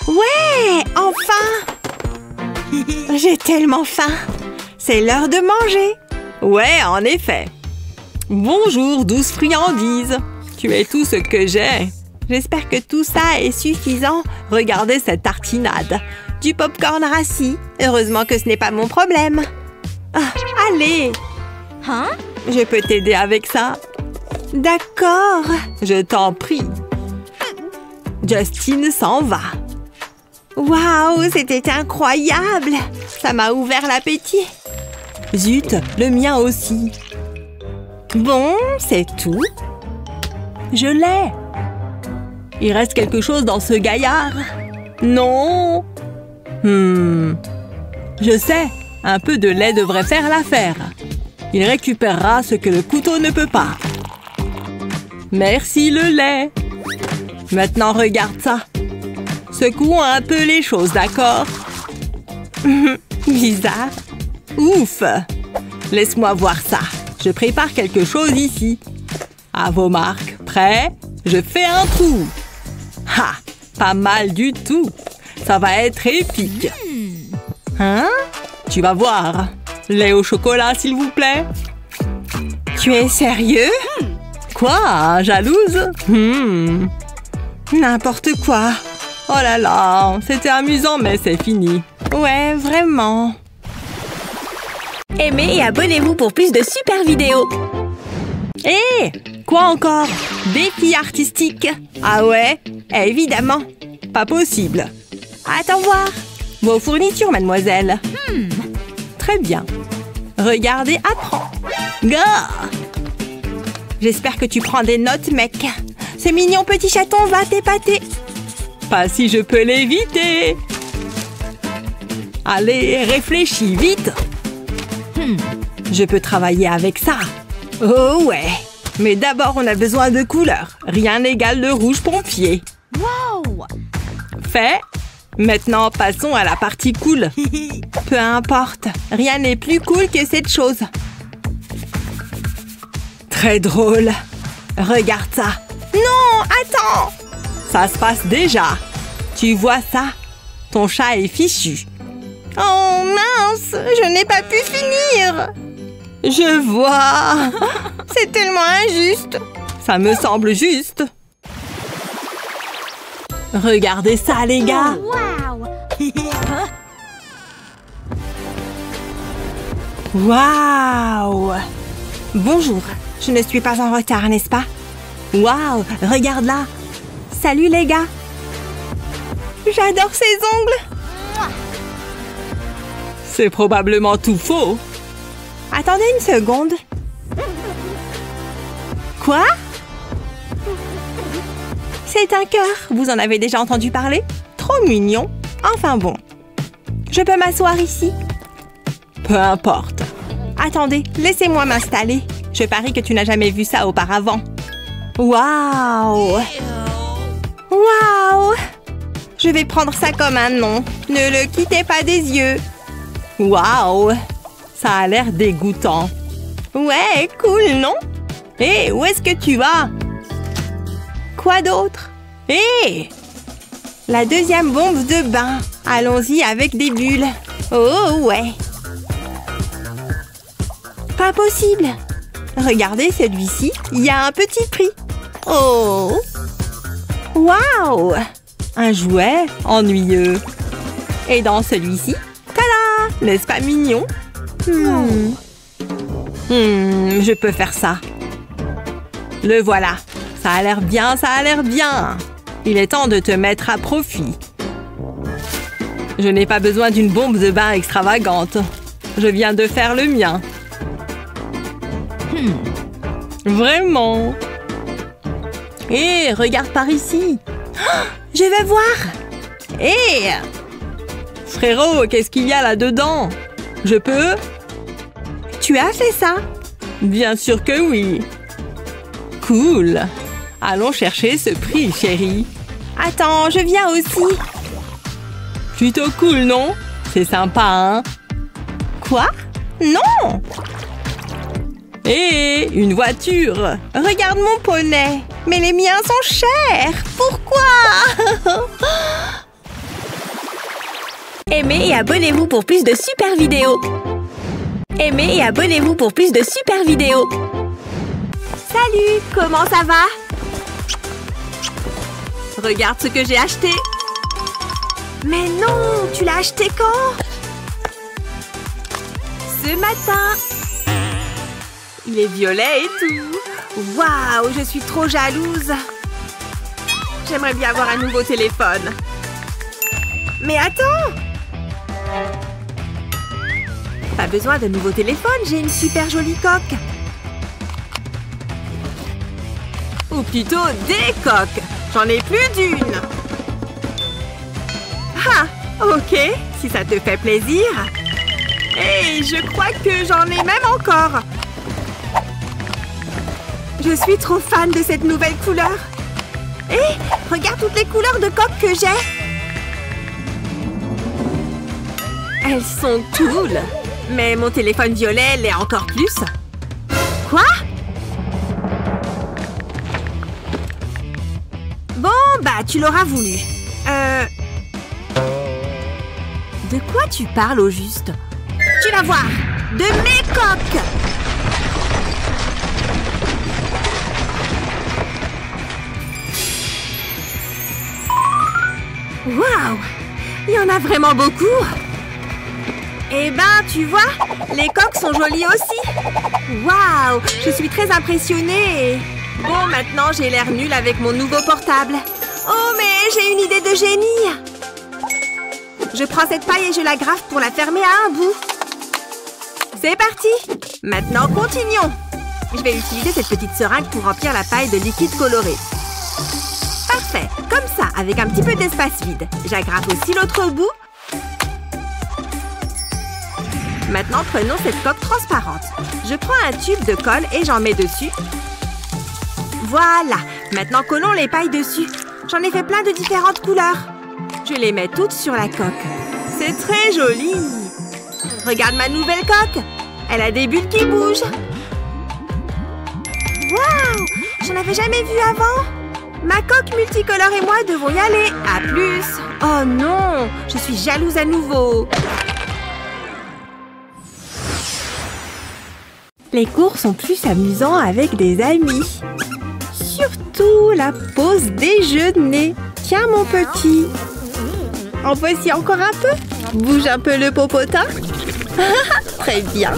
Ouais, enfin! J'ai tellement faim. C'est l'heure de manger. Ouais, en effet. Bonjour, douce friandise. Tu es tout ce que j'ai. J'espère que tout ça est suffisant. Regardez cette tartinade. Du popcorn rassis. Heureusement que ce n'est pas mon problème. Ah, allez! Hein? Je peux t'aider avec ça. D'accord. Je t'en prie. Justine s'en va. Waouh, c'était incroyable! Ça m'a ouvert l'appétit. Zut, le mien aussi. Bon, c'est tout. Je l'ai. Il reste quelque chose dans ce gaillard. Non. Je sais, un peu de lait devrait faire l'affaire. Il récupérera ce que le couteau ne peut pas. Merci le lait. Maintenant, regarde ça. Secouons un peu les choses, d'accord? Bizarre. Ouf! Laisse-moi voir ça. Je prépare quelque chose ici. À vos marques. Prêts? Je fais un trou. Ha! Pas mal du tout. Ça va être épique. Hein? Tu vas voir. Lait au chocolat, s'il vous plaît. Tu es sérieux? Quoi? Jalouse? N'importe quoi. Oh là là, c'était amusant, mais c'est fini. Ouais, vraiment. Aimez et abonnez-vous pour plus de super vidéos. Hé! Quoi encore? Défi artistique. Ah ouais? Évidemment. Pas possible. Attends voir. Vos fournitures, mademoiselle. Très bien. Regardez, apprends. Gars! J'espère que tu prends des notes, mec. Ce mignon petit chaton va t'épater. Pas si je peux l'éviter. Allez, réfléchis vite. Je peux travailler avec ça. Oh ouais. Mais d'abord, on a besoin de couleurs. Rien n'égale le rouge pompier. Wow! Fait. Maintenant, passons à la partie cool. Peu importe. Rien n'est plus cool que cette chose. Très drôle. Regarde ça. Non, attends! Ça se passe déjà. Tu vois ça? Ton chat est fichu. Oh mince, je n'ai pas pu finir. Je vois. C'est tellement injuste. Ça me semble juste. Regardez ça, les gars. Waouh! Bonjour, je ne suis pas en retard, n'est-ce pas? Waouh, regarde là. Salut les gars. J'adore ces ongles. C'est probablement tout faux. Attendez une seconde. Quoi? C'est un cœur. Vous en avez déjà entendu parler? Trop mignon. Enfin bon. Je peux m'asseoir ici? Peu importe. Attendez, laissez-moi m'installer. Je parie que tu n'as jamais vu ça auparavant. Waouh! Waouh! Je vais prendre ça comme un nom. Ne le quittez pas des yeux. Waouh! Ça a l'air dégoûtant. Ouais, cool, non? Hé, où est-ce que tu vas? Quoi d'autre? Hé! La deuxième bombe de bain. Allons-y avec des bulles. Oh, ouais. Pas possible. Regardez celui-ci. Il y a un petit prix. Oh! Waouh! Un jouet ennuyeux. Et dans celui-ci, tada! N'est-ce pas mignon? Je peux faire ça. Le voilà. Ça a l'air bien, ça a l'air bien. Il est temps de te mettre à profit. Je n'ai pas besoin d'une bombe de bain extravagante. Je viens de faire le mien. Vraiment? Hé, regarde par ici. Oh, je vais voir. Hé! Frérot, qu'est-ce qu'il y a là-dedans? Je peux? Tu as fait ça? Bien sûr que oui. Cool. Allons chercher ce prix, chérie. Attends, je viens aussi. Plutôt cool, non? C'est sympa, hein? Quoi? Non! Hé, une voiture! Regarde mon poney! Mais les miens sont chers! Pourquoi? Aimez et abonnez-vous pour plus de super vidéos. Aimez et abonnez-vous pour plus de super vidéos. Salut, comment ça va? Regarde ce que j'ai acheté. Mais non, tu l'as acheté quand? Ce matin. Il est violet et tout. Waouh, je suis trop jalouse. J'aimerais bien avoir un nouveau téléphone. Mais attends! Pas besoin de nouveau téléphone, j'ai une super jolie coque. Ou plutôt des coques. J'en ai plus d'une. Ah, ok, si ça te fait plaisir. Hey, je crois que j'en ai même encore. Je suis trop fan de cette nouvelle couleur. Hé, regarde toutes les couleurs de coques que j'ai. Elles sont cool. Mais mon téléphone violet l'est encore plus. Quoi? Bon, bah, tu l'auras voulu. De quoi tu parles au juste? Tu vas voir. De mes coques. Waouh! Il y en a vraiment beaucoup! Eh ben, tu vois, les coques sont jolies aussi! Waouh! Je suis très impressionnée! Bon, maintenant, j'ai l'air nulle avec mon nouveau portable. Oh, mais j'ai une idée de génie! Je prends cette paille et je la graffe pour la fermer à un bout. C'est parti! Maintenant, continuons! Je vais utiliser cette petite seringue pour remplir la paille de liquide coloré. Parfait, comme ça, avec un petit peu d'espace vide. J'agrafe aussi l'autre bout. Maintenant, prenons cette coque transparente. Je prends un tube de colle et j'en mets dessus. Voilà, maintenant collons les pailles dessus. J'en ai fait plein de différentes couleurs. Je les mets toutes sur la coque. C'est très joli. Regarde ma nouvelle coque. Elle a des bulles qui bougent. Waouh, j'en avais jamais vu avant. Ma coque multicolore et moi devons y aller. À plus. Oh non, je suis jalouse à nouveau. Les cours sont plus amusants avec des amis. Surtout la pause déjeuner. Tiens mon petit. En voici encore un peu. Bouge un peu le popotin. Très bien.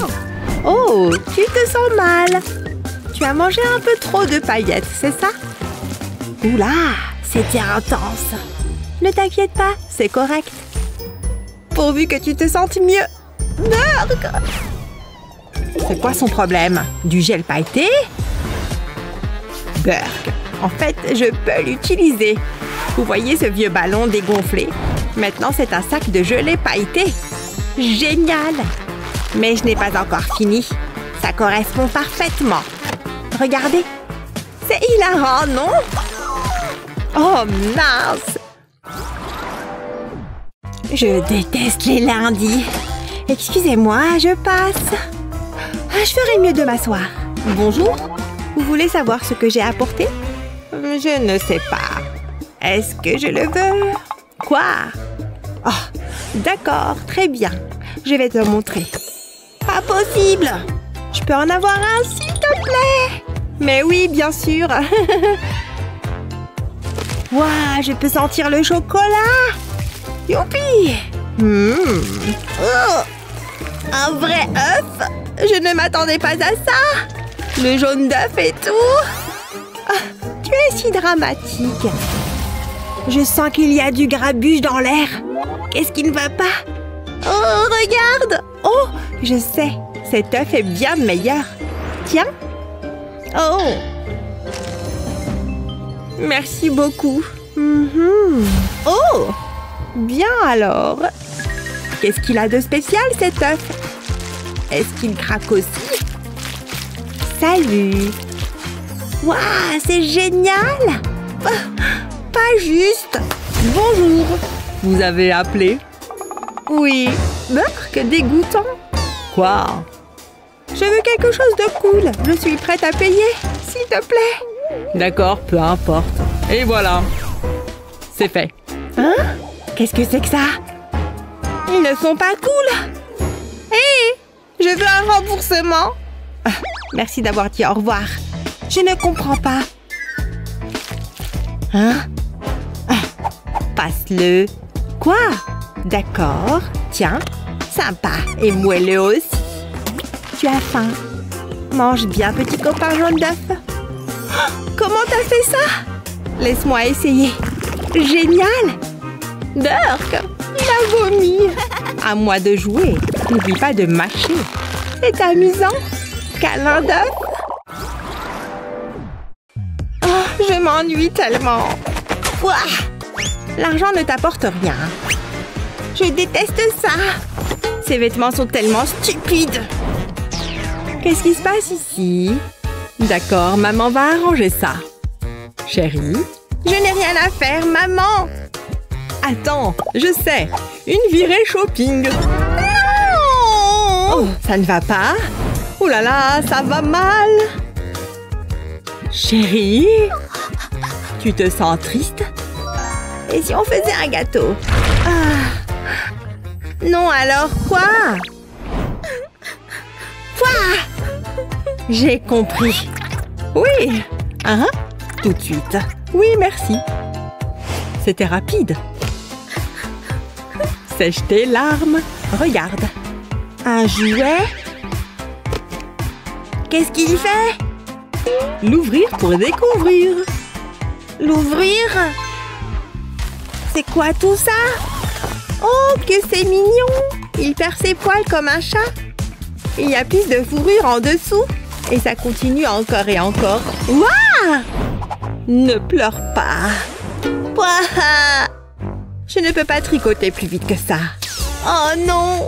Oh, tu te sens mal. Tu as mangé un peu trop de paillettes, c'est ça? Oula, c'était intense. Ne t'inquiète pas, c'est correct. Pourvu que tu te sentes mieux. Burk! C'est quoi son problème? Du gel pailleté? Burk, en fait, je peux l'utiliser. Vous voyez ce vieux ballon dégonflé? Maintenant, c'est un sac de gelée pailleté. Génial! Mais je n'ai pas encore fini. Ça correspond parfaitement. Regardez. C'est hilarant, non? Oh, mince! Je déteste les lundis. Excusez-moi, je passe. Je ferais mieux de m'asseoir. Bonjour. Vous voulez savoir ce que j'ai apporté? Je ne sais pas. Est-ce que je le veux? Quoi? Oh, d'accord, très bien. Je vais te montrer. Pas possible! Je peux en avoir un, s'il te plaît? Mais oui, bien sûr. Waouh, je peux sentir le chocolat. Youpi! Oh, un vrai œuf? Je ne m'attendais pas à ça. Le jaune d'œuf et tout. Ah, tu es si dramatique. Je sens qu'il y a du grabuge dans l'air. Qu'est-ce qui ne va pas? Oh, regarde! Oh, je sais. Cet œuf est bien meilleur. Tiens. Oh. Merci beaucoup. Oh! Bien alors. Qu'est-ce qu'il a de spécial cet œuf? Est-ce qu'il craque aussi? Salut! Waouh, c'est génial! Pas juste! Bonjour! Vous avez appelé? Oui. Burk, dégoûtant. Quoi? Je veux quelque chose de cool. Je suis prête à payer, s'il te plaît. D'accord, peu importe. Et voilà. C'est fait. Hein? Qu'est-ce que c'est que ça? Ils ne sont pas cool. Hé, je veux un remboursement. Ah, merci d'avoir dit au revoir. Je ne comprends pas. Hein? Ah, passe-le. Quoi? D'accord. Tiens, sympa. Et moelle-le aussi. Tu as faim. Mange bien, petit copain jaune d'œuf. Oh, comment t'as fait ça? Laisse-moi essayer. Génial! Dirk, il a vomi. À moi de jouer. N'oublie pas de mâcher. C'est amusant. Câlin d'œuf. Oh, je m'ennuie tellement. Ouah! L'argent ne t'apporte rien. Je déteste ça. Ces vêtements sont tellement stupides. Qu'est-ce qui se passe ici? D'accord, maman va arranger ça. Chérie? Je n'ai rien à faire, maman. Attends, je sais. Une virée shopping. Non! Oh, ça ne va pas? Oh là là, ça va mal. Chérie? Tu te sens triste? Et si on faisait un gâteau? Ah. Non, alors quoi? Quoi? J'ai compris. Oui. Hein? Tout de suite. Oui, merci. C'était rapide. Sèche tes larmes. Regarde. Un jouet? Qu'est-ce qu'il fait? L'ouvrir pour découvrir. L'ouvrir? C'est quoi tout ça? Oh, que c'est mignon! Il perd ses poils comme un chat. Il y a plus de fourrure en dessous. Et ça continue encore et encore. Ouah! Ne pleure pas. Ouah! Je ne peux pas tricoter plus vite que ça. Oh non!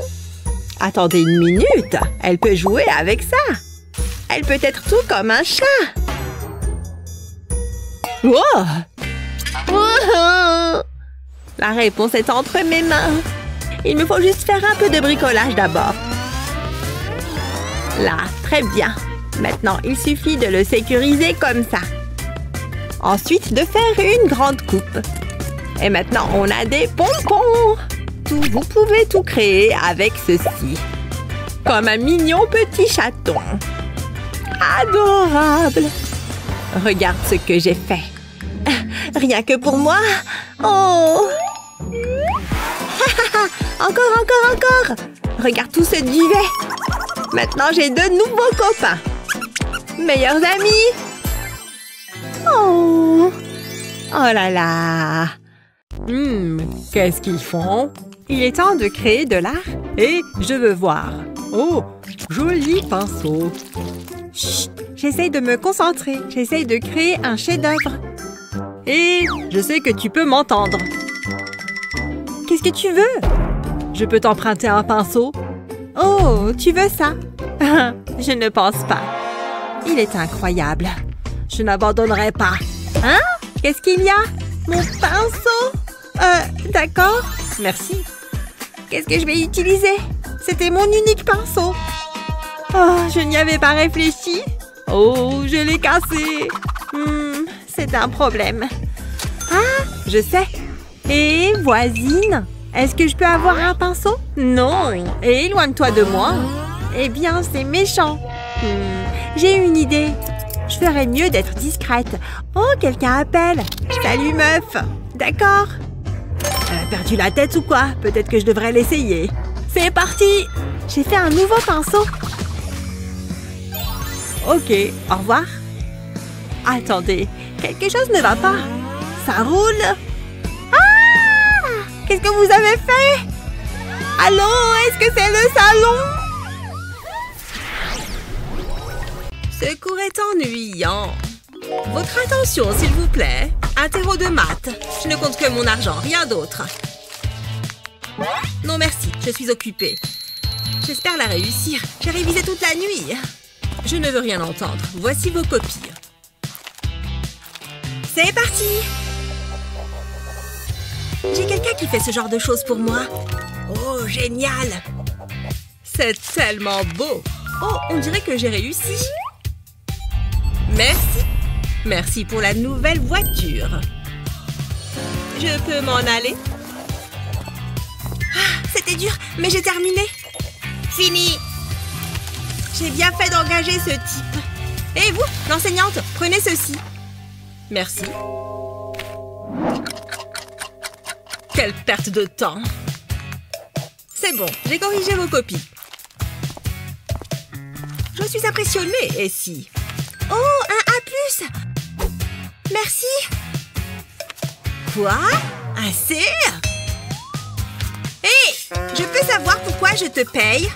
Attendez une minute. Elle peut jouer avec ça. Elle peut être tout comme un chat. Wow! Wow! La réponse est entre mes mains. Il me faut juste faire un peu de bricolage d'abord. Là, très bien. Maintenant, il suffit de le sécuriser comme ça. Ensuite, de faire une grande coupe. Et maintenant, on a des pompons. Vous pouvez tout créer avec ceci. Comme un mignon petit chaton. Adorable. Regarde ce que j'ai fait. Rien que pour moi. Oh. Encore. Regarde tout ce duvet. Maintenant, j'ai de nouveaux copains. Meilleurs amis. Oh. Oh là là. Qu'est-ce qu'ils font? Il est temps de créer de l'art. Et je veux voir. Oh, joli pinceau. Chut, j'essaye de me concentrer. J'essaye de créer un chef-d'œuvre. Et je sais que tu peux m'entendre. Qu'est-ce que tu veux? Je peux t'emprunter un pinceau? Oh, tu veux ça? Je ne pense pas. Il est incroyable. Je n'abandonnerai pas. Hein? Qu'est-ce qu'il y a? Mon pinceau? D'accord. Merci. Qu'est-ce que je vais utiliser? C'était mon unique pinceau. Oh, je n'y avais pas réfléchi. Oh, je l'ai cassé. C'est un problème. Ah, je sais. Et voisine, est-ce que je peux avoir un pinceau? Non. Et éloigne-toi de moi. Eh bien, c'est méchant. J'ai une idée. Je ferais mieux d'être discrète. Oh, quelqu'un appelle. Salut, meuf. D'accord. Elle a perdu la tête ou quoi? Peut-être que je devrais l'essayer. C'est parti. J'ai fait un nouveau pinceau. Ok, au revoir. Attendez, quelque chose ne va pas. Ça roule. Ah! Qu'est-ce que vous avez fait? Allô, est-ce que c'est le salon? Ce cours est ennuyant. Votre attention, s'il vous plaît. Interro de maths. Je ne compte que mon argent, rien d'autre. Non, merci, je suis occupée. J'espère la réussir. J'ai révisé toute la nuit. Je ne veux rien entendre. Voici vos copies. C'est parti! J'ai quelqu'un qui fait ce genre de choses pour moi. Oh, génial! C'est tellement beau! Oh, on dirait que j'ai réussi. Merci. Merci pour la nouvelle voiture. Je peux m'en aller? Ah, c'était dur, mais j'ai terminé. Fini. J'ai bien fait d'engager ce type. Et vous, l'enseignante, prenez ceci. Merci. Quelle perte de temps. C'est bon, j'ai corrigé vos copies. Je suis impressionnée, et si... Oh, un A+. Merci. Quoi? Assez? Hé, je peux savoir pourquoi je te paye?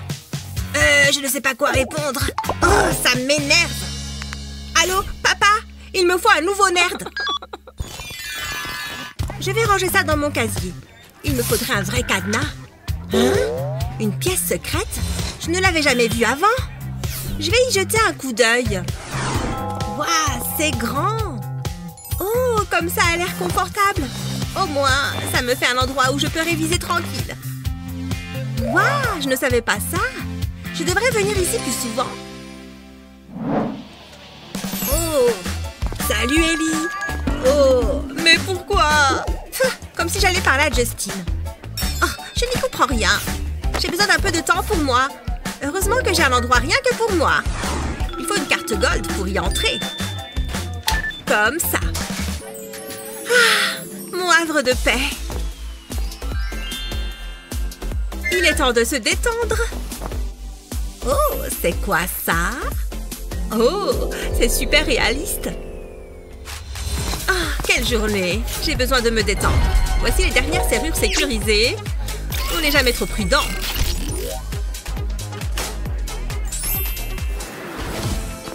Je ne sais pas quoi répondre. Oh, ça m'énerve. Allô, papa? Il me faut un nouveau nerd. Je vais ranger ça dans mon casier. Il me faudrait un vrai cadenas. Hein? Une pièce secrète? Je ne l'avais jamais vue avant. Je vais y jeter un coup d'œil. Waouh, c'est grand. Oh, comme ça a l'air confortable. Au moins, ça me fait un endroit où je peux réviser tranquille. Waouh, je ne savais pas ça. Je devrais venir ici plus souvent. Oh, salut Ellie. Oh, mais pourquoi? Comme si j'allais parler à Justine. Oh, je n'y comprends rien. J'ai besoin d'un peu de temps pour moi. Heureusement que j'ai un endroit rien que pour moi. Il faut une carte gold pour y entrer. Comme ça. Ah, mon havre de paix. Il est temps de se détendre. Oh, c'est quoi ça? Oh, c'est super réaliste. Ah, quelle journée. J'ai besoin de me détendre. Voici les dernières serrures sécurisées. On n'est jamais trop prudent.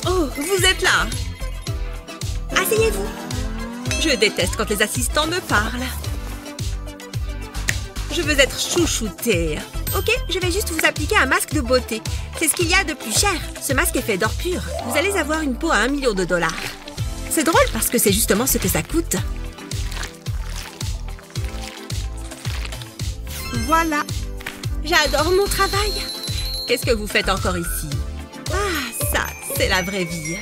Oh, vous êtes là. Asseyez-vous. Je déteste quand les assistants me parlent. Je veux être chouchoutée. Ok, je vais juste vous appliquer un masque de beauté. C'est ce qu'il y a de plus cher. Ce masque est fait d'or pur. Vous allez avoir une peau à 1 million de dollars. C'est drôle parce que c'est justement ce que ça coûte. Voilà. J'adore mon travail. Qu'est-ce que vous faites encore ici? Ah, ça, c'est la vraie vie.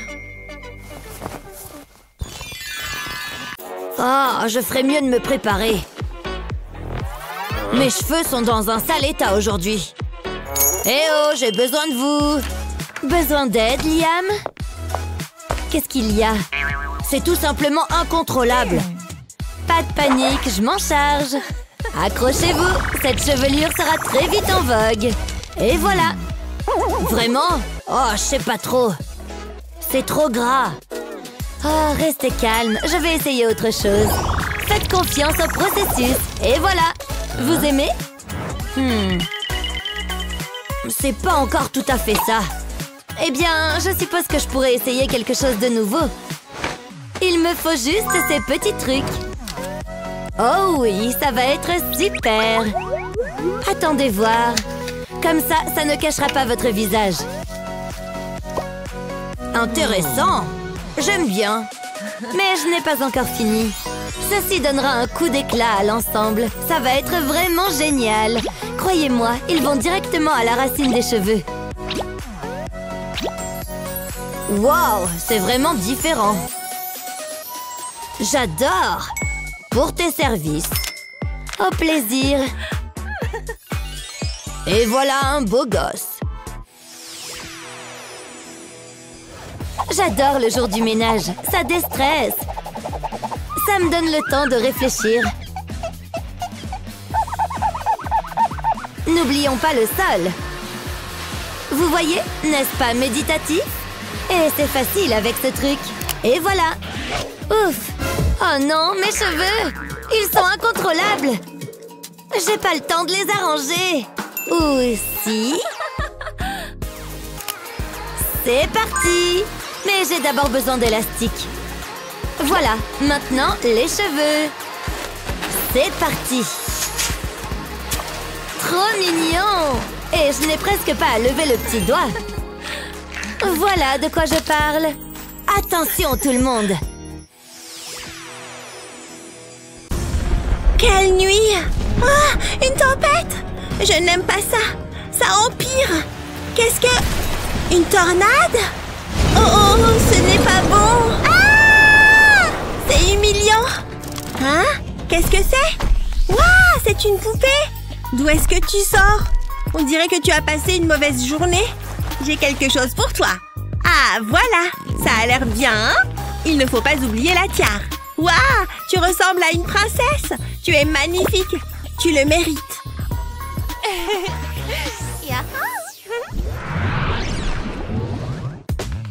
Oh, je ferais mieux de me préparer. Mes cheveux sont dans un sale état aujourd'hui. Eh oh, j'ai besoin de vous. Besoin d'aide, Liam? Qu'est-ce qu'il y a? C'est tout simplement incontrôlable. Pas de panique, je m'en charge. Accrochez-vous, cette chevelure sera très vite en vogue. Et voilà. Vraiment? Oh, je sais pas trop. C'est trop gras. Oh, restez calme, je vais essayer autre chose. Faites confiance au processus. Et voilà. Vous aimez? C'est pas encore tout à fait ça. Eh bien, je suppose que je pourrais essayer quelque chose de nouveau. Il me faut juste ces petits trucs. Oh oui, ça va être super. Attendez voir. Comme ça, ça ne cachera pas votre visage. Intéressant. J'aime bien. Mais je n'ai pas encore fini. Ceci donnera un coup d'éclat à l'ensemble. Ça va être vraiment génial. Croyez-moi, ils vont directement à la racine des cheveux. Wow, c'est vraiment différent. J'adore. Pour tes services. Au plaisir. Et voilà un beau gosse. J'adore le jour du ménage. Ça déstresse. Ça me donne le temps de réfléchir. N'oublions pas le sol. Vous voyez, n'est-ce pas méditatif? Et c'est facile avec ce truc. Et voilà. Ouf. Oh non, mes cheveux. Ils sont incontrôlables. J'ai pas le temps de les arranger. Ou si. C'est parti. Mais j'ai d'abord besoin d'élastique. Voilà, maintenant les cheveux. C'est parti. Trop mignon. Et je n'ai presque pas à lever le petit doigt. Voilà de quoi je parle. Attention tout le monde. Quelle nuit! Ah, une tempête! Je n'aime pas ça. Ça empire. Qu'est-ce que... Une tornade? Oh, oh, ce n'est pas bon. Ah! C'est humiliant. Hein? Qu'est-ce que c'est? Waouh, c'est une poupée. D'où est-ce que tu sors? On dirait que tu as passé une mauvaise journée. J'ai quelque chose pour toi. Ah, voilà. Ça a l'air bien, hein? Il ne faut pas oublier la tiare. Waouh, tu ressembles à une princesse. Tu es magnifique. Tu le mérites.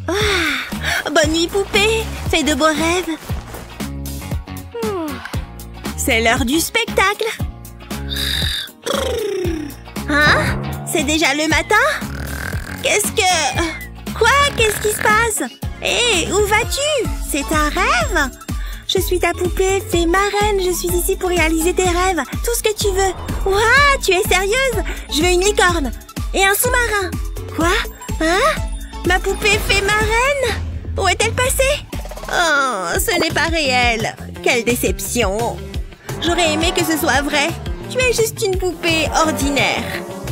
Ah, bonne nuit, poupée. Fais de beaux rêves. C'est l'heure du spectacle. Hein? C'est déjà le matin? Qu'est-ce que... Quoi? Qu'est-ce qui se passe? Hé, où vas-tu? C'est un rêve? Je suis ta poupée, fée marraine. Je suis ici pour réaliser tes rêves. Tout ce que tu veux. Ouah, tu es sérieuse? Je veux une licorne. Et un sous-marin. Quoi? Hein? Ma poupée fée marraine? Où est-elle passée? Oh, ce n'est pas réel. Quelle déception. J'aurais aimé que ce soit vrai. Tu es juste une poupée ordinaire.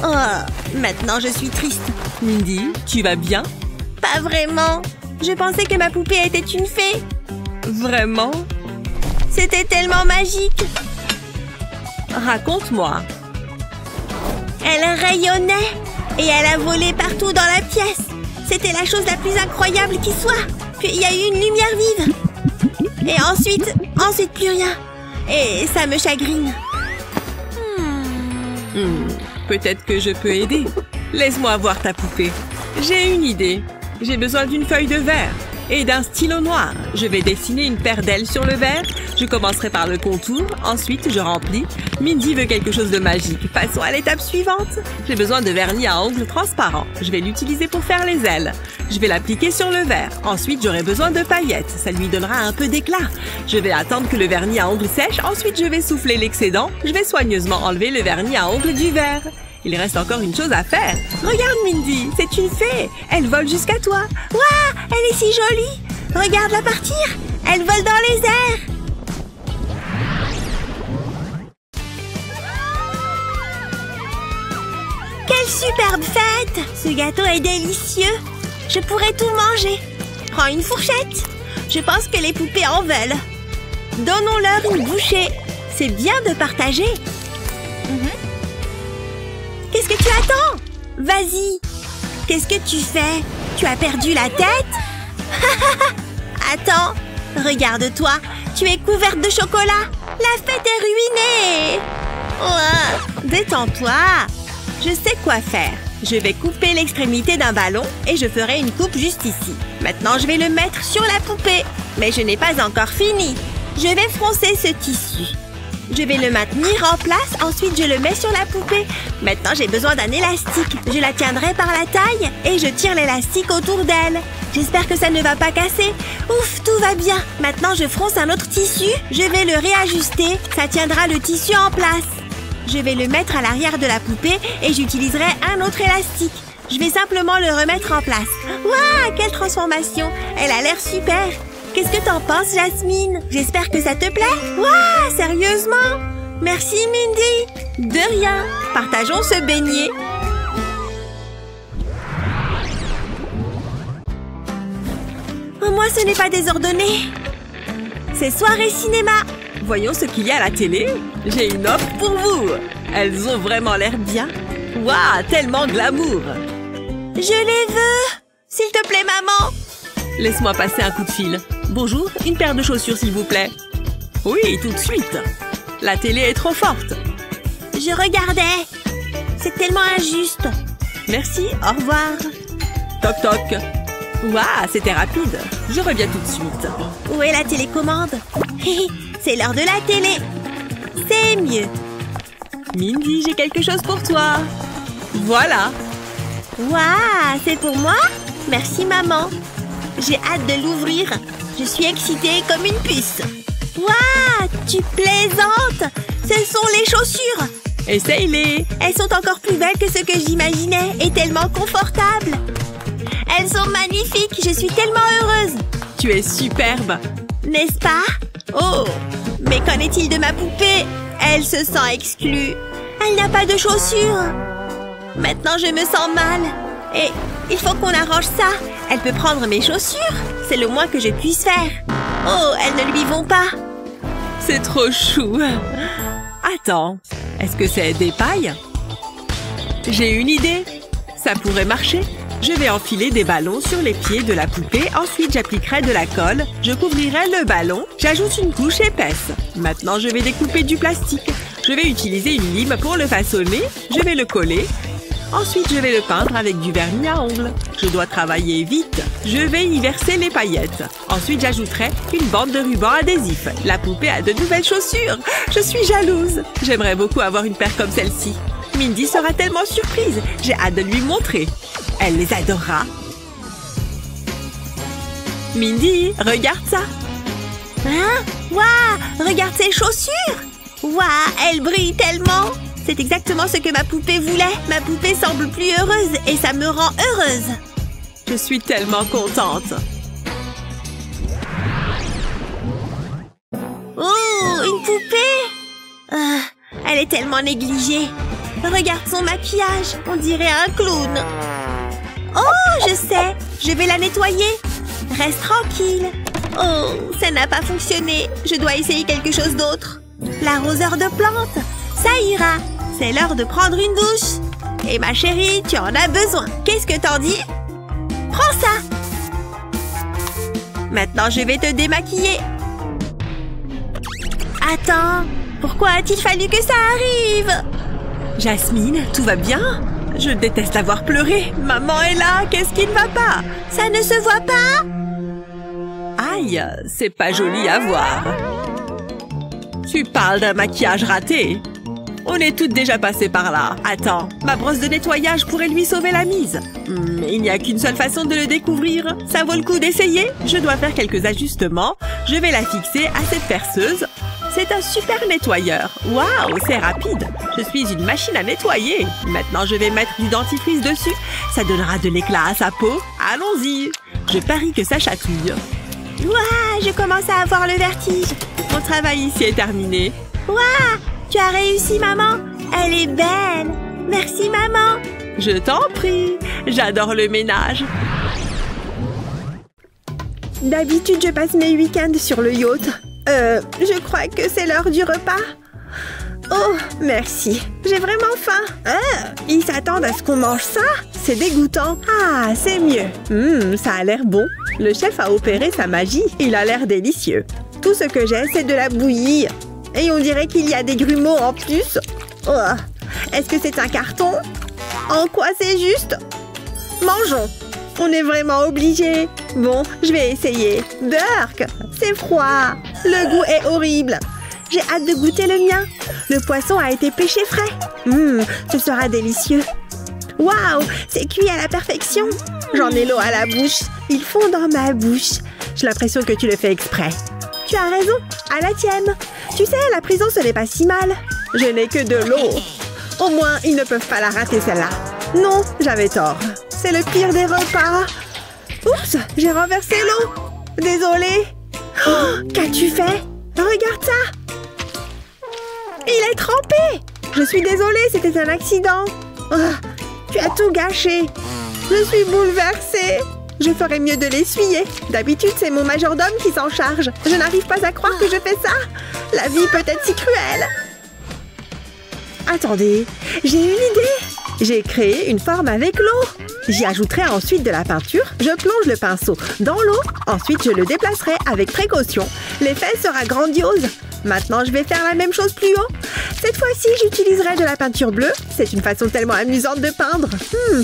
Oh, maintenant je suis triste. Mindy, tu vas bien? Pas vraiment. Je pensais que ma poupée était une fée. Vraiment? C'était tellement magique. Raconte-moi. Elle rayonnait et elle a volé partout dans la pièce. C'était la chose la plus incroyable qui soit. Puis il y a eu une lumière vive. Et ensuite plus rien. Et ça me chagrine. Peut-être que je peux aider. Laisse-moi voir ta poupée. J'ai une idée. J'ai besoin d'une feuille de verre et d'un stylo noir. Je vais dessiner une paire d'ailes sur le verre. Je commencerai par le contour. Ensuite, je remplis. Mindy veut quelque chose de magique. Passons à l'étape suivante. J'ai besoin de vernis à ongles transparent. Je vais l'utiliser pour faire les ailes. Je vais l'appliquer sur le verre. Ensuite, j'aurai besoin de paillettes. Ça lui donnera un peu d'éclat. Je vais attendre que le vernis à ongles sèche. Ensuite, je vais souffler l'excédent. Je vais soigneusement enlever le vernis à ongles du verre. Il reste encore une chose à faire. Regarde, Mindy, c'est une fée. Elle vole jusqu'à toi. Waouh, elle est si jolie. Regarde-la partir. Elle vole dans les airs. Quelle superbe fête. Ce gâteau est délicieux. Je pourrais tout manger. Prends une fourchette. Je pense que les poupées en veulent. Donnons-leur une bouchée. C'est bien de partager. Qu'est-ce que tu attends? Vas-y. Qu'est-ce que tu fais? Tu as perdu la tête? Attends. Regarde-toi. Tu es couverte de chocolat. La fête est ruinée. Oh, détends-toi. Je sais quoi faire. Je vais couper l'extrémité d'un ballon et je ferai une coupe juste ici. Maintenant, je vais le mettre sur la poupée. Mais je n'ai pas encore fini. Je vais froncer ce tissu. Je vais le maintenir en place, ensuite je le mets sur la poupée. Maintenant, j'ai besoin d'un élastique. Je la tiendrai par la taille et je tire l'élastique autour d'elle. J'espère que ça ne va pas casser. Ouf, tout va bien. Maintenant, je fronce un autre tissu. Je vais le réajuster. Ça tiendra le tissu en place. Je vais le mettre à l'arrière de la poupée et j'utiliserai un autre élastique. Je vais simplement le remettre en place. Waouh, quelle transformation! Elle a l'air super. Qu'est-ce que t'en penses, Jasmine? J'espère que ça te plaît. Waouh, sérieusement? Merci, Mindy. De rien. Partageons ce beignet. Oh, moi, ce n'est pas désordonné. C'est soirée cinéma. Voyons ce qu'il y a à la télé. J'ai une offre pour vous. Elles ont vraiment l'air bien. Waouh, tellement glamour. Je les veux. S'il te plaît, maman. Laisse-moi passer un coup de fil. Bonjour, une paire de chaussures, s'il vous plaît. Oui, tout de suite. La télé est trop forte. Je regardais. C'est tellement injuste. Merci, au revoir. Toc toc. Waouh, c'était rapide. Je reviens tout de suite. Où est la télécommande? C'est l'heure de la télé. C'est mieux. Mindy, j'ai quelque chose pour toi. Voilà. Waouh, c'est pour moi? Merci, maman. J'ai hâte de l'ouvrir. Je suis excitée comme une puce. Waouh, tu plaisantes. Ce sont les chaussures. Essaye-les. Elles sont encore plus belles que ce que j'imaginais et tellement confortables. Elles sont magnifiques. Je suis tellement heureuse. Tu es superbe. N'est-ce pas? Oh, mais qu'en est-il de ma poupée? Elle se sent exclue. Elle n'a pas de chaussures. Maintenant, je me sens mal. Et il faut qu'on arrange ça. Elle peut prendre mes chaussures. C'est le moins que je puisse faire. Oh, elles ne lui vont pas. C'est trop chou. Attends, est-ce que c'est des pailles? J'ai une idée. Ça pourrait marcher. Je vais enfiler des ballons sur les pieds de la poupée. Ensuite, j'appliquerai de la colle. Je couvrirai le ballon. J'ajoute une couche épaisse. Maintenant, je vais découper du plastique. Je vais utiliser une lime pour le façonner. Je vais le coller. Ensuite, je vais le peindre avec du vernis à ongles. Je dois travailler vite. Je vais y verser les paillettes. Ensuite, j'ajouterai une bande de ruban adhésif. La poupée a de nouvelles chaussures. Je suis jalouse. J'aimerais beaucoup avoir une paire comme celle-ci. Mindy sera tellement surprise. J'ai hâte de lui montrer. Elle les adorera. Mindy, regarde ça. Hein? Waouh! Regarde ces chaussures! Waouh! Elles brillent tellement! C'est exactement ce que ma poupée voulait. Ma poupée semble plus heureuse et ça me rend heureuse. Je suis tellement contente. Oh, une poupée! Elle est tellement négligée. Regarde son maquillage, on dirait un clown. Oh, je sais, je vais la nettoyer. Reste tranquille. Oh, ça n'a pas fonctionné. Je dois essayer quelque chose d'autre. L'arroseur de plantes, ça ira. C'est l'heure de prendre une douche. Et ma chérie, tu en as besoin. Qu'est-ce que t'en dis? Prends ça. Maintenant, je vais te démaquiller. Attends, pourquoi a-t-il fallu que ça arrive? Jasmine, tout va bien? Je déteste avoir pleuré. Maman est là, qu'est-ce qui ne va pas? Ça ne se voit pas? Aïe, c'est pas joli à voir. Tu parles d'un maquillage raté? On est toutes déjà passées par là. Attends, ma brosse de nettoyage pourrait lui sauver la mise. Mais il n'y a qu'une seule façon de le découvrir. Ça vaut le coup d'essayer? Je dois faire quelques ajustements. Je vais la fixer à cette perceuse. C'est un super nettoyeur. Waouh, c'est rapide. Je suis une machine à nettoyer. Maintenant, je vais mettre du dentifrice dessus. Ça donnera de l'éclat à sa peau. Allons-y. Je parie que ça chatouille. Ouah, je commence à avoir le vertige. Mon travail ici est terminé. Ouah, tu as réussi, maman. Elle est belle. Merci, maman. Je t'en prie. J'adore le ménage. D'habitude, je passe mes week-ends sur le yacht. Je crois que c'est l'heure du repas. Oh, merci. J'ai vraiment faim. Ils s'attendent à ce qu'on mange ça? C'est dégoûtant. Ah, c'est mieux. Ça a l'air bon. Le chef a opéré sa magie. Il a l'air délicieux. Tout ce que j'ai, c'est de la bouillie. Et on dirait qu'il y a des grumeaux en plus. Oh. Est-ce que c'est un carton? En quoi c'est juste? Mangeons. On est vraiment obligé. Bon, je vais essayer. Burk, c'est froid. Le goût est horrible. J'ai hâte de goûter le mien. Le poisson a été pêché frais. Ce sera délicieux. Waouh, c'est cuit à la perfection. J'en ai l'eau à la bouche. Ils fond dans ma bouche. J'ai l'impression que tu le fais exprès. Tu as raison, à la tienne. Tu sais, la prison, ce n'est pas si mal. Je n'ai que de l'eau. Au moins, ils ne peuvent pas la rater, celle-là. Non, j'avais tort. C'est le pire des repas. Oups, j'ai renversé l'eau. Désolée. Oh, qu'as-tu fait? Regarde ça. Il est trempé. Je suis désolée, c'était un accident. Oh, tu as tout gâché. Je suis bouleversée. Je ferais mieux de l'essuyer. D'habitude, c'est mon majordome qui s'en charge. Je n'arrive pas à croire que je fais ça. La vie peut être si cruelle. Attendez, j'ai une idée. J'ai créé une forme avec l'eau. J'y ajouterai ensuite de la peinture. Je plonge le pinceau dans l'eau. Ensuite, je le déplacerai avec précaution. L'effet sera grandiose. Maintenant, je vais faire la même chose plus haut. Cette fois-ci, j'utiliserai de la peinture bleue. C'est une façon tellement amusante de peindre.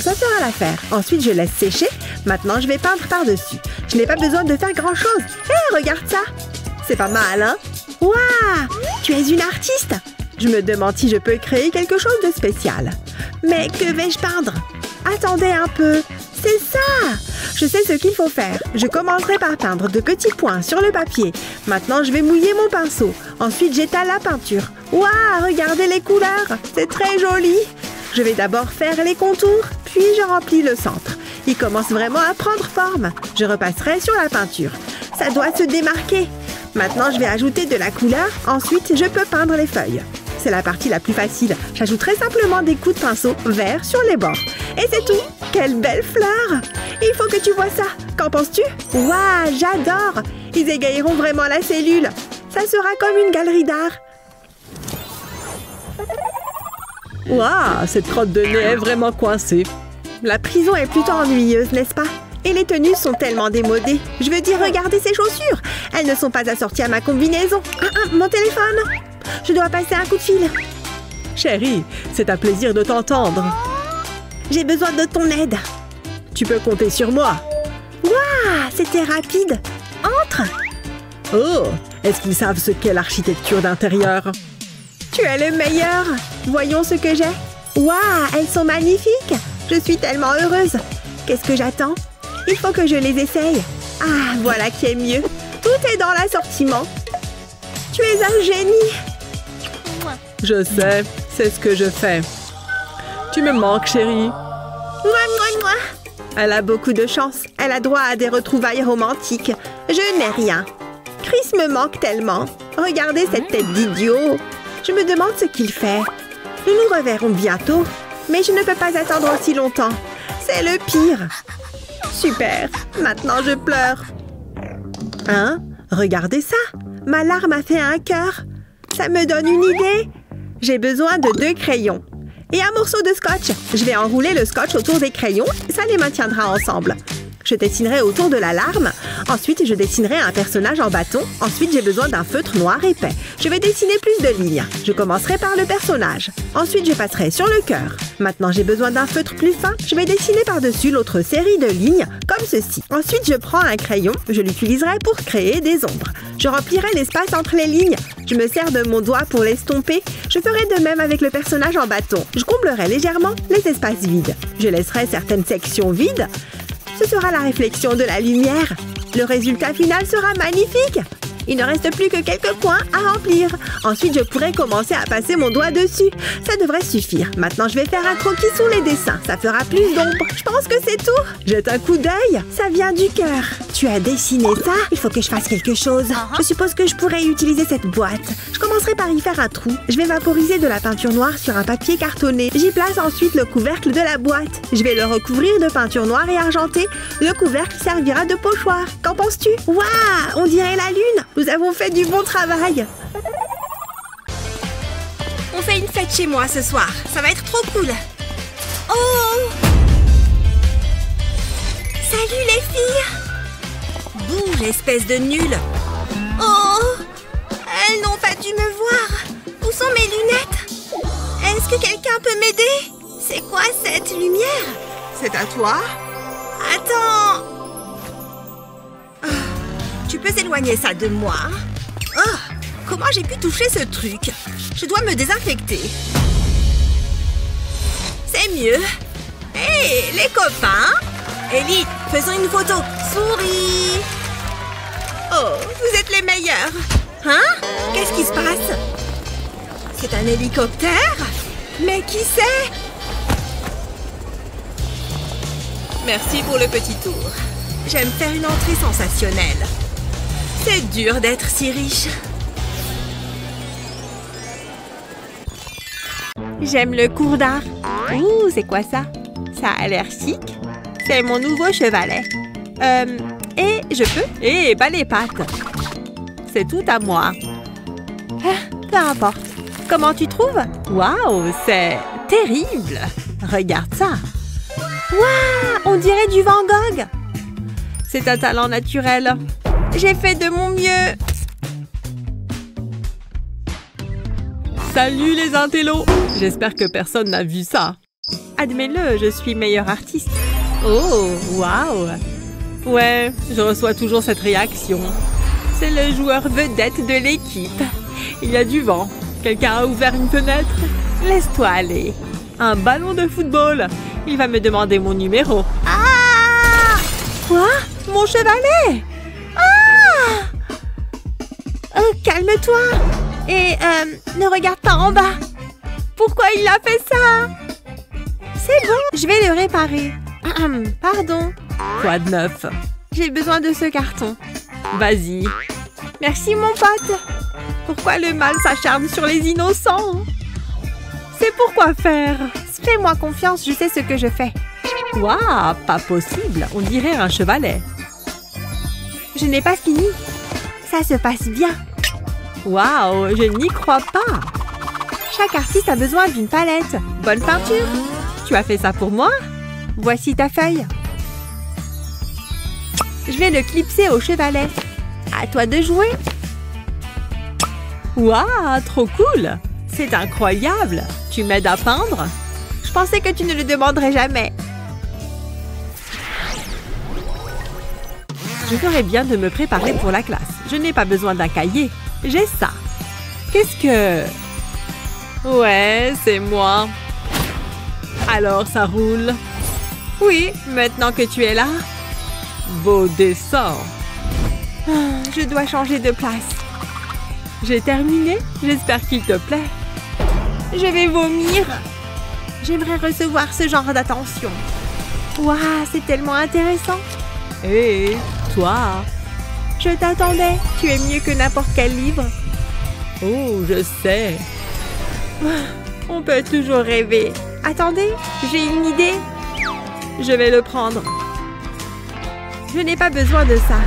Ça fera l'affaire. Ensuite, je laisse sécher. Maintenant, je vais peindre par-dessus. Je n'ai pas besoin de faire grand-chose. Hé, regarde ça. C'est pas mal, hein? Waouh! Tu es une artiste. Je me demande si je peux créer quelque chose de spécial. Mais que vais-je peindre? Attendez un peu. C'est ça! Je sais ce qu'il faut faire. Je commencerai par peindre de petits points sur le papier. Maintenant, je vais mouiller mon pinceau. Ensuite, j'étale la peinture. Waouh! Regardez les couleurs! C'est très joli! Je vais d'abord faire les contours, puis je remplis le centre. Il commence vraiment à prendre forme. Je repasserai sur la peinture. Ça doit se démarquer. Maintenant, je vais ajouter de la couleur. Ensuite, je peux peindre les feuilles. C'est la partie la plus facile. J'ajouterai simplement des coups de pinceau verts sur les bords. Et c'est tout! Quelle belle fleur! Il faut que tu vois ça! Qu'en penses-tu? Waouh, j'adore! Ils égayeront vraiment la cellule. Ça sera comme une galerie d'art. Waouh, cette crotte de nez est vraiment coincée. La prison est plutôt ennuyeuse, n'est-ce pas? Et les tenues sont tellement démodées. Je veux dire, regardez ces chaussures. Elles ne sont pas assorties à ma combinaison. Mon téléphone. Je dois passer un coup de fil. Chérie, c'est un plaisir de t'entendre. J'ai besoin de ton aide. Tu peux compter sur moi. Waouh, c'était rapide. Entre. Oh, est-ce qu'ils savent ce qu'est l'architecture d'intérieur? Tu es le meilleur. Voyons ce que j'ai. Waouh, elles sont magnifiques. Je suis tellement heureuse. Qu'est-ce que j'attends? Il faut que je les essaye. Ah, voilà qui est mieux. Tout est dans l'assortiment. Tu es un génie. Je sais, c'est ce que je fais. Tu me manques, chérie. Elle a beaucoup de chance. Elle a droit à des retrouvailles romantiques. Je n'ai rien. Chris me manque tellement. Regardez cette tête d'idiot. Je me demande ce qu'il fait. Nous nous reverrons bientôt. Mais je ne peux pas attendre aussi longtemps. C'est le pire. Super. Maintenant, je pleure. Hein? Regardez ça. Ma larme a fait un cœur. Ça me donne une idée. J'ai besoin de 2 crayons. Et un morceau de scotch. Je vais enrouler le scotch autour des crayons. Ça les maintiendra ensemble. Je dessinerai autour de la larme. Ensuite, je dessinerai un personnage en bâton. Ensuite, j'ai besoin d'un feutre noir épais. Je vais dessiner plus de lignes. Je commencerai par le personnage. Ensuite, je passerai sur le cœur. Maintenant, j'ai besoin d'un feutre plus fin. Je vais dessiner par-dessus l'autre série de lignes, comme ceci. Ensuite, je prends un crayon. Je l'utiliserai pour créer des ombres. Je remplirai l'espace entre les lignes. Je me sers de mon doigt pour l'estomper. Je ferai de même avec le personnage en bâton. Je comblerai légèrement les espaces vides. Je laisserai certaines sections vides. Ce sera la réflexion de la lumière. Le résultat final sera magnifique. Il ne reste plus que quelques points à remplir. Ensuite, je pourrai commencer à passer mon doigt dessus. Ça devrait suffire. Maintenant, je vais faire un croquis sur les dessins. Ça fera plus d'ombre. Je pense que c'est tout. Jette un coup d'œil. Ça vient du cœur. Tu as dessiné ça? Il faut que je fasse quelque chose. Je suppose que je pourrais utiliser cette boîte. Je commencerai par y faire un trou. Je vais vaporiser de la peinture noire sur un papier cartonné. J'y place ensuite le couvercle de la boîte. Je vais le recouvrir de peinture noire et argentée. Le couvercle servira de pochoir. Qu'en penses-tu? Waouh! On dirait la lune. Nous avons fait du bon travail. On fait une fête chez moi ce soir. Ça va être trop cool. Oh! Salut les filles! Bouge, espèce de nulle! Oh! Elles n'ont pas dû me voir. Où sont mes lunettes? Est-ce que quelqu'un peut m'aider? C'est quoi cette lumière? C'est à toi? Attends! Tu peux éloigner ça de moi? Oh, comment j'ai pu toucher ce truc? Je dois me désinfecter. C'est mieux. Hé, les copains! Ellie, faisons une photo. Souris! Oh, vous êtes les meilleurs. Hein? Qu'est-ce qui se passe? C'est un hélicoptère? Mais qui c'est? Merci pour le petit tour. J'aime faire une entrée sensationnelle. C'est dur d'être si riche. J'aime le cours d'art. Ouh, c'est quoi ça? Ça a l'air chic. C'est mon nouveau chevalet. Et je peux? Hé, pas les pattes. C'est tout à moi. Peu importe. Comment tu trouves? Waouh, c'est terrible. Regarde ça. Waouh, on dirait du Van Gogh. C'est un talent naturel. J'ai fait de mon mieux. Salut les intellos. J'espère que personne n'a vu ça. Admets-le, je suis meilleure artiste. Oh, waouh. Ouais, je reçois toujours cette réaction. C'est le joueur vedette de l'équipe. Il y a du vent. Quelqu'un a ouvert une fenêtre? Laisse-toi aller. Un ballon de football. Il va me demander mon numéro. Ah! Quoi? Mon chevalet! Ah! Oh, calme-toi. Et, ne regarde pas en bas. Pourquoi il a fait ça? C'est bon, je vais le réparer. Pardon. Quoi de neuf? J'ai besoin de ce carton. Vas-y. Merci, mon pote. Pourquoi le mal s'acharne sur les innocents? C'est pourquoi faire? Fais-moi confiance, je sais ce que je fais. Waouh, pas possible. On dirait un chevalet. Je n'ai pas fini. Ça se passe bien. Waouh, je n'y crois pas. Chaque artiste a besoin d'une palette. Bonne peinture. Tu as fait ça pour moi? Voici ta feuille. Je vais le clipser au chevalet. À toi de jouer. Waouh, trop cool! C'est incroyable! Tu m'aides à peindre? Je pensais que tu ne le demanderais jamais. Je ferais bien de me préparer pour la classe. Je n'ai pas besoin d'un cahier. J'ai ça. Qu'est-ce que... Ouais, c'est moi. Alors, ça roule? Oui, maintenant que tu es là. Beau dessin. Je dois changer de place. J'ai terminé. J'espère qu'il te plaît. Je vais vomir. J'aimerais recevoir ce genre d'attention. Waouh, c'est tellement intéressant. Hé, toi. Je t'attendais. Tu es mieux que n'importe quel livre. Oh, je sais. On peut toujours rêver. Attendez, j'ai une idée. Je vais le prendre. Je n'ai pas besoin de ça.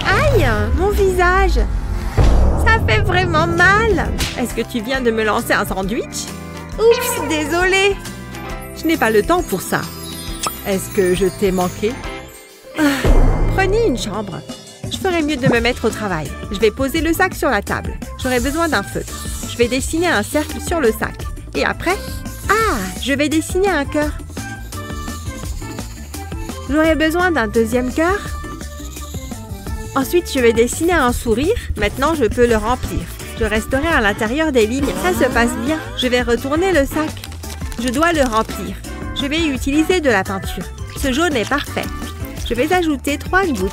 Aïe, mon visage. Ça fait vraiment mal. Est-ce que tu viens de me lancer un sandwich? Oups, désolée. Je n'ai pas le temps pour ça. Est-ce que je t'ai manqué? Prenez une chambre. Je ferais mieux de me mettre au travail. Je vais poser le sac sur la table. J'aurai besoin d'un feutre. Je vais dessiner un cercle sur le sac. Et après, je vais dessiner un cœur. J'aurai besoin d'un deuxième cœur. Ensuite, je vais dessiner un sourire. Maintenant, je peux le remplir. Je resterai à l'intérieur des lignes. Ça se passe bien. Je vais retourner le sac. Je dois le remplir. Je vais utiliser de la peinture. Ce jaune est parfait. Je vais ajouter 3 gouttes.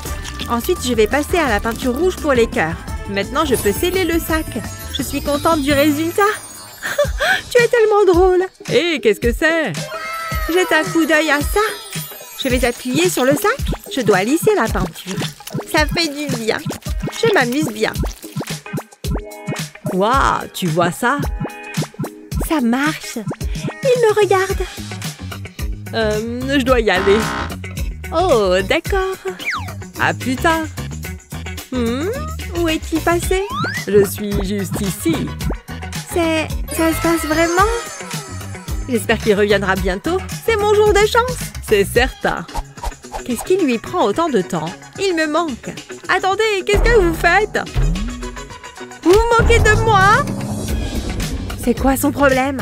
Ensuite, je vais passer à la peinture rouge pour les cœurs. Maintenant, je peux sceller le sac. Je suis contente du résultat. Tu es tellement drôle. Hé, qu'est-ce que c'est? Jette un coup d'œil à ça. Je vais appuyer sur le sac. Je dois lisser la peinture. Ça fait du bien. Je m'amuse bien. Waouh, tu vois ça? Ça marche. Il me regarde. Je dois y aller. Oh, d'accord. À plus tard. Où est-il passé? Je suis juste ici. Ça se passe vraiment? J'espère qu'il reviendra bientôt. C'est mon jour de chance. C'est certain. Qu'est-ce qui lui prend autant de temps? Il me manque. Attendez, qu'est-ce que vous faites? Vous vous moquez de moi? C'est quoi son problème?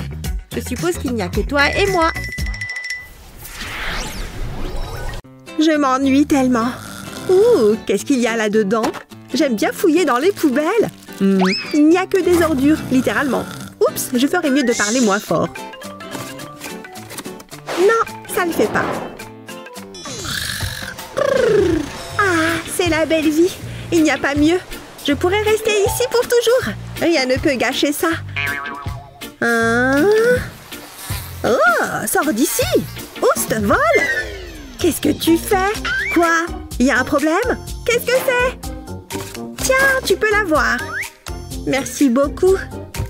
Je suppose qu'il n'y a que toi et moi. Je m'ennuie tellement. Ouh, qu'est-ce qu'il y a là-dedans? J'aime bien fouiller dans les poubelles. Il n'y a que des ordures, littéralement. Oups, je ferais mieux de parler moins fort. Non, ça ne le fait pas. Ah, c'est la belle vie. Il n'y a pas mieux. Je pourrais rester ici pour toujours. Rien ne peut gâcher ça. Oh, sors d'ici. Oust, vole. Qu'est-ce que tu fais? Quoi? Il y a un problème? Qu'est-ce que c'est? Tiens, tu peux l'avoir. Merci beaucoup.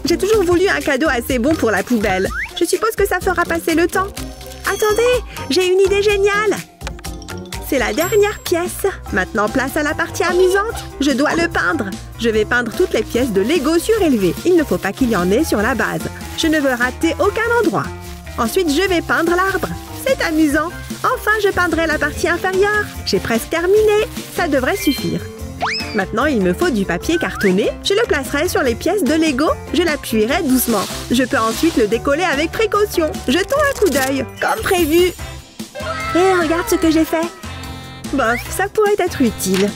J'ai toujours voulu un cadeau assez bon pour la poubelle. Je suppose que ça fera passer le temps. Attendez, j'ai une idée géniale. C'est la dernière pièce. Maintenant, place à la partie amusante. Je dois le peindre. Je vais peindre toutes les pièces de Lego surélevées. Il ne faut pas qu'il y en ait sur la base. Je ne veux rater aucun endroit. Ensuite, je vais peindre l'arbre. C'est amusant. Enfin, je peindrai la partie inférieure. J'ai presque terminé. Ça devrait suffire. Maintenant, il me faut du papier cartonné. Je le placerai sur les pièces de Lego. Je l'appuierai doucement. Je peux ensuite le décoller avec précaution. Jetons un coup d'œil, comme prévu. Et regarde ce que j'ai fait. Bof, ça pourrait être utile.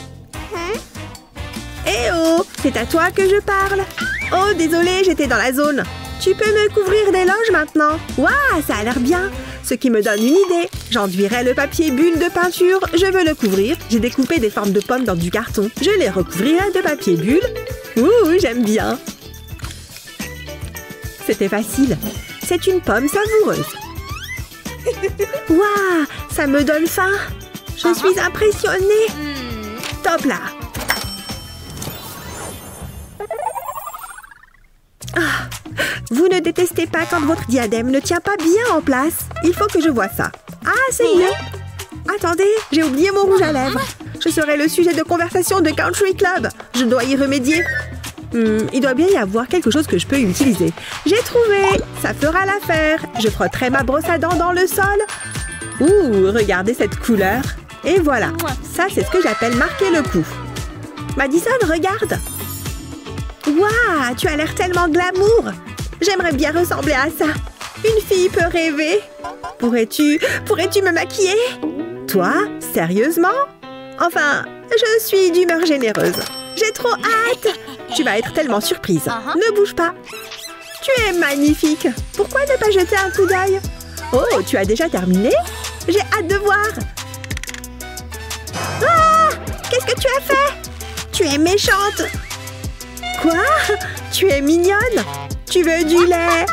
Eh oh, c'est à toi que je parle. Oh, désolé, j'étais dans la zone. Tu peux me couvrir d'éloges maintenant. Waouh, ça a l'air bien. Ce qui me donne une idée. J'enduirai le papier bulle de peinture. Je veux le couvrir. J'ai découpé des formes de pommes dans du carton. Je les recouvrirai de papier bulle. Ouh, j'aime bien. C'était facile. C'est une pomme savoureuse. Waouh, ça me donne faim. Je suis impressionnée. Top là. Ah, vous ne détestez pas quand votre diadème ne tient pas bien en place. Il faut que je voie ça. Ah, c'est mieux. Attendez, j'ai oublié mon rouge à lèvres. Je serai le sujet de conversation de Country Club. Je dois y remédier. Il doit bien y avoir quelque chose que je peux utiliser. J'ai trouvé! Ça fera l'affaire. Je frotterai ma brosse à dents dans le sol. Ouh, regardez cette couleur. Et voilà, ça c'est ce que j'appelle marquer le coup. Madison, regarde! Waouh, tu as l'air tellement glamour! J'aimerais bien ressembler à ça. Une fille peut rêver. Pourrais-tu me maquiller? Toi? Sérieusement? Enfin, je suis d'humeur généreuse. J'ai trop hâte! Tu vas être tellement surprise. Ne bouge pas. Tu es magnifique. Pourquoi ne pas jeter un coup d'œil? Oh, tu as déjà terminé? J'ai hâte de voir. Ah! Qu'est-ce que tu as fait? Tu es méchante. Quoi? Tu es mignonne? Tu veux du lait?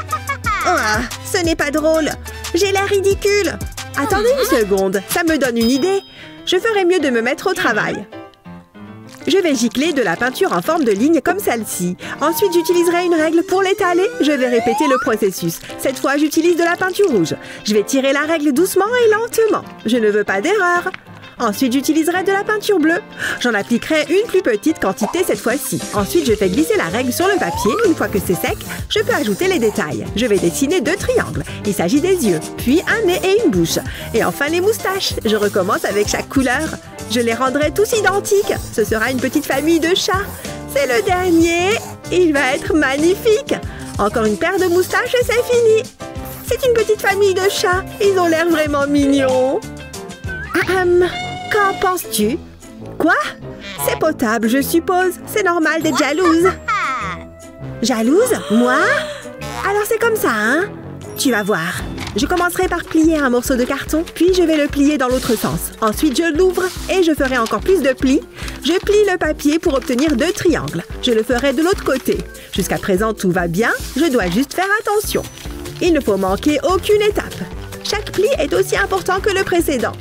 Ah, ce n'est pas drôle. J'ai l'air ridicule. Attendez une seconde, ça me donne une idée. Je ferais mieux de me mettre au travail. Je vais gicler de la peinture en forme de ligne comme celle-ci. Ensuite, j'utiliserai une règle pour l'étaler. Je vais répéter le processus. Cette fois, j'utilise de la peinture rouge. Je vais tirer la règle doucement et lentement. Je ne veux pas d'erreur. Ensuite, j'utiliserai de la peinture bleue. J'en appliquerai une plus petite quantité cette fois-ci. Ensuite, je fais glisser la règle sur le papier. Une fois que c'est sec, je peux ajouter les détails. Je vais dessiner 2 triangles. Il s'agit des yeux, puis un nez et une bouche. Et enfin, les moustaches. Je recommence avec chaque couleur. Je les rendrai tous identiques. Ce sera une petite famille de chats. C'est le dernier. Il va être magnifique. Encore une paire de moustaches et c'est fini. C'est une petite famille de chats. Ils ont l'air vraiment mignons. Qu'en penses-tu? Quoi? C'est potable, je suppose. C'est normal d'être jalouse. Jalouse? Moi? Alors c'est comme ça, hein? Tu vas voir. Je commencerai par plier un morceau de carton, puis je vais le plier dans l'autre sens. Ensuite, je l'ouvre et je ferai encore plus de plis. Je plie le papier pour obtenir 2 triangles. Je le ferai de l'autre côté. Jusqu'à présent, tout va bien. Je dois juste faire attention. Il ne faut manquer aucune étape. Chaque pli est aussi important que le précédent.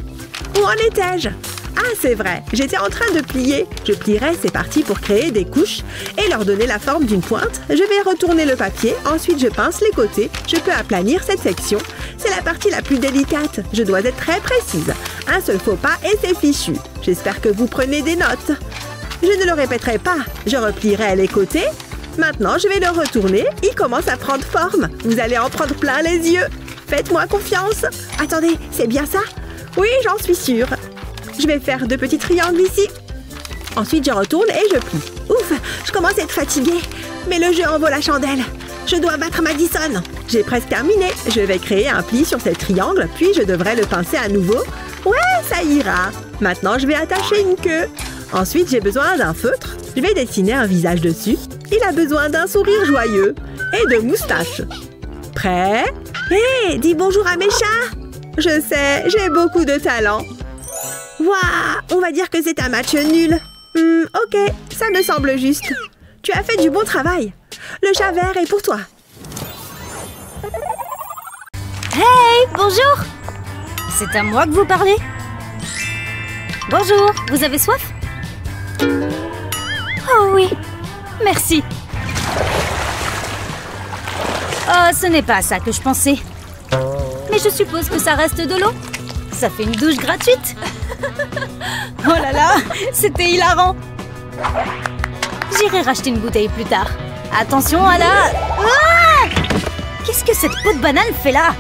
Où en étais-je? Ah, c'est vrai, j'étais en train de plier. Je plierai ces parties pour créer des couches et leur donner la forme d'une pointe. Je vais retourner le papier, ensuite je pince les côtés. Je peux aplanir cette section. C'est la partie la plus délicate. Je dois être très précise. Un seul faux pas et c'est fichu. J'espère que vous prenez des notes. Je ne le répéterai pas. Je replierai les côtés. Maintenant, je vais le retourner. Il commence à prendre forme. Vous allez en prendre plein les yeux. Faites-moi confiance. Attendez, c'est bien ça? Oui, j'en suis sûre. Je vais faire 2 petits triangles ici. Ensuite, je retourne et je plie. Ouf, je commence à être fatiguée. Mais le jeu en vaut la chandelle. Je dois battre Madison. J'ai presque terminé. Je vais créer un pli sur ce triangle, puis je devrais le pincer à nouveau. Ouais, ça ira. Maintenant, je vais attacher une queue. Ensuite, j'ai besoin d'un feutre. Je vais dessiner un visage dessus. Il a besoin d'un sourire joyeux et de moustaches. Prêt? Hé, dis bonjour à mes chats. Je sais, j'ai beaucoup de talent. Waouh, on va dire que c'est un match nul. Ok, ça me semble juste. Tu as fait du bon travail. Le chat vert est pour toi. Hey, bonjour! C'est à moi que vous parlez? Bonjour, vous avez soif? Oh oui, merci. Oh, ce n'est pas à ça que je pensais. Mais je suppose que ça reste de l'eau. Ça fait une douche gratuite. Oh là là, c'était hilarant. J'irai racheter une bouteille plus tard. Attention à la... Ah! Qu'est-ce que cette peau de banane fait là?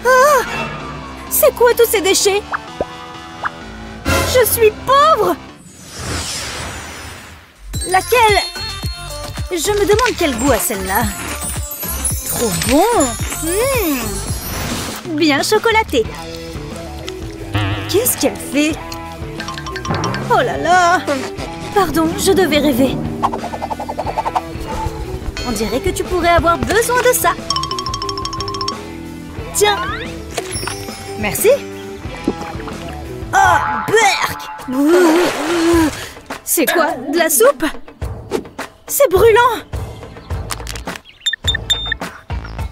Ah! C'est quoi tous ces déchets? Je suis pauvre! Laquelle? Je me demande quel goût a celle-là. Trop bon! Bien chocolaté. Qu'est-ce qu'elle fait? Oh là là! Pardon, je devais rêver. On dirait que tu pourrais avoir besoin de ça. Tiens. Merci. Oh, berk! C'est quoi? De la soupe? C'est brûlant!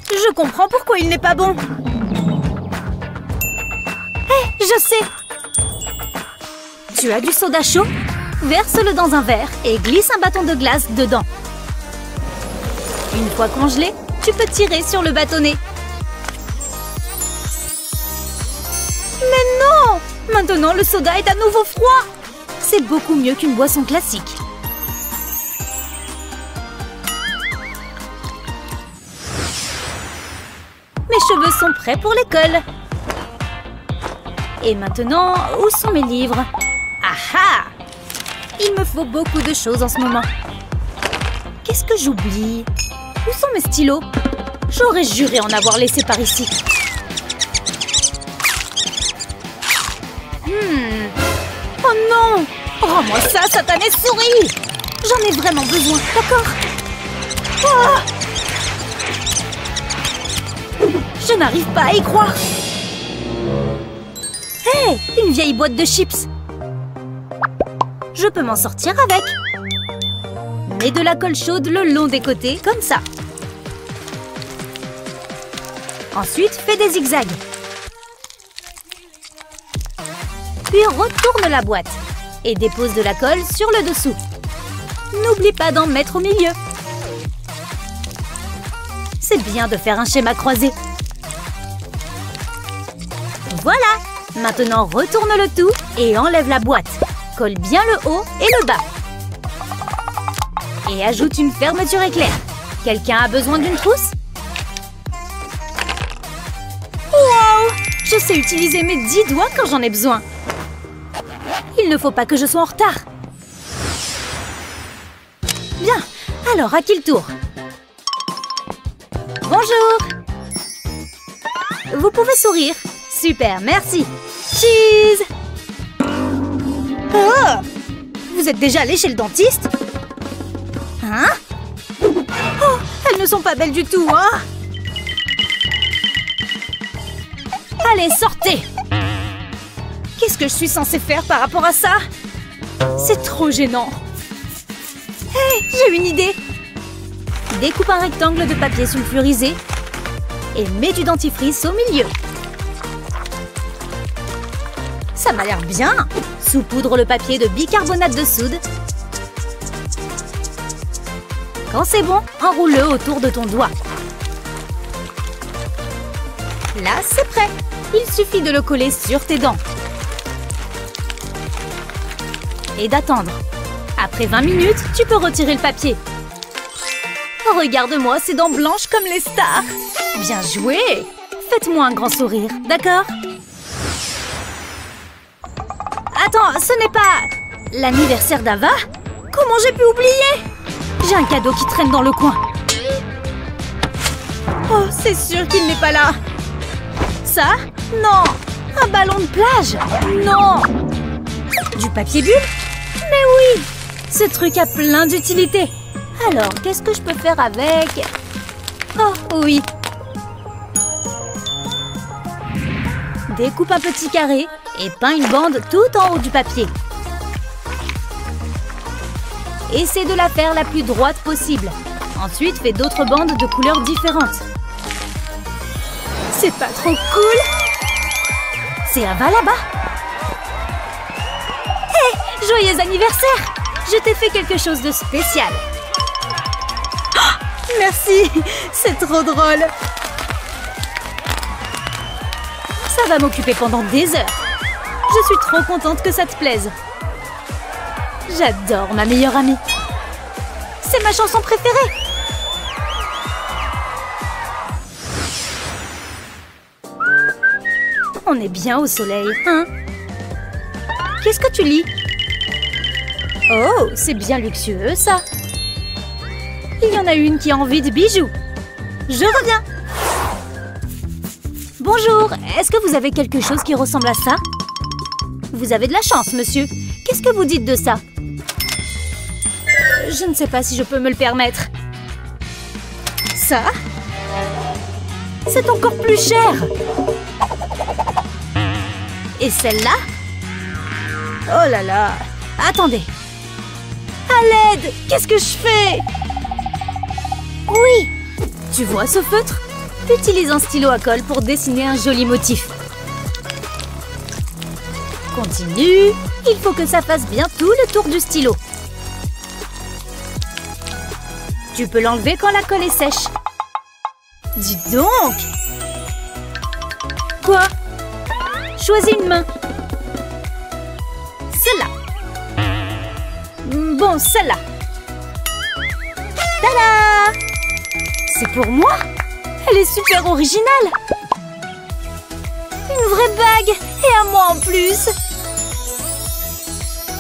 Je comprends pourquoi il n'est pas bon. Hé, je sais! Tu as du soda chaud? Verse-le dans un verre et glisse un bâton de glace dedans. Une fois congelé, tu peux tirer sur le bâtonnet. Mais non! Maintenant, le soda est à nouveau froid! C'est beaucoup mieux qu'une boisson classique. Mes cheveux sont prêts pour l'école. Et maintenant, où sont mes livres? Ah ah! Il me faut beaucoup de choses en ce moment. Qu'est-ce que j'oublie? Où sont mes stylos? J'aurais juré en avoir laissé par ici. Oh non! Rends-moi ça, satanée souris! J'en ai vraiment besoin, d'accord? Oh! Je n'arrive pas à y croire. Hé! Une vieille boîte de chips. Je peux m'en sortir avec. Mets de la colle chaude le long des côtés, comme ça. Ensuite, fais des zigzags. Puis retourne la boîte et dépose de la colle sur le dessous. N'oublie pas d'en mettre au milieu. C'est bien de faire un schéma croisé. Voilà! Maintenant, retourne le tout et enlève la boîte. Colle bien le haut et le bas. Et ajoute une fermeture éclair. Quelqu'un a besoin d'une trousse? Wow! Je sais utiliser mes 10 doigts quand j'en ai besoin. Il ne faut pas que je sois en retard. Bien, alors à qui le tour? Bonjour! Vous pouvez sourire. Super, merci. Cheese! Oh! Vous êtes déjà allé chez le dentiste? Hein? Oh, elles ne sont pas belles du tout, hein? Allez, sortez! Qu'est-ce que je suis censée faire par rapport à ça? C'est trop gênant. Hé, j'ai une idée! Découpe un rectangle de papier sulfurisé et mets du dentifrice au milieu. Ça m'a l'air bien! Saupoudre le papier de bicarbonate de soude. Quand c'est bon, enroule-le autour de ton doigt. Là, c'est prêt. Il suffit de le coller sur tes dents. Et d'attendre. Après 20 minutes, tu peux retirer le papier. Regarde-moi ces dents blanches comme les stars. Bien joué! Faites-moi un grand sourire, d'accord? Attends, ce n'est pas l'anniversaire d'Ava? Comment j'ai pu oublier? J'ai un cadeau qui traîne dans le coin. Oh, c'est sûr qu'il n'est pas là. Ça? Non! Un ballon de plage? Non! Du papier bulle? Mais oui! Ce truc a plein d'utilités. Alors, qu'est-ce que je peux faire avec? Oh, oui! Découpe un petit carré et peins une bande tout en haut du papier. Essaie de la faire la plus droite possible. Ensuite, fais d'autres bandes de couleurs différentes. C'est pas trop cool? C'est Ava là-bas? Hé! Joyeux anniversaire! Je t'ai fait quelque chose de spécial. Oh, merci! C'est trop drôle! Ça va m'occuper pendant des heures. Je suis trop contente que ça te plaise. J'adore ma meilleure amie. C'est ma chanson préférée. On est bien au soleil, hein? Qu'est-ce que tu lis? Oh, c'est bien luxueux, ça. Il y en a une qui a envie de bijoux. Je reviens. Bonjour, est-ce que vous avez quelque chose qui ressemble à ça? Vous avez de la chance, monsieur. Qu'est-ce que vous dites de ça? Je ne sais pas si je peux me le permettre. Ça? C'est encore plus cher. Et celle-là? Oh là là! Attendez! À l'aide! Qu'est-ce que je fais? Oui! Tu vois ce feutre? Utilise un stylo à colle pour dessiner un joli motif. Continue. Il faut que ça fasse bien tout le tour du stylo. Tu peux l'enlever quand la colle est sèche. Dis donc! Quoi? Choisis une main. Celle-là. Bon, celle-là. Tada! C'est pour moi? Elle est super originale. Une vraie bague. Et à moi en plus.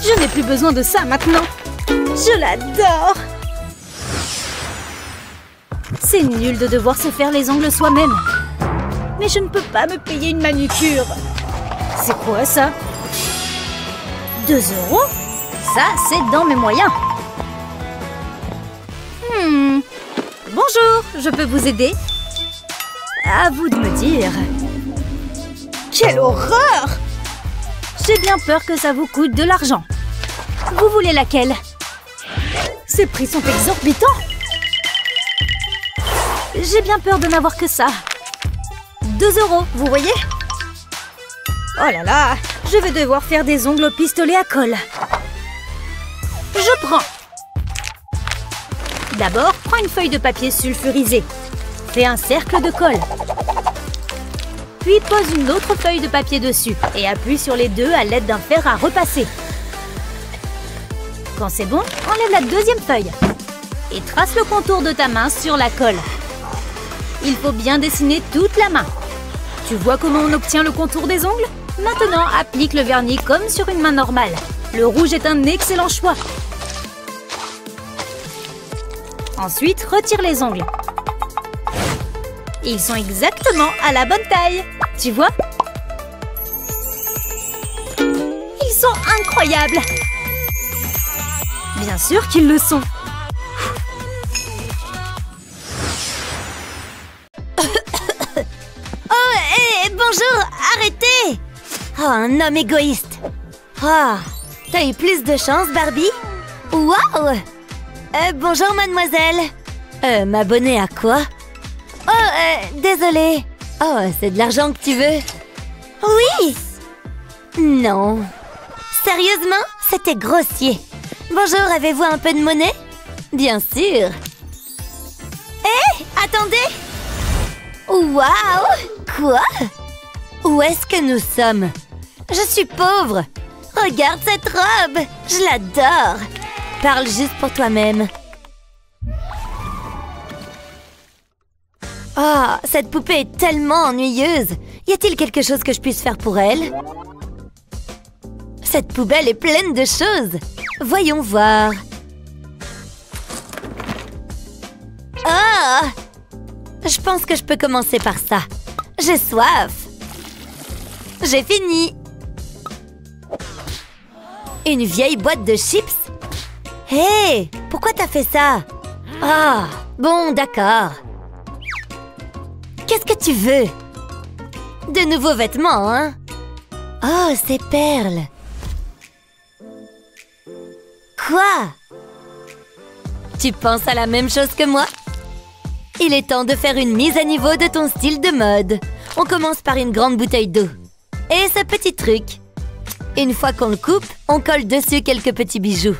Je n'ai plus besoin de ça maintenant. Je l'adore. C'est nul de devoir se faire les ongles soi-même. Mais je ne peux pas me payer une manucure. C'est quoi ça? 2 €? Ça, c'est dans mes moyens. Bonjour, je peux vous aider? À vous de me dire. Quelle horreur! J'ai bien peur que ça vous coûte de l'argent. Vous voulez laquelle? Ces prix sont exorbitants. J'ai bien peur de n'avoir que ça. 2 €, vous voyez? Oh là là, je vais devoir faire des ongles au pistolet à colle. Je prends. D'abord, prends une feuille de papier sulfurisé. Fais un cercle de colle. Puis pose une autre feuille de papier dessus et appuie sur les deux à l'aide d'un fer à repasser. Quand c'est bon, enlève la deuxième feuille et trace le contour de ta main sur la colle. Il faut bien dessiner toute la main. Tu vois comment on obtient le contour des ongles? Maintenant, applique le vernis comme sur une main normale. Le rouge est un excellent choix. Ensuite, retire les ongles. Ils sont exactement à la bonne taille. Tu vois? Ils sont incroyables. Bien sûr qu'ils le sont. Bonjour, arrêtez! Oh, un homme égoïste. Oh, t'as eu plus de chance, Barbie? Waouh! Bonjour, mademoiselle. M'abonner à quoi? Oh, désolée. Oh, c'est de l'argent que tu veux? Oui! Non. Sérieusement? C'était grossier. Bonjour, avez-vous un peu de monnaie? Bien sûr. Hé, attendez! Waouh! Quoi? Où est-ce que nous sommes? Je suis pauvre. Regarde cette robe. Je l'adore. Parle juste pour toi-même. Oh, cette poupée est tellement ennuyeuse. Y a-t-il quelque chose que je puisse faire pour elle? Cette poubelle est pleine de choses. Voyons voir. Ah! Je pense que je peux commencer par ça. J'ai soif. J'ai fini. Une vieille boîte de chips? Hé, hey, pourquoi t'as fait ça? Ah, bon, d'accord. Qu'est-ce que tu veux? De nouveaux vêtements, hein? Oh, ces perles. Quoi? Tu penses à la même chose que moi? Il est temps de faire une mise à niveau de ton style de mode. On commence par une grande bouteille d'eau. Et ce petit truc. Une fois qu'on le coupe, on colle dessus quelques petits bijoux.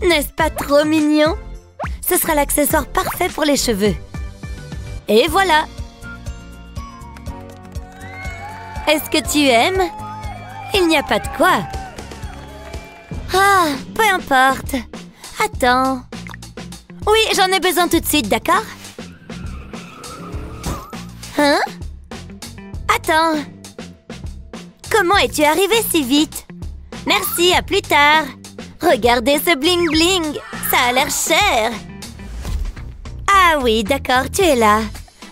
N'est-ce pas trop mignon? Ce sera l'accessoire parfait pour les cheveux. Et voilà! Est-ce que tu aimes? Il n'y a pas de quoi. Ah, peu importe. Attends. Oui, j'en ai besoin tout de suite, d'accord? Hein? Attends. Comment es-tu arrivé si vite? Merci, à plus tard. Regardez ce bling-bling. Ça a l'air cher. Ah oui, d'accord, tu es là.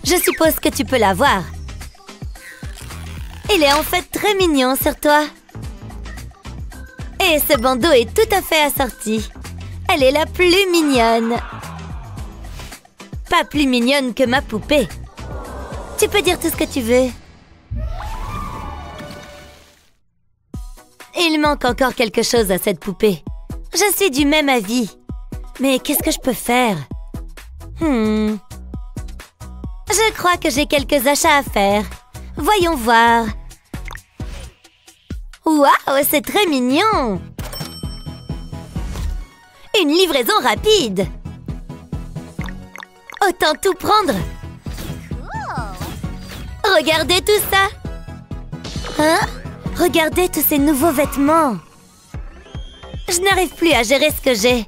Je suppose que tu peux l'avoir. Il est en fait très mignon sur toi. Et ce bandeau est tout à fait assorti. Elle est la plus mignonne. Pas plus mignonne que ma poupée. Tu peux dire tout ce que tu veux. Il manque encore quelque chose à cette poupée. Je suis du même avis. Mais qu'est-ce que je peux faire? Je crois que j'ai quelques achats à faire. Voyons voir. Waouh, c'est très mignon! Une livraison rapide! Autant tout prendre! Regardez tout ça! Hein? Regardez tous ces nouveaux vêtements! Je n'arrive plus à gérer ce que j'ai.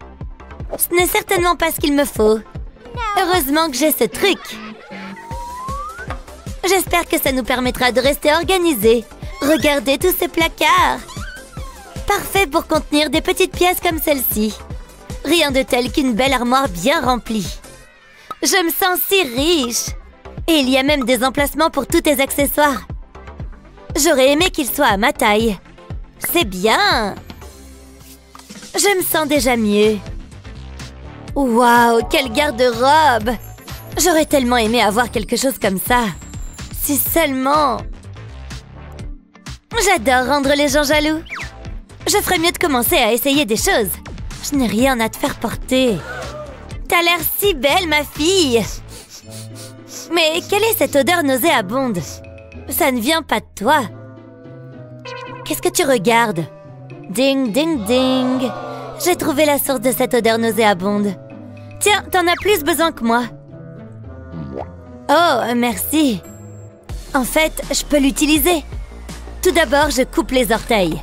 Ce n'est certainement pas ce qu'il me faut. Heureusement que j'ai ce truc. J'espère que ça nous permettra de rester organisés. Regardez tous ces placards. Parfait pour contenir des petites pièces comme celle-ci. Rien de tel qu'une belle armoire bien remplie. Je me sens si riche. Et il y a même des emplacements pour tous tes accessoires. J'aurais aimé qu'ils soient à ma taille. C'est bien. Je me sens déjà mieux. Waouh, quelle garde-robe! J'aurais tellement aimé avoir quelque chose comme ça. Si seulement... J'adore rendre les gens jaloux. Je ferais mieux de commencer à essayer des choses. Je n'ai rien à te faire porter. T'as l'air si belle, ma fille. Mais quelle est cette odeur nauséabonde? Ça ne vient pas de toi. Qu'est-ce que tu regardes? Ding, ding, ding. J'ai trouvé la source de cette odeur nauséabonde. Tiens, t'en as plus besoin que moi. Oh, merci. En fait, je peux l'utiliser. Tout d'abord, je coupe les orteils.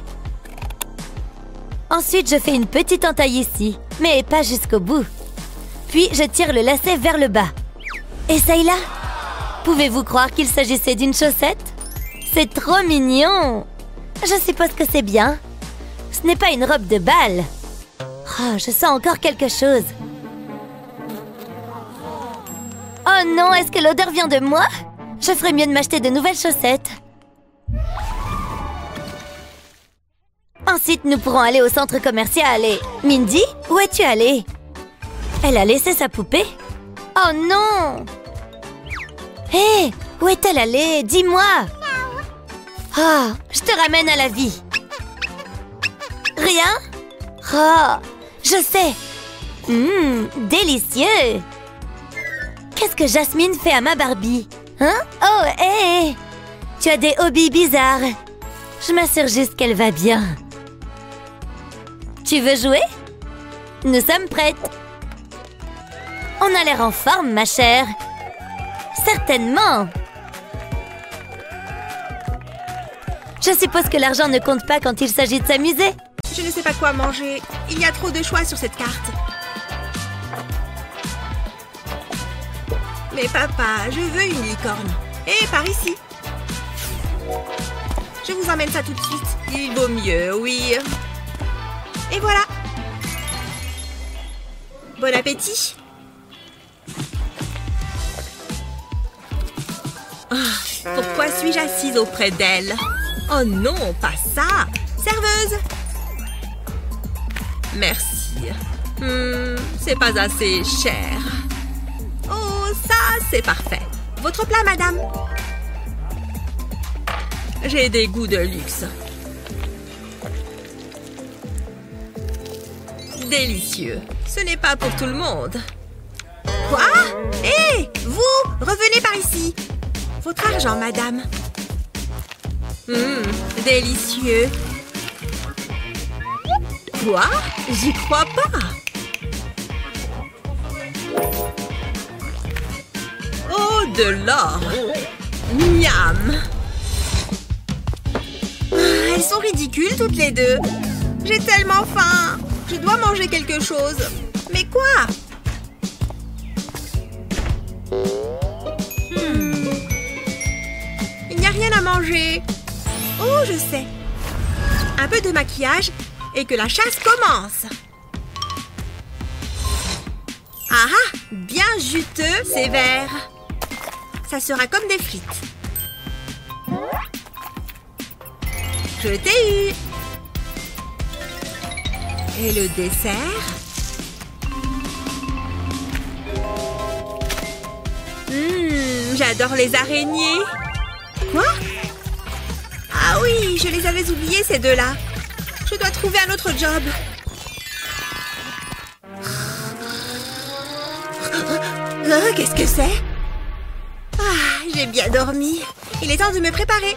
Ensuite, je fais une petite entaille ici, mais pas jusqu'au bout. Puis, je tire le lacet vers le bas. Essaye-la. Pouvez-vous croire qu'il s'agissait d'une chaussette? C'est trop mignon. Je suppose que c'est bien. Ce n'est pas une robe de bal. Oh, je sens encore quelque chose. Oh non, est-ce que l'odeur vient de moi? Je ferais mieux de m'acheter de nouvelles chaussettes. Ensuite, nous pourrons aller au centre commercial et... Mindy, où es-tu allée? Elle a laissé sa poupée? Oh non! Hé, où est-elle allée? Dis-moi! Oh, je te ramène à la vie. Rien? Oh, je sais. Délicieux. Qu'est-ce que Jasmine fait à ma Barbie? Hein? Oh, hé! Tu as des hobbies bizarres. Je m'assure juste qu'elle va bien. Tu veux jouer? Nous sommes prêtes. On a l'air en forme, ma chère. Certainement. Je suppose que l'argent ne compte pas quand il s'agit de s'amuser. Je ne sais pas quoi manger. Il y a trop de choix sur cette carte. Mais papa, je veux une licorne. Et par ici. Je vous emmène ça tout de suite. Il vaut mieux, oui. Et voilà. Bon appétit. Oh, pourquoi suis-je assise auprès d'elle? Oh non, pas ça. Serveuse. Merci. C'est pas assez cher. Oh, ça, c'est parfait. Votre plat, madame? J'ai des goûts de luxe. Délicieux. Ce n'est pas pour tout le monde. Quoi? Hé, vous, revenez par ici. Votre argent, madame. Délicieux. Quoi? J'y crois pas. Oh, de l'or. Miam. Elles sont ridicules toutes les deux. J'ai tellement faim. Je dois manger quelque chose. Mais quoi? Il n'y a rien à manger. Oh, je sais. Un peu de maquillage et que la chasse commence. Ah ah, bien juteux, ces verres. Ça sera comme des frites. Je t'ai eu. Et le dessert? J'adore les araignées. Quoi? Ah oui, je les avais oubliés ces deux-là. Je dois trouver un autre job. Qu'est-ce que c'est? Ah, j'ai bien dormi. Il est temps de me préparer.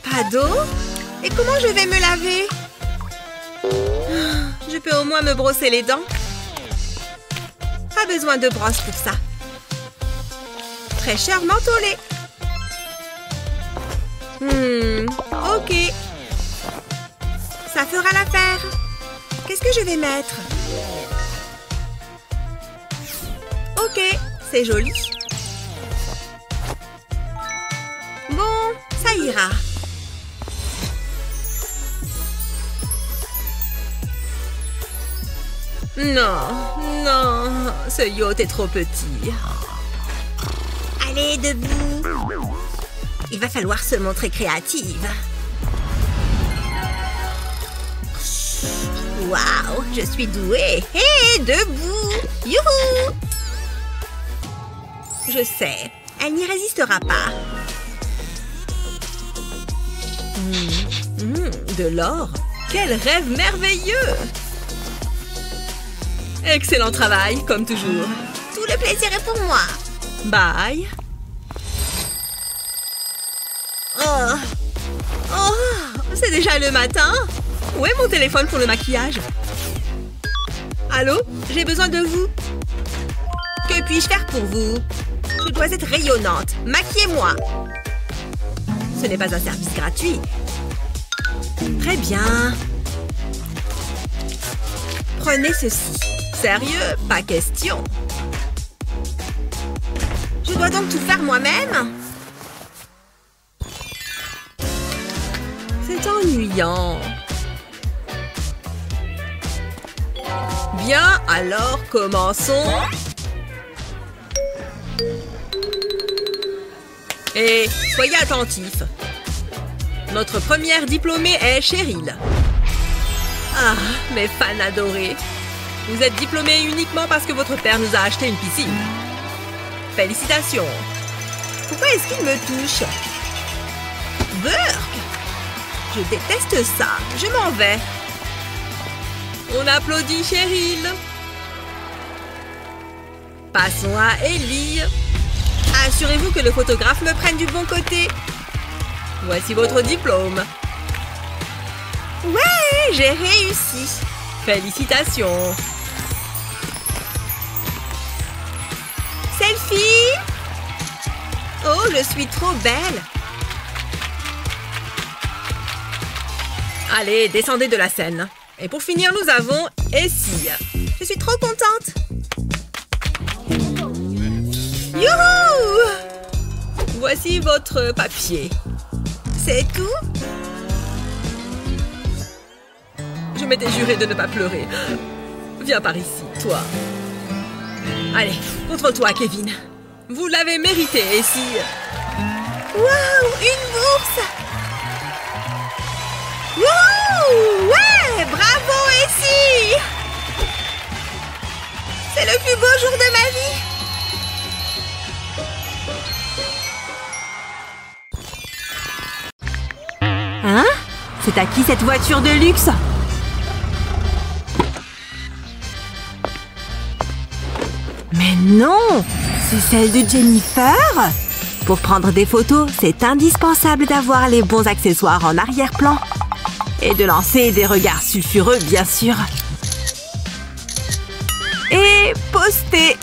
Pas d'eau? Et comment je vais me laver? Je peux au moins me brosser les dents. Pas besoin de brosse pour ça. Fraîcheur mentholée. Ok. Ça fera l'affaire. Qu'est-ce que je vais mettre? Ok, c'est joli. Bon, ça ira. Non, non, ce yacht est trop petit. Allez, debout. Il va falloir se montrer créative. Waouh, je suis douée. Hé, debout. Youhou. Je sais, elle n'y résistera pas. De l'or? Quel rêve merveilleux! Excellent travail, comme toujours. Tout le plaisir est pour moi. Bye. Oh, Oh, c'est déjà le matin? Où est mon téléphone pour le maquillage? Allô? J'ai besoin de vous. Que puis-je faire pour vous? Je dois être rayonnante. Maquillez-moi. Ce n'est pas un service gratuit. Très bien. Prenez ceci. Sérieux? Pas question. Je dois donc tout faire moi-même? C'est ennuyant. Bien, alors commençons. Et soyez attentifs. Notre première diplômée est Cheryl. Ah, mes fans adorés. Vous êtes diplômée uniquement parce que votre père nous a acheté une piscine. Félicitations. Pourquoi est-ce qu'il me touche? Burk! Je déteste ça. Je m'en vais. On applaudit Cheryl. Passons à Ellie. Assurez-vous que le photographe me prenne du bon côté. Voici votre diplôme. Ouais, j'ai réussi. Félicitations. Selfie. Oh, je suis trop belle. Allez, descendez de la scène. Et pour finir, nous avons Essie. Je suis trop contente. Youhou! Voici votre papier. c'est tout? Je m'étais juré de ne pas pleurer. Viens par ici, toi. Allez, contrôle-toi, Kevin. Vous l'avez mérité, Essie. Waouh, une bourse! Wouhou! Ouais, bravo, Essie! C'est le plus beau jour de ma vie! Hein? C'est à qui cette voiture de luxe? Mais non! C'est celle de Jennifer! Pour prendre des photos, c'est indispensable d'avoir les bons accessoires en arrière-plan. Et de lancer des regards sulfureux, bien sûr. Et poster!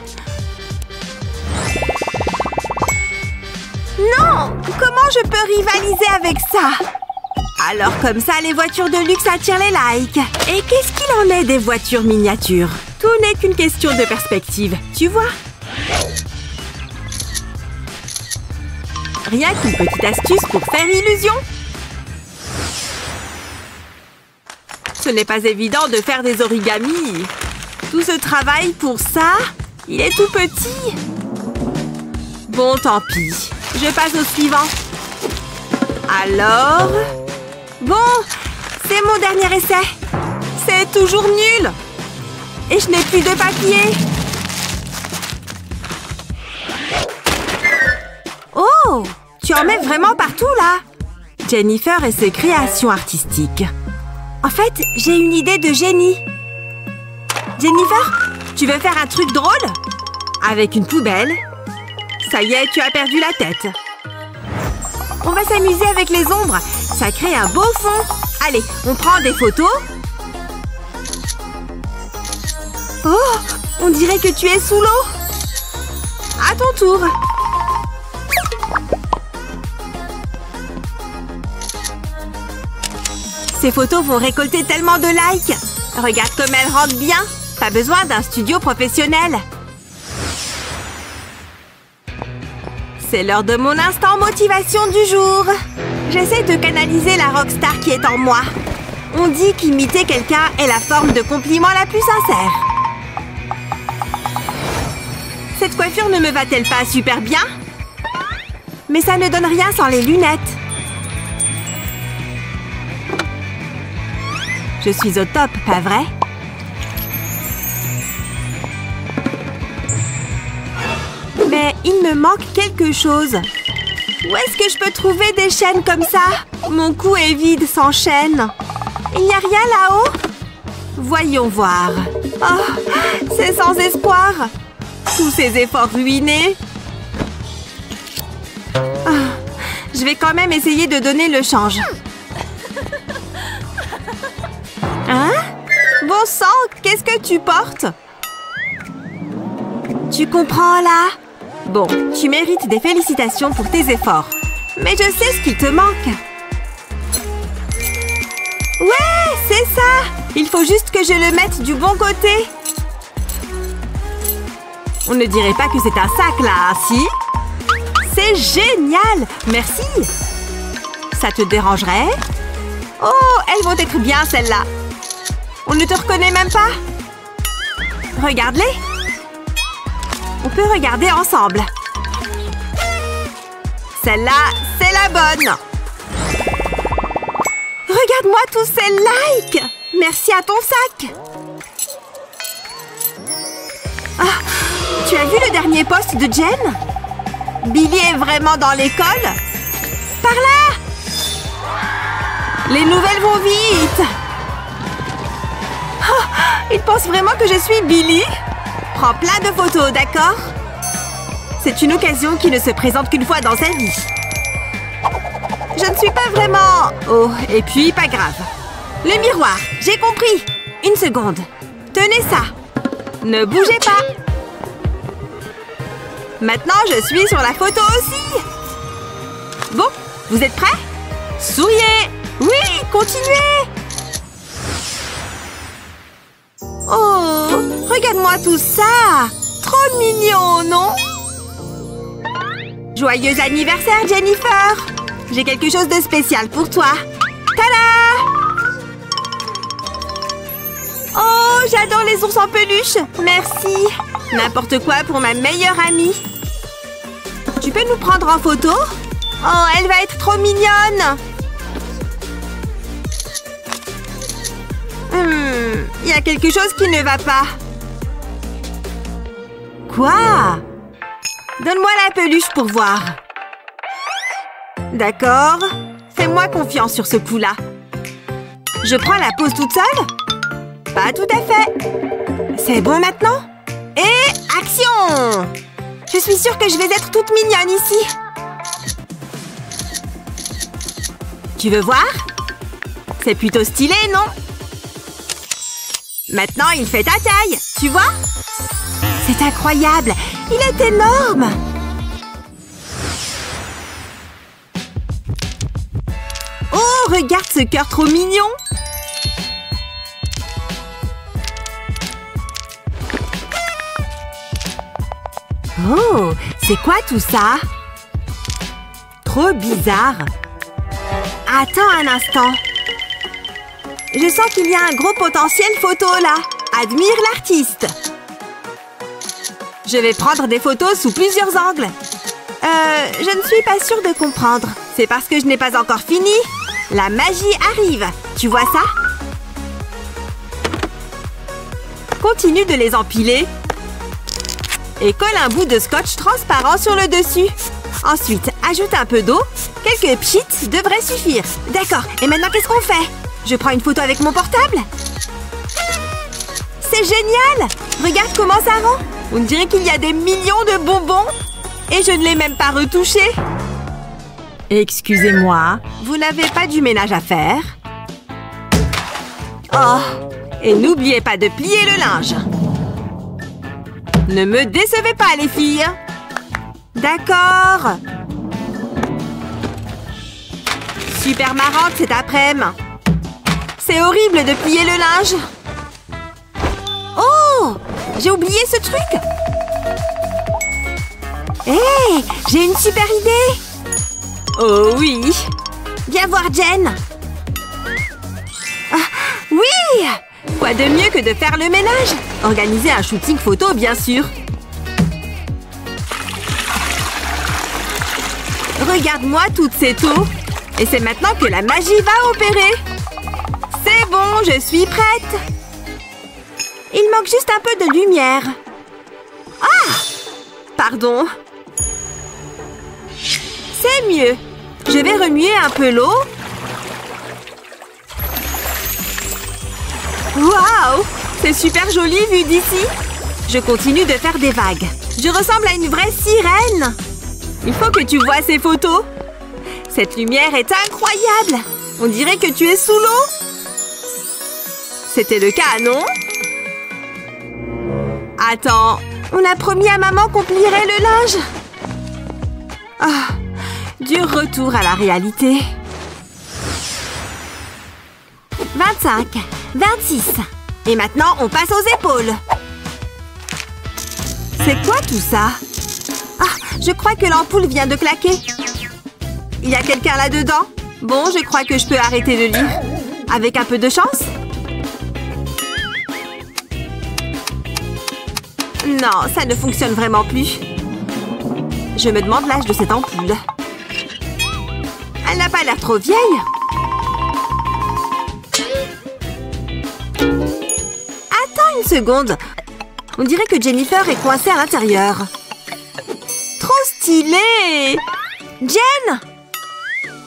Non! Comment je peux rivaliser avec ça? Alors comme ça, les voitures de luxe attirent les likes. Et qu'est-ce qu'il en est des voitures miniatures? Tout n'est qu'une question de perspective, tu vois? Rien qu'une petite astuce pour faire illusion. Ce n'est pas évident de faire des origamis. Tout ce travail pour ça, il est tout petit. Bon, tant pis. Je passe au suivant. Alors... Bon, c'est mon dernier essai. C'est toujours nul. Et je n'ai plus de papier. Oh, tu en mets vraiment partout, là. Jennifer et ses créations artistiques. En fait, j'ai une idée de génie. Jennifer, tu veux faire un truc drôle? Avec une poubelle. Ça y est, tu as perdu la tête. On va s'amuser avec les ombres. Ça crée un beau fond. Allez, on prend des photos. Oh, on dirait que tu es sous l'eau. À ton tour. Ces photos vont récolter tellement de likes. Regarde comme elles rendent bien. Pas besoin d'un studio professionnel. C'est l'heure de mon instant motivation du jour. J'essaie de canaliser la rockstar qui est en moi. On dit qu'imiter quelqu'un est la forme de compliment la plus sincère. Cette coiffure ne me va-t-elle pas super bien? Mais ça ne donne rien sans les lunettes. Je suis au top, pas vrai? Mais il me manque quelque chose. Où est-ce que je peux trouver des chaînes comme ça? Mon cou est vide sans chaîne. Il n'y a rien là-haut? Voyons voir. Oh, c'est sans espoir. Tous ces efforts ruinés. Oh, je vais quand même essayer de donner le change. Hein? Bon sang, qu'est-ce que tu portes? Tu comprends là? Bon, tu mérites des félicitations pour tes efforts. Mais je sais ce qui te manque. Ouais, c'est ça! Il faut juste que je le mette du bon côté. On ne dirait pas que c'est un sac là, si? C'est génial! Merci! Ça te dérangerait? Oh, elles vont être bien celles-là. On ne te reconnaît même pas? Regarde-les. On peut regarder ensemble. Celle-là, c'est la bonne. Regarde-moi tous ces likes. Merci à ton sac. Ah, tu as vu le dernier post de Jen? Billy est vraiment dans l'école? Par là! Les nouvelles vont vite. Oh, il pense vraiment que je suis Billy? Prends plein de photos, d'accord? C'est une occasion qui ne se présente qu'une fois dans sa vie. Je ne suis pas vraiment... Oh, et puis pas grave. Le miroir, j'ai compris. Une seconde. Tenez ça. Ne bougez pas. Maintenant, je suis sur la photo aussi. Bon, vous êtes prêts? Souriez. Oui, continuez. Oh, regarde-moi tout ça. Trop mignon, non? Joyeux anniversaire, Jennifer. J'ai quelque chose de spécial pour toi. Tada! Oh, j'adore les ours en peluche. Merci. N'importe quoi pour ma meilleure amie. Tu peux nous prendre en photo? Oh, elle va être trop mignonne. Il y a quelque chose qui ne va pas. Quoi? Donne-moi la peluche pour voir. D'accord. Fais-moi confiance sur ce coup-là. Je prends la pose toute seule? Pas tout à fait. C'est bon maintenant? Et action! Je suis sûre que je vais être toute mignonne ici. Tu veux voir? C'est plutôt stylé, non? Maintenant, il fait ta taille. Tu vois? C'est incroyable. Il est énorme. Oh, regarde ce cœur trop mignon. Oh, c'est quoi tout ça? Trop bizarre. Attends un instant. Je sens qu'il y a un gros potentiel photo là. Admire l'artiste. Je vais prendre des photos sous plusieurs angles. Je ne suis pas sûre de comprendre. C'est parce que je n'ai pas encore fini. La magie arrive. Tu vois ça? Continue de les empiler. Et colle un bout de scotch transparent sur le dessus. Ensuite, ajoute un peu d'eau. Quelques pchits devraient suffire. D'accord. Et maintenant, qu'est-ce qu'on fait? Je prends une photo avec mon portable? C'est génial! Regarde comment ça rend. On dirait qu'il y a des millions de bonbons. Et je ne l'ai même pas retouché. Excusez-moi, vous n'avez pas du ménage à faire? Oh! Et n'oubliez pas de plier le linge. Ne me décevez pas, les filles. D'accord. Super marrante cette après-midi. C'est horrible de plier le linge. Oh! J'ai oublié ce truc. Hé, j'ai une super idée! Oh oui! Viens voir Jen! Ah, oui! Quoi de mieux que de faire le ménage? Organiser un shooting photo, bien sûr! Regarde-moi toute cette eau! Et c'est maintenant que la magie va opérer! C'est bon, je suis prête! Il manque juste un peu de lumière. Ah! Pardon. C'est mieux. Je vais remuer un peu l'eau. Waouh! C'est super joli vu d'ici. Je continue de faire des vagues. Je ressemble à une vraie sirène. Il faut que tu vois ces photos. Cette lumière est incroyable. On dirait que tu es sous l'eau. C'était le cas, non? Attends, on a promis à maman qu'on plierait le linge. Ah, dur retour à la réalité. 25, 26. Et maintenant, on passe aux épaules. C'est quoi tout ça? Ah, je crois que l'ampoule vient de claquer. Il y a quelqu'un là-dedans? Bon, je crois que je peux arrêter de lire. Avec un peu de chance? Non, ça ne fonctionne vraiment plus. Je me demande l'âge de cette ampoule. Elle n'a pas l'air trop vieille. Attends une seconde. On dirait que Jennifer est coincée à l'intérieur. Trop stylé! Jen!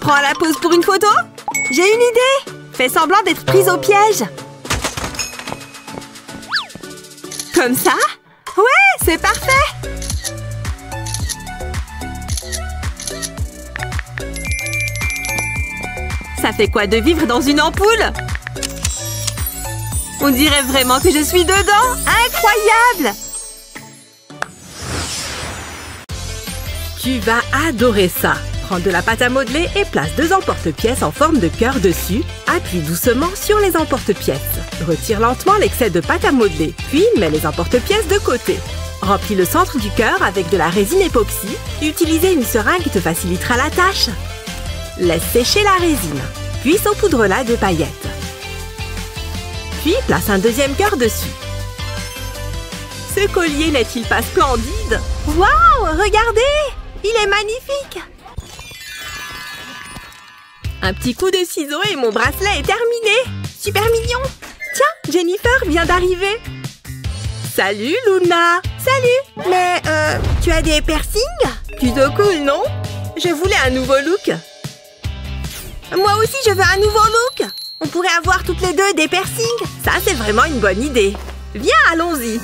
Prends la pause pour une photo? J'ai une idée! Fais semblant d'être prise au piège. Comme ça? Ouais, c'est parfait! Ça fait quoi de vivre dans une ampoule? On dirait vraiment que je suis dedans! Incroyable! Tu vas adorer ça! Prends de la pâte à modeler et place 2 emporte-pièces en forme de cœur dessus. Appuie doucement sur les emporte-pièces. Retire lentement l'excès de pâte à modeler, puis mets les emporte-pièces de côté. Remplis le centre du cœur avec de la résine époxy. Utiliser une seringue te facilitera la tâche. Laisse sécher la résine, puis saupoudre-la de paillettes. Puis place un deuxième cœur dessus. Ce collier n'est-il pas splendide? Waouh! Regardez! Il est magnifique! Un petit coup de ciseau et mon bracelet est terminé! Super mignon! Tiens, Jennifer vient d'arriver! Salut, Luna! Salut! Mais, tu as des piercings? Plutôt cool, non? Je voulais un nouveau look! Moi aussi, je veux un nouveau look! On pourrait avoir toutes les deux des piercings! Ça, c'est vraiment une bonne idée! Viens, allons-y!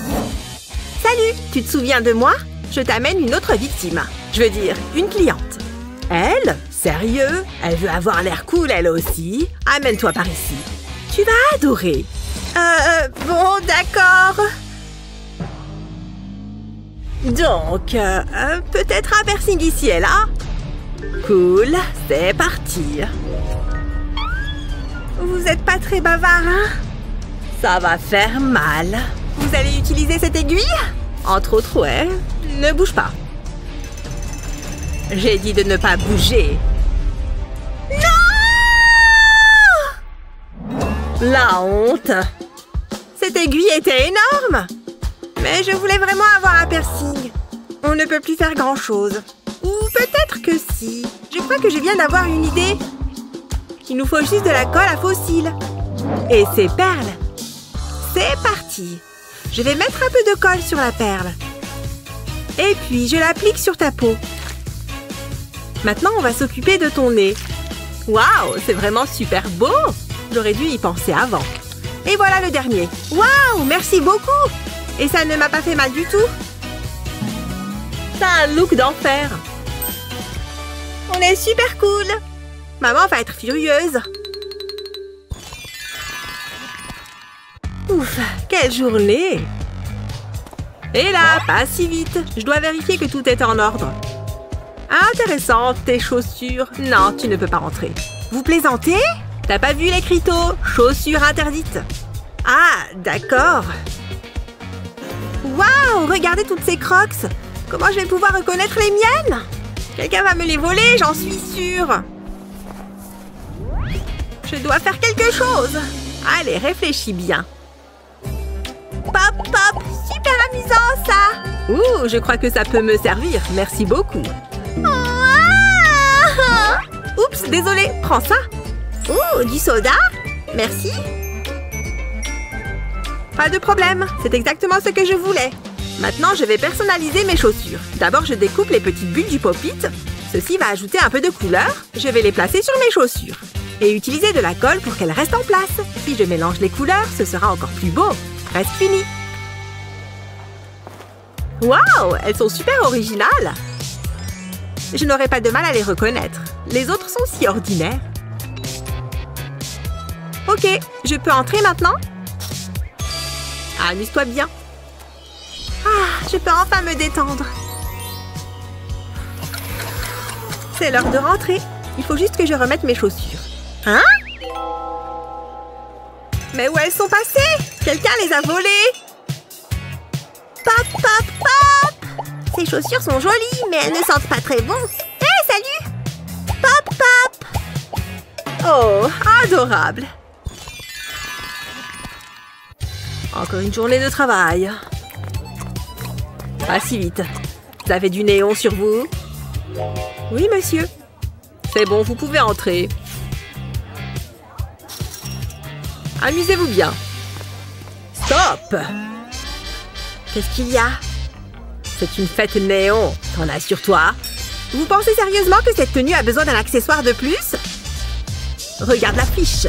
Salut! Tu te souviens de moi? Je t'amène une autre victime. Je veux dire, une cliente. Elle? Sérieux? Elle veut avoir l'air cool, elle aussi. Amène-toi par ici. Tu vas adorer. Bon, d'accord. Donc, peut-être un piercing ici et là? Cool, c'est parti. Vous êtes pas très bavard, hein? Ça va faire mal. Vous allez utiliser cette aiguille? Entre autres, ouais. Ne bouge pas. J'ai dit de ne pas bouger. Non! La honte. Cette aiguille était énorme. Mais je voulais vraiment avoir un piercing. On ne peut plus faire grand-chose. Ou peut-être que si. Je crois que je viens d'avoir une idée. Il nous faut juste de la colle à fossiles. Et ces perles. C'est parti. Je vais mettre un peu de colle sur la perle. Et puis, je l'applique sur ta peau. Maintenant, on va s'occuper de ton nez. Waouh, c'est vraiment super beau! J'aurais dû y penser avant. Et voilà le dernier. Waouh, merci beaucoup! Et ça ne m'a pas fait mal du tout. T'as un look d'enfer. On est super cool. Maman va être furieuse. Ouf, quelle journée! Et là, pas si vite. Je dois vérifier que tout est en ordre. Intéressant, tes chaussures. Non, tu ne peux pas rentrer. Vous plaisantez? T'as pas vu l'écriteau? Chaussures interdites. Ah, d'accord. Waouh, regardez toutes ces crocs. Comment je vais pouvoir reconnaître les miennes? Quelqu'un va me les voler, j'en suis sûre. Je dois faire quelque chose. Allez, réfléchis bien. Pop, pop, super amusant ça. Ouh, je crois que ça peut me servir. Merci beaucoup. Oups, désolé, prends ça. Ouh, du soda. Merci. Pas de problème, c'est exactement ce que je voulais. Maintenant, je vais personnaliser mes chaussures. D'abord, je découpe les petites bulles du pop-it. Ceci va ajouter un peu de couleur. Je vais les placer sur mes chaussures. Et utiliser de la colle pour qu'elles restent en place. Si je mélange les couleurs, ce sera encore plus beau. Presque fini. Waouh, elles sont super originales. Je n'aurai pas de mal à les reconnaître. Les autres sont si ordinaires. Ok, je peux entrer maintenant? Amuse-toi bien. Ah, je peux enfin me détendre. C'est l'heure de rentrer. Il faut juste que je remette mes chaussures. Hein? Mais où elles sont passées? Quelqu'un les a volées. Pop, pop, pop! Ces chaussures sont jolies, mais elles ne sentent pas très bon. Hé, salut! Pop, pop! Oh, adorable! Encore une journée de travail. Pas si vite. Vous avez du néon sur vous? Oui, monsieur. C'est bon, vous pouvez entrer. Amusez-vous bien. Stop! Qu'est-ce qu'il y a? C'est une fête néon. T'en as sur toi? Vous pensez sérieusement que cette tenue a besoin d'un accessoire de plus? Regarde l'affiche.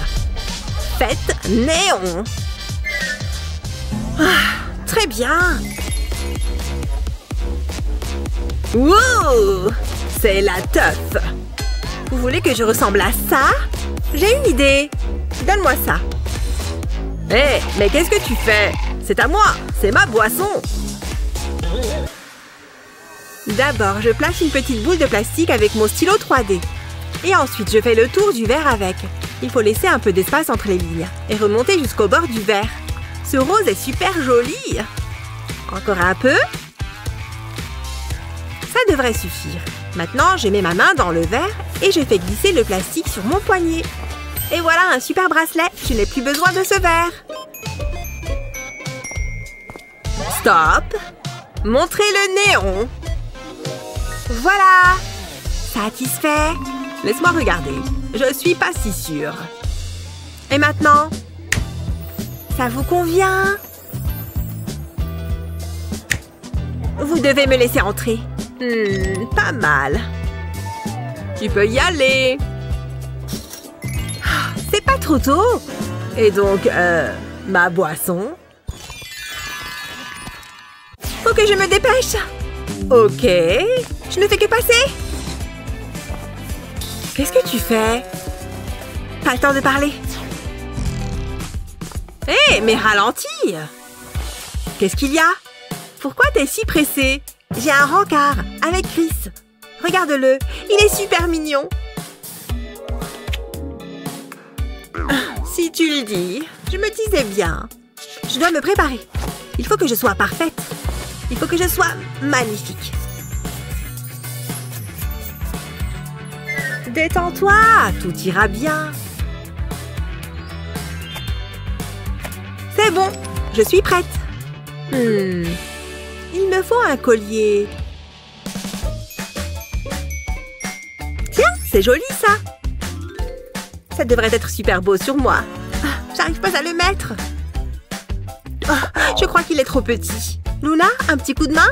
Fête néon. Ah, très bien. Wow! C'est la teuf. Vous voulez que je ressemble à ça? J'ai une idée. Donne-moi ça. Hé, mais qu'est-ce que tu fais? C'est à moi. C'est ma boisson. D'abord, je place une petite boule de plastique avec mon stylo 3D. Et ensuite, je fais le tour du verre avec. Il faut laisser un peu d'espace entre les lignes et remonter jusqu'au bord du verre. Ce rose est super joli. Encore un peu. Ça devrait suffire. Maintenant, je mets ma main dans le verre et je fais glisser le plastique sur mon poignet. Et voilà un super bracelet. Je n'ai plus besoin de ce verre. Stop. Montrez le néon. Voilà. Satisfait. Laisse-moi regarder. Je suis pas si sûre. Et maintenant? Ça vous convient? Vous devez me laisser entrer. Pas mal. Tu peux y aller. C'est pas trop tôt. Et donc, ma boisson? Faut que je me dépêche. Ok. Je ne fais que passer. Qu'est-ce que tu fais? Pas le temps de parler. Hé, mais ralentis! Qu'est-ce qu'il y a? Pourquoi t'es si pressé? J'ai un rencard avec Chris. Regarde-le, il est super mignon. Si tu le dis, je me disais bien. Je dois me préparer. Il faut que je sois parfaite. Il faut que je sois magnifique. Détends-toi, tout ira bien. C'est bon, je suis prête. Il me faut un collier. Tiens, c'est joli ça. Ça devrait être super beau sur moi. J'arrive pas à le mettre. Oh, je crois qu'il est trop petit. Luna, un petit coup de main?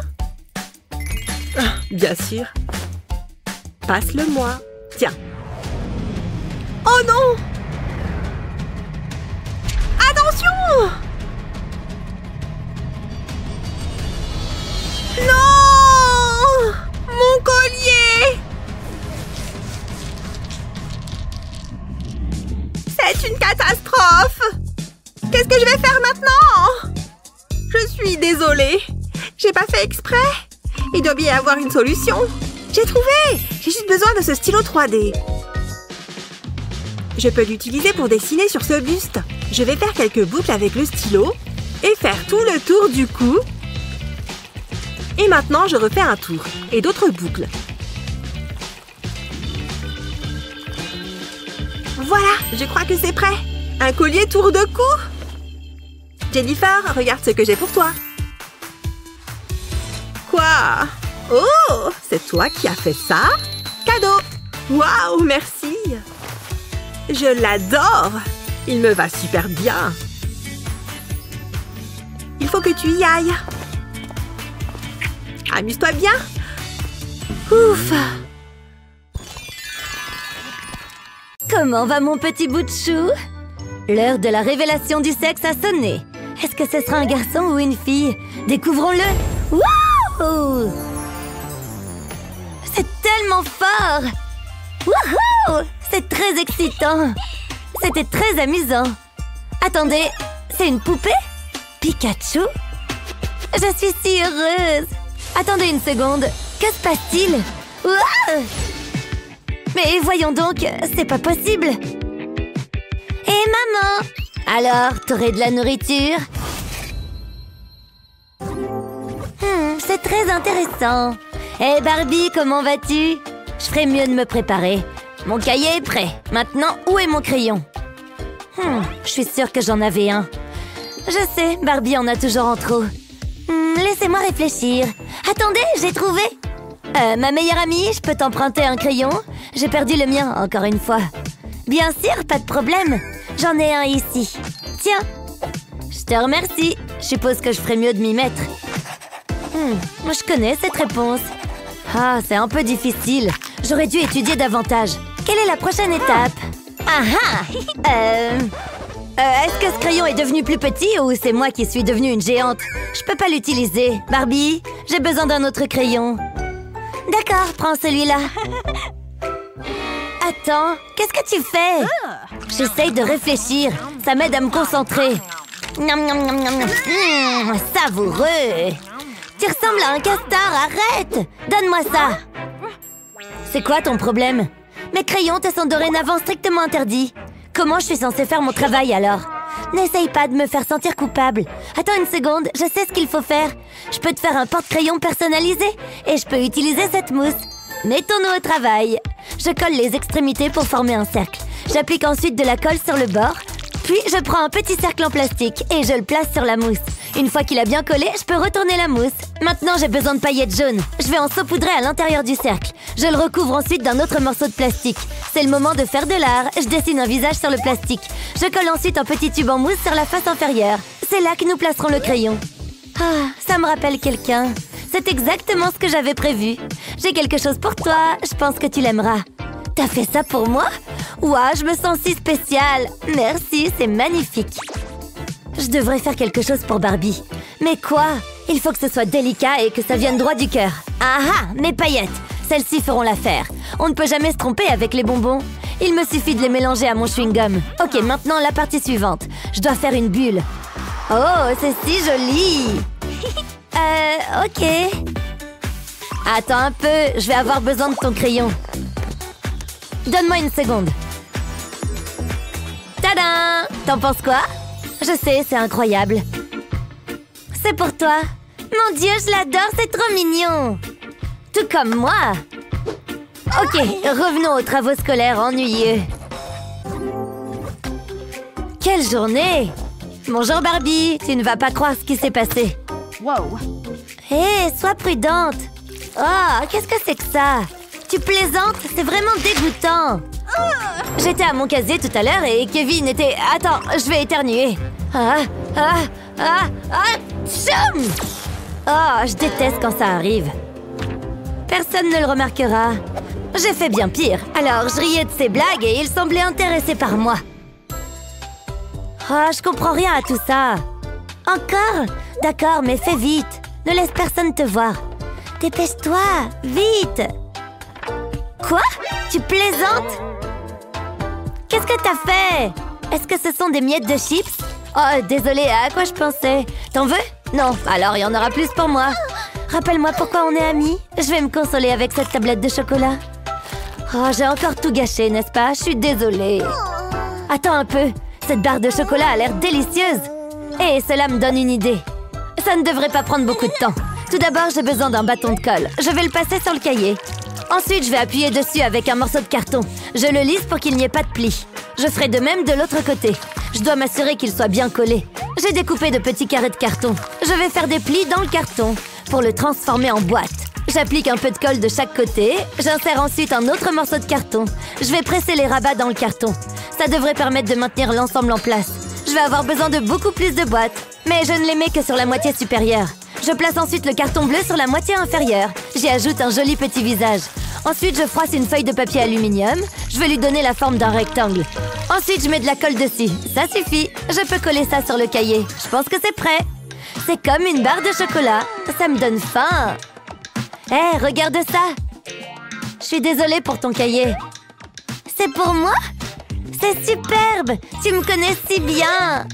Bien sûr. Passe-le-moi. Tiens. Oh non! Attention! Non! Mon collier! C'est une catastrophe! Qu'est-ce que je vais faire maintenant? Je suis désolée. J'ai pas fait exprès. Il doit bien y avoir une solution. J'ai trouvé! J'ai juste besoin de ce stylo 3D. Je peux l'utiliser pour dessiner sur ce buste. Je vais faire quelques boucles avec le stylo et faire tout le tour du cou. Et maintenant, je refais un tour. Et d'autres boucles. Voilà, je crois que c'est prêt. Un collier tour de cou. Jennifer, regarde ce que j'ai pour toi. Quoi? Oh, c'est toi qui as fait ça? Cadeau. Waouh, merci. Je l'adore. Il me va super bien. Il faut que tu y ailles. Amuse-toi bien. Ouf. Comment va mon petit bout de chou? L'heure de la révélation du sexe a sonné. Est-ce que ce sera un garçon ou une fille? Découvrons-le. Wouhou! C'est tellement fort! Wouhou! C'est très excitant. C'était très amusant. Attendez, c'est une poupée? Pikachu? Je suis si heureuse. Attendez une seconde. Que se passe-t-il? Wouah! Mais voyons donc, c'est pas possible. Et maman? Alors, t'aurais de la nourriture? C'est très intéressant. Hé Barbie, comment vas-tu? Je ferais mieux de me préparer. Mon cahier est prêt. Maintenant, où est mon crayon? Je suis sûre que j'en avais un. Je sais, Barbie en a toujours en trop. Laissez-moi réfléchir. Attendez, j'ai trouvé. Ma meilleure amie, je peux t'emprunter un crayon? J'ai perdu le mien, encore une fois. Bien sûr, pas de problème. J'en ai un ici. Tiens. Je te remercie. Je suppose que je ferais mieux de m'y mettre. Je connais cette réponse. Ah, c'est un peu difficile. J'aurais dû étudier davantage. Quelle est la prochaine étape? Est-ce que ce crayon est devenu plus petit ou c'est moi qui suis devenue une géante? Je peux pas l'utiliser. Barbie, j'ai besoin d'un autre crayon. D'accord, prends celui-là. Attends, qu'est-ce que tu fais? J'essaye de réfléchir. Ça m'aide à me concentrer. Savoureux. Tu ressembles à un castor, arrête! Donne-moi ça! C'est quoi ton problème? Mes crayons te sont dorénavant strictement interdits. Comment je suis censée faire mon travail alors? N'essaye pas de me faire sentir coupable. Attends une seconde, je sais ce qu'il faut faire. Je peux te faire un porte-crayon personnalisé et je peux utiliser cette mousse. Mettons-nous au travail. Je colle les extrémités pour former un cercle. J'applique ensuite de la colle sur le bord. Puis je prends un petit cercle en plastique et je le place sur la mousse. Une fois qu'il a bien collé, je peux retourner la mousse. Maintenant, j'ai besoin de paillettes jaunes. Je vais en saupoudrer à l'intérieur du cercle. Je le recouvre ensuite d'un autre morceau de plastique. C'est le moment de faire de l'art. Je dessine un visage sur le plastique. Je colle ensuite un petit tube en mousse sur la face inférieure. C'est là que nous placerons le crayon. Ah, ça me rappelle quelqu'un. C'est exactement ce que j'avais prévu. J'ai quelque chose pour toi. Je pense que tu l'aimeras. T'as fait ça pour moi? Ouah, je me sens si spéciale. Merci, c'est magnifique. Je devrais faire quelque chose pour Barbie. Mais quoi? Il faut que ce soit délicat et que ça vienne droit du cœur. Ah ah, mes paillettes! Celles-ci feront l'affaire. On ne peut jamais se tromper avec les bonbons. Il me suffit de les mélanger à mon chewing-gum. Ok, maintenant la partie suivante. Je dois faire une bulle. Oh, c'est si joli! Ok. Attends un peu, je vais avoir besoin de ton crayon. Donne-moi une seconde. Tadam! T'en penses quoi? Je sais, c'est incroyable. C'est pour toi. Mon Dieu, je l'adore, c'est trop mignon. Tout comme moi. Ok, revenons aux travaux scolaires ennuyeux. Quelle journée! Bonjour Barbie, tu ne vas pas croire ce qui s'est passé. Wow. Hé, sois prudente. Oh, qu'est-ce que c'est que ça? Tu plaisantes? C'est vraiment dégoûtant. J'étais à mon casier tout à l'heure et Kevin était... Attends, je vais éternuer. Tchoum! Oh, je déteste quand ça arrive. Personne ne le remarquera. J'ai fait bien pire. Alors, je riais de ses blagues et il semblait intéressé par moi. Oh, je comprends rien à tout ça. Encore? D'accord, mais fais vite. Ne laisse personne te voir. Dépêche-toi, vite. Quoi? Tu plaisantes? Qu'est-ce que t'as fait? Est-ce que ce sont des miettes de chips? Oh, désolée, à quoi je pensais? T'en veux? Non, alors il y en aura plus pour moi. Rappelle-moi pourquoi on est amis. Je vais me consoler avec cette tablette de chocolat. Oh, j'ai encore tout gâché, n'est-ce pas? Je suis désolée. Attends un peu. Cette barre de chocolat a l'air délicieuse. Et cela me donne une idée. Ça ne devrait pas prendre beaucoup de temps. Tout d'abord, j'ai besoin d'un bâton de colle. Je vais le passer sur le cahier. Ensuite, je vais appuyer dessus avec un morceau de carton. Je le lisse pour qu'il n'y ait pas de plis. Je ferai de même de l'autre côté. Je dois m'assurer qu'il soit bien collé. J'ai découpé de petits carrés de carton. Je vais faire des plis dans le carton pour le transformer en boîte. J'applique un peu de colle de chaque côté. J'insère ensuite un autre morceau de carton. Je vais presser les rabats dans le carton. Ça devrait permettre de maintenir l'ensemble en place. Je vais avoir besoin de beaucoup plus de boîtes. Mais je ne les mets que sur la moitié supérieure. Je place ensuite le carton bleu sur la moitié inférieure. J'y ajoute un joli petit visage. Ensuite, je froisse une feuille de papier aluminium. Je vais lui donner la forme d'un rectangle. Ensuite, je mets de la colle dessus. Ça suffit. Je peux coller ça sur le cahier. Je pense que c'est prêt. C'est comme une barre de chocolat. Ça me donne faim. Hé, regarde ça. Je suis désolée pour ton cahier. C'est pour moi? C'est superbe. Tu me connais si bien.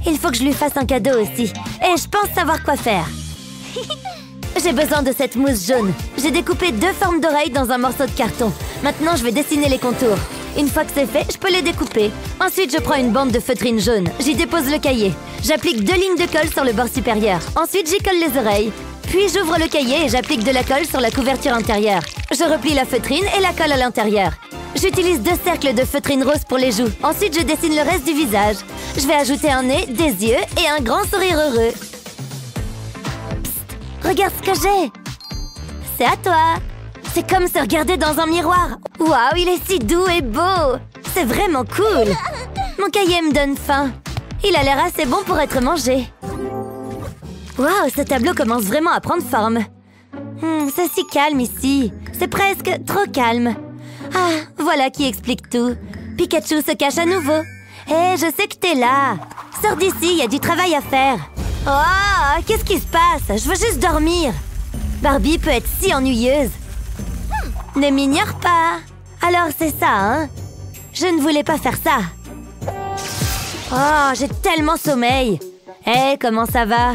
Il faut que je lui fasse un cadeau aussi. Et je pense savoir quoi faire. J'ai besoin de cette mousse jaune. J'ai découpé 2 formes d'oreilles dans un morceau de carton. Maintenant, je vais dessiner les contours. Une fois que c'est fait, je peux les découper. Ensuite, je prends une bande de feutrine jaune. J'y dépose le cahier. J'applique 2 lignes de colle sur le bord supérieur. Ensuite, j'y colle les oreilles. Puis, j'ouvre le cahier et j'applique de la colle sur la couverture intérieure. Je replie la feutrine et la colle à l'intérieur. J'utilise 2 cercles de feutrine rose pour les joues. Ensuite, je dessine le reste du visage. Je vais ajouter un nez, des yeux et un grand sourire heureux. Psst, regarde ce que j'ai. C'est à toi. C'est comme se regarder dans un miroir. Waouh, il est si doux et beau. C'est vraiment cool. Mon cahier me donne faim. Il a l'air assez bon pour être mangé. Waouh, ce tableau commence vraiment à prendre forme. C'est si calme ici. C'est presque trop calme. Ah, voilà qui explique tout. Pikachu se cache à nouveau. Hé, je sais que t'es là. Sors d'ici, il y a du travail à faire. Oh, qu'est-ce qui se passe? Je veux juste dormir. Barbie peut être si ennuyeuse. Ne m'ignore pas. Alors c'est ça, hein? Je ne voulais pas faire ça. Oh, j'ai tellement sommeil. Hé, comment ça va?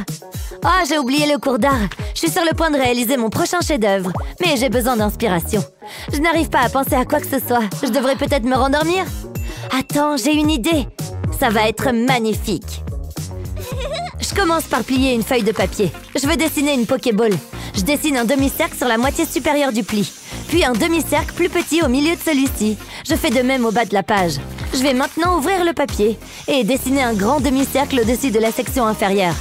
Oh, j'ai oublié le cours d'art. Je suis sur le point de réaliser mon prochain chef-d'œuvre. Mais j'ai besoin d'inspiration. Je n'arrive pas à penser à quoi que ce soit. Je devrais peut-être me rendormir? Attends, j'ai une idée. Ça va être magnifique. Je commence par plier une feuille de papier. Je veux dessiner une Pokéball. Je dessine un demi-cercle sur la moitié supérieure du pli. Puis un demi-cercle plus petit au milieu de celui-ci. Je fais de même au bas de la page. Je vais maintenant ouvrir le papier et dessiner un grand demi-cercle au-dessus de la section inférieure.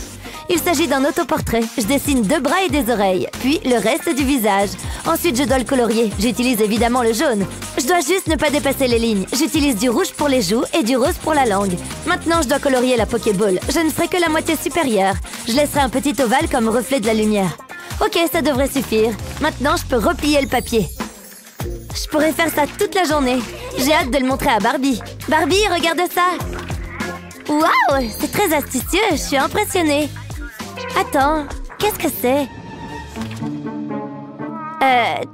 Il s'agit d'un autoportrait. Je dessine 2 bras et des oreilles, puis le reste du visage. Ensuite, je dois le colorier. J'utilise évidemment le jaune. Je dois juste ne pas dépasser les lignes. J'utilise du rouge pour les joues et du rose pour la langue. Maintenant, je dois colorier la Pokéball. Je ne ferai que la moitié supérieure. Je laisserai un petit ovale comme reflet de la lumière. Ok, ça devrait suffire. Maintenant, je peux replier le papier. Je pourrais faire ça toute la journée. J'ai hâte de le montrer à Barbie. Barbie, regarde ça. Waouh, c'est très astucieux. Je suis impressionnée. Attends, qu'est-ce que c'est?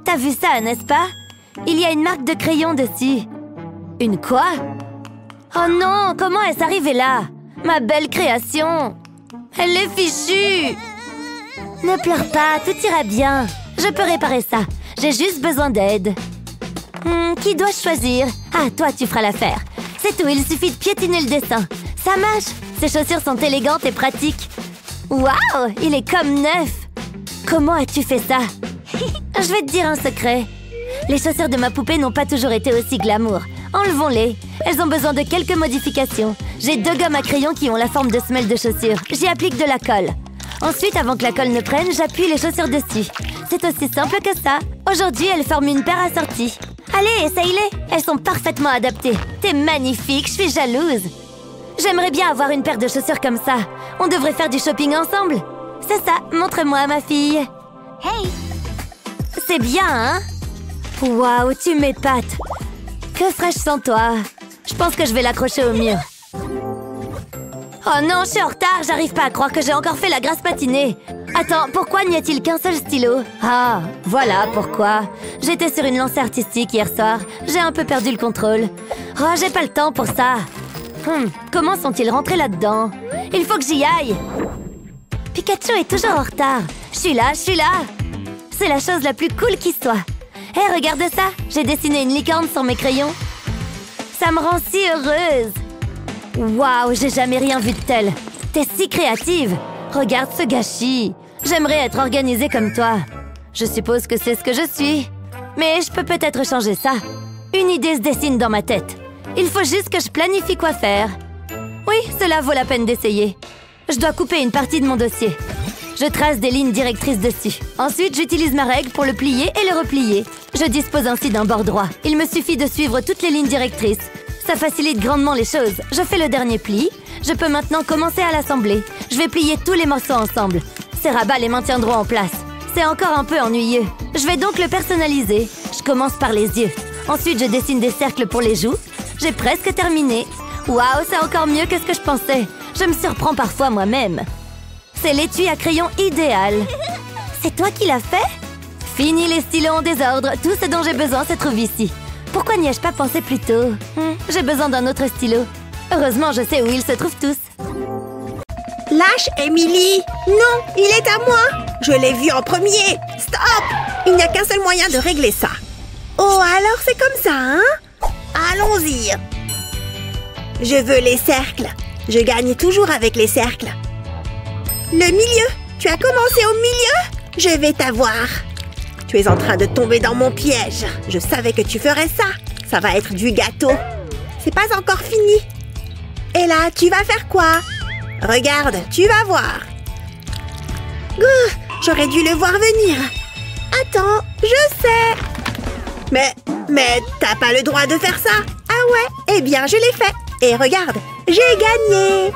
T'as vu ça, n'est-ce pas? Il y a une marque de crayon dessus. Une quoi? Oh non, comment est-ce arrivé là? Ma belle création. Elle est fichue. Ne pleure pas, tout ira bien. Je peux réparer ça. J'ai juste besoin d'aide. Qui dois-je choisir? Ah, toi, tu feras l'affaire. C'est tout, il suffit de piétiner le dessin. Ça marche. Ces chaussures sont élégantes et pratiques. Waouh, il est comme neuf. Comment as-tu fait ça? Je vais te dire un secret. Les chaussures de ma poupée n'ont pas toujours été aussi glamour. Enlevons-les. Elles ont besoin de quelques modifications. J'ai 2 gommes à crayon qui ont la forme de semelles de chaussures. J'y applique de la colle. Ensuite, avant que la colle ne prenne, j'appuie les chaussures dessus. C'est aussi simple que ça. Aujourd'hui, elles forment une paire assortie. Allez, essaye-les. Elles sont parfaitement adaptées. T'es magnifique, je suis jalouse. J'aimerais bien avoir une paire de chaussures comme ça. On devrait faire du shopping ensemble. C'est ça, montre-moi, ma fille. Hey! C'est bien, hein? Waouh, tu m'épates. Que ferais-je sans toi? Je pense que je vais l'accrocher au mur. Oh non, je suis en retard, j'arrive pas à croire que j'ai encore fait la grasse matinée. Attends, pourquoi n'y a-t-il qu'un seul stylo? Ah, voilà pourquoi. J'étais sur une lancée artistique hier soir. J'ai un peu perdu le contrôle. Oh, j'ai pas le temps pour ça. Comment sont-ils rentrés là-dedans? Il faut que j'y aille. Pikachu est toujours en retard. Je suis là. C'est la chose la plus cool qui soit. Hé, regarde ça. J'ai dessiné une licorne sur mes crayons. Ça me rend si heureuse. Waouh, j'ai jamais rien vu de tel. T'es si créative. Regarde ce gâchis. J'aimerais être organisée comme toi. Je suppose que c'est ce que je suis. Mais je peux peut-être changer ça. Une idée se dessine dans ma tête. Il faut juste que je planifie quoi faire. Oui, cela vaut la peine d'essayer. Je dois couper une partie de mon dossier. Je trace des lignes directrices dessus. Ensuite, j'utilise ma règle pour le plier et le replier. Je dispose ainsi d'un bord droit. Il me suffit de suivre toutes les lignes directrices. Ça facilite grandement les choses. Je fais le dernier pli. Je peux maintenant commencer à l'assembler. Je vais plier tous les morceaux ensemble. Ces rabats les maintiendront en place. C'est encore un peu ennuyeux. Je vais donc le personnaliser. Je commence par les yeux. Ensuite, je dessine des cercles pour les joues. J'ai presque terminé. Waouh, c'est encore mieux que ce que je pensais. Je me surprends parfois moi-même. C'est l'étui à crayon idéal. C'est toi qui l'as fait? Fini les stylos en désordre. Tout ce dont j'ai besoin se trouve ici. Pourquoi n'y ai-je pas pensé plus tôt? J'ai besoin d'un autre stylo. Heureusement, je sais où ils se trouvent tous. Lâche, Emily! Non, il est à moi! Je l'ai vu en premier! Stop! Il n'y a qu'un seul moyen de régler ça. Oh, alors c'est comme ça, hein? Allons-y! Je veux les cercles. Je gagne toujours avec les cercles. Le milieu! Tu as commencé au milieu? Je vais t'avoir. Tu es en train de tomber dans mon piège. Je savais que tu ferais ça. Ça va être du gâteau. C'est pas encore fini. Et là, tu vas faire quoi? Regarde, tu vas voir. J'aurais dû le voir venir. Attends, je sais. Mais t'as pas le droit de faire ça. Ah ouais? Eh bien, je l'ai fait. Et regarde, j'ai gagné.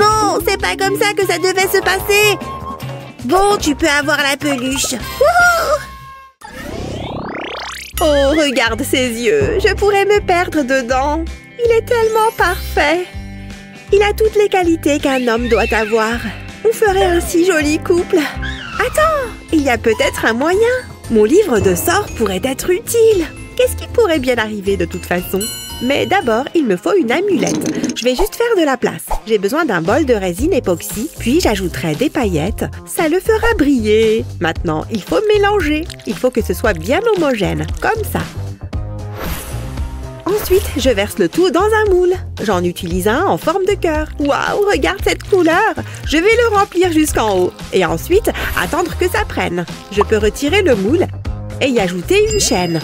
Non, c'est pas comme ça que ça devait se passer. Bon, tu peux avoir la peluche. Wouhou! Oh, regarde ses yeux. Je pourrais me perdre dedans. Il est tellement parfait. Il a toutes les qualités qu'un homme doit avoir. On ferait un si joli couple. Attends, il y a peut-être un moyen. Mon livre de sorts pourrait être utile. Qu'est-ce qui pourrait bien arriver de toute façon? Mais d'abord, il me faut une amulette. Je vais juste faire de la place. J'ai besoin d'un bol de résine époxy, puis j'ajouterai des paillettes. Ça le fera briller. Maintenant, il faut mélanger. Il faut que ce soit bien homogène, comme ça. Ensuite, je verse le tout dans un moule. J'en utilise un en forme de cœur. Waouh, regarde cette couleur! Je vais le remplir jusqu'en haut. Et ensuite, attendre que ça prenne. Je peux retirer le moule et y ajouter une chaîne.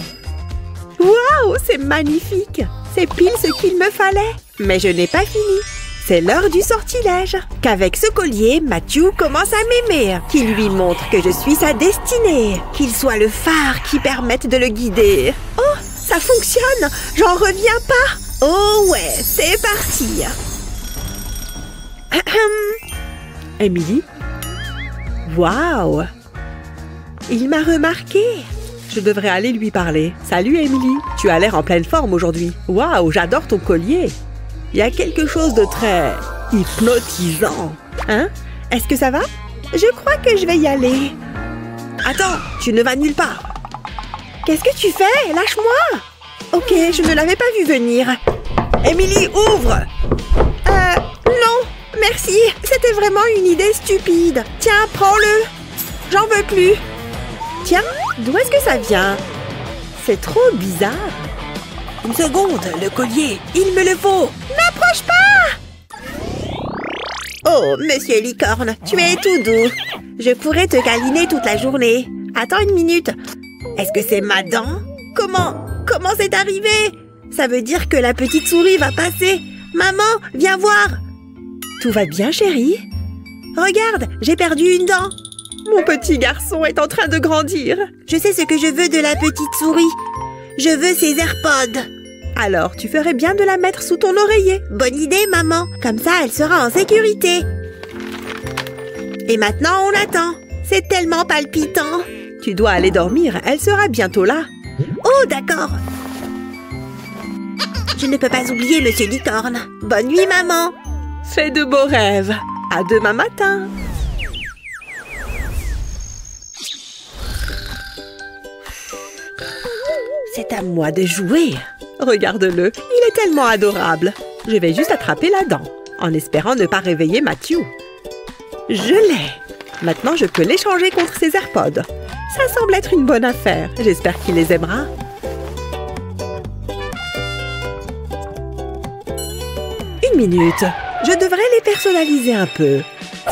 Waouh, c'est magnifique! C'est pile ce qu'il me fallait. Mais je n'ai pas fini. C'est l'heure du sortilège. Qu'avec ce collier, Matthew commence à m'aimer. Qu'il lui montre que je suis sa destinée. Qu'il soit le phare qui permette de le guider. Oh! Ça fonctionne! J'en reviens pas! Oh ouais, c'est parti! Emily? Waouh! Il m'a remarqué! Je devrais aller lui parler. Salut Emily, tu as l'air en pleine forme aujourd'hui. Waouh, j'adore ton collier. Il y a quelque chose de très hypnotisant. Hein? Est-ce que ça va? Je crois que je vais y aller. Attends, tu ne vas nulle part. Qu'est-ce que tu fais? Lâche-moi! Ok, je ne l'avais pas vu venir. Emily, ouvre! Non, merci. C'était vraiment une idée stupide. Tiens, prends-le. J'en veux plus. Tiens, d'où est-ce que ça vient? C'est trop bizarre. Une seconde, le collier, il me le faut. N'approche pas! Oh, monsieur Licorne, tu es tout doux. Je pourrais te câliner toute la journée. Attends une minute. Est-ce que c'est ma dent? Comment c'est arrivé? Ça veut dire que la petite souris va passer. Maman, viens voir. Tout va bien, chérie? Regarde, j'ai perdu une dent. Mon petit garçon est en train de grandir. Je sais ce que je veux de la petite souris. Je veux ses AirPods. Alors, tu ferais bien de la mettre sous ton oreiller. Bonne idée, maman. Comme ça, elle sera en sécurité. Et maintenant, on attend. C'est tellement palpitant. Tu dois aller dormir, elle sera bientôt là. Oh, d'accord. Je ne peux pas oublier Monsieur Licorne. Bonne nuit, maman. Fais de beaux rêves. À demain matin. C'est à moi de jouer. Regarde-le, il est tellement adorable. Je vais juste attraper la dent, en espérant ne pas réveiller Matthew. Je l'ai. Maintenant, je peux l'échanger contre ses AirPods. Ça semble être une bonne affaire. J'espère qu'il les aimera. Une minute. Je devrais les personnaliser un peu.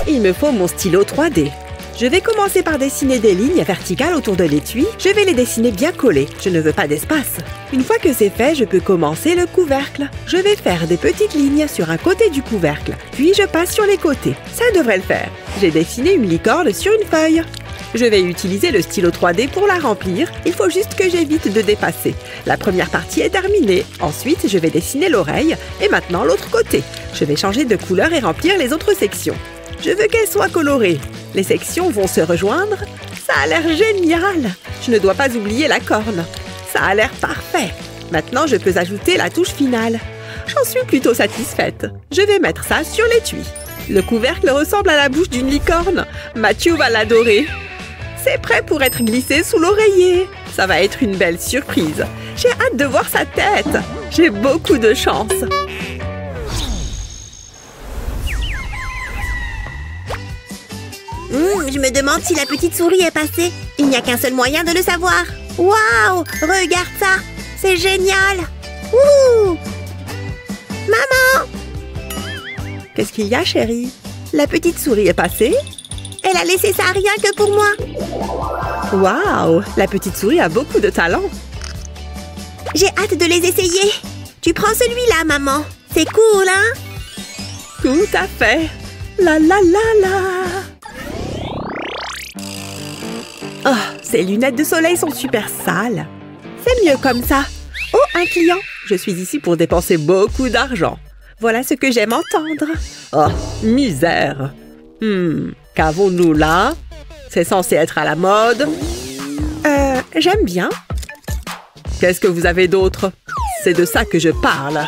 Il me faut mon stylo 3D. Je vais commencer par dessiner des lignes verticales autour de l'étui. Je vais les dessiner bien collées. Je ne veux pas d'espace. Une fois que c'est fait, je peux commencer le couvercle. Je vais faire des petites lignes sur un côté du couvercle. Puis je passe sur les côtés. Ça devrait le faire. J'ai dessiné une licorne sur une feuille. Je vais utiliser le stylo 3D pour la remplir. Il faut juste que j'évite de dépasser. La première partie est terminée. Ensuite, je vais dessiner l'oreille. Et maintenant, l'autre côté. Je vais changer de couleur et remplir les autres sections. Je veux qu'elles soient colorées. Les sections vont se rejoindre. Ça a l'air génial. Je ne dois pas oublier la corne. Ça a l'air parfait. Maintenant, je peux ajouter la touche finale. J'en suis plutôt satisfaite. Je vais mettre ça sur l'étui. Le couvercle ressemble à la bouche d'une licorne. Mathieu va l'adorer. C'est prêt pour être glissé sous l'oreiller. Ça va être une belle surprise. J'ai hâte de voir sa tête. J'ai beaucoup de chance. Je me demande si la petite souris est passée. Il n'y a qu'un seul moyen de le savoir. Waouh! Regarde ça! C'est génial! Wouhou! Maman! Qu'est-ce qu'il y a, chérie? La petite souris est passée? Elle a laissé ça rien que pour moi. Waouh! La petite souris a beaucoup de talent. J'ai hâte de les essayer. Tu prends celui-là, maman. C'est cool, hein? Tout à fait. La la la la. Oh, ces lunettes de soleil sont super sales. C'est mieux comme ça. Oh, un client. Je suis ici pour dépenser beaucoup d'argent. Voilà ce que j'aime entendre. Oh, misère. Qu'avons-nous là? C'est censé être à la mode. J'aime bien. Qu'est-ce que vous avez d'autre? C'est de ça que je parle.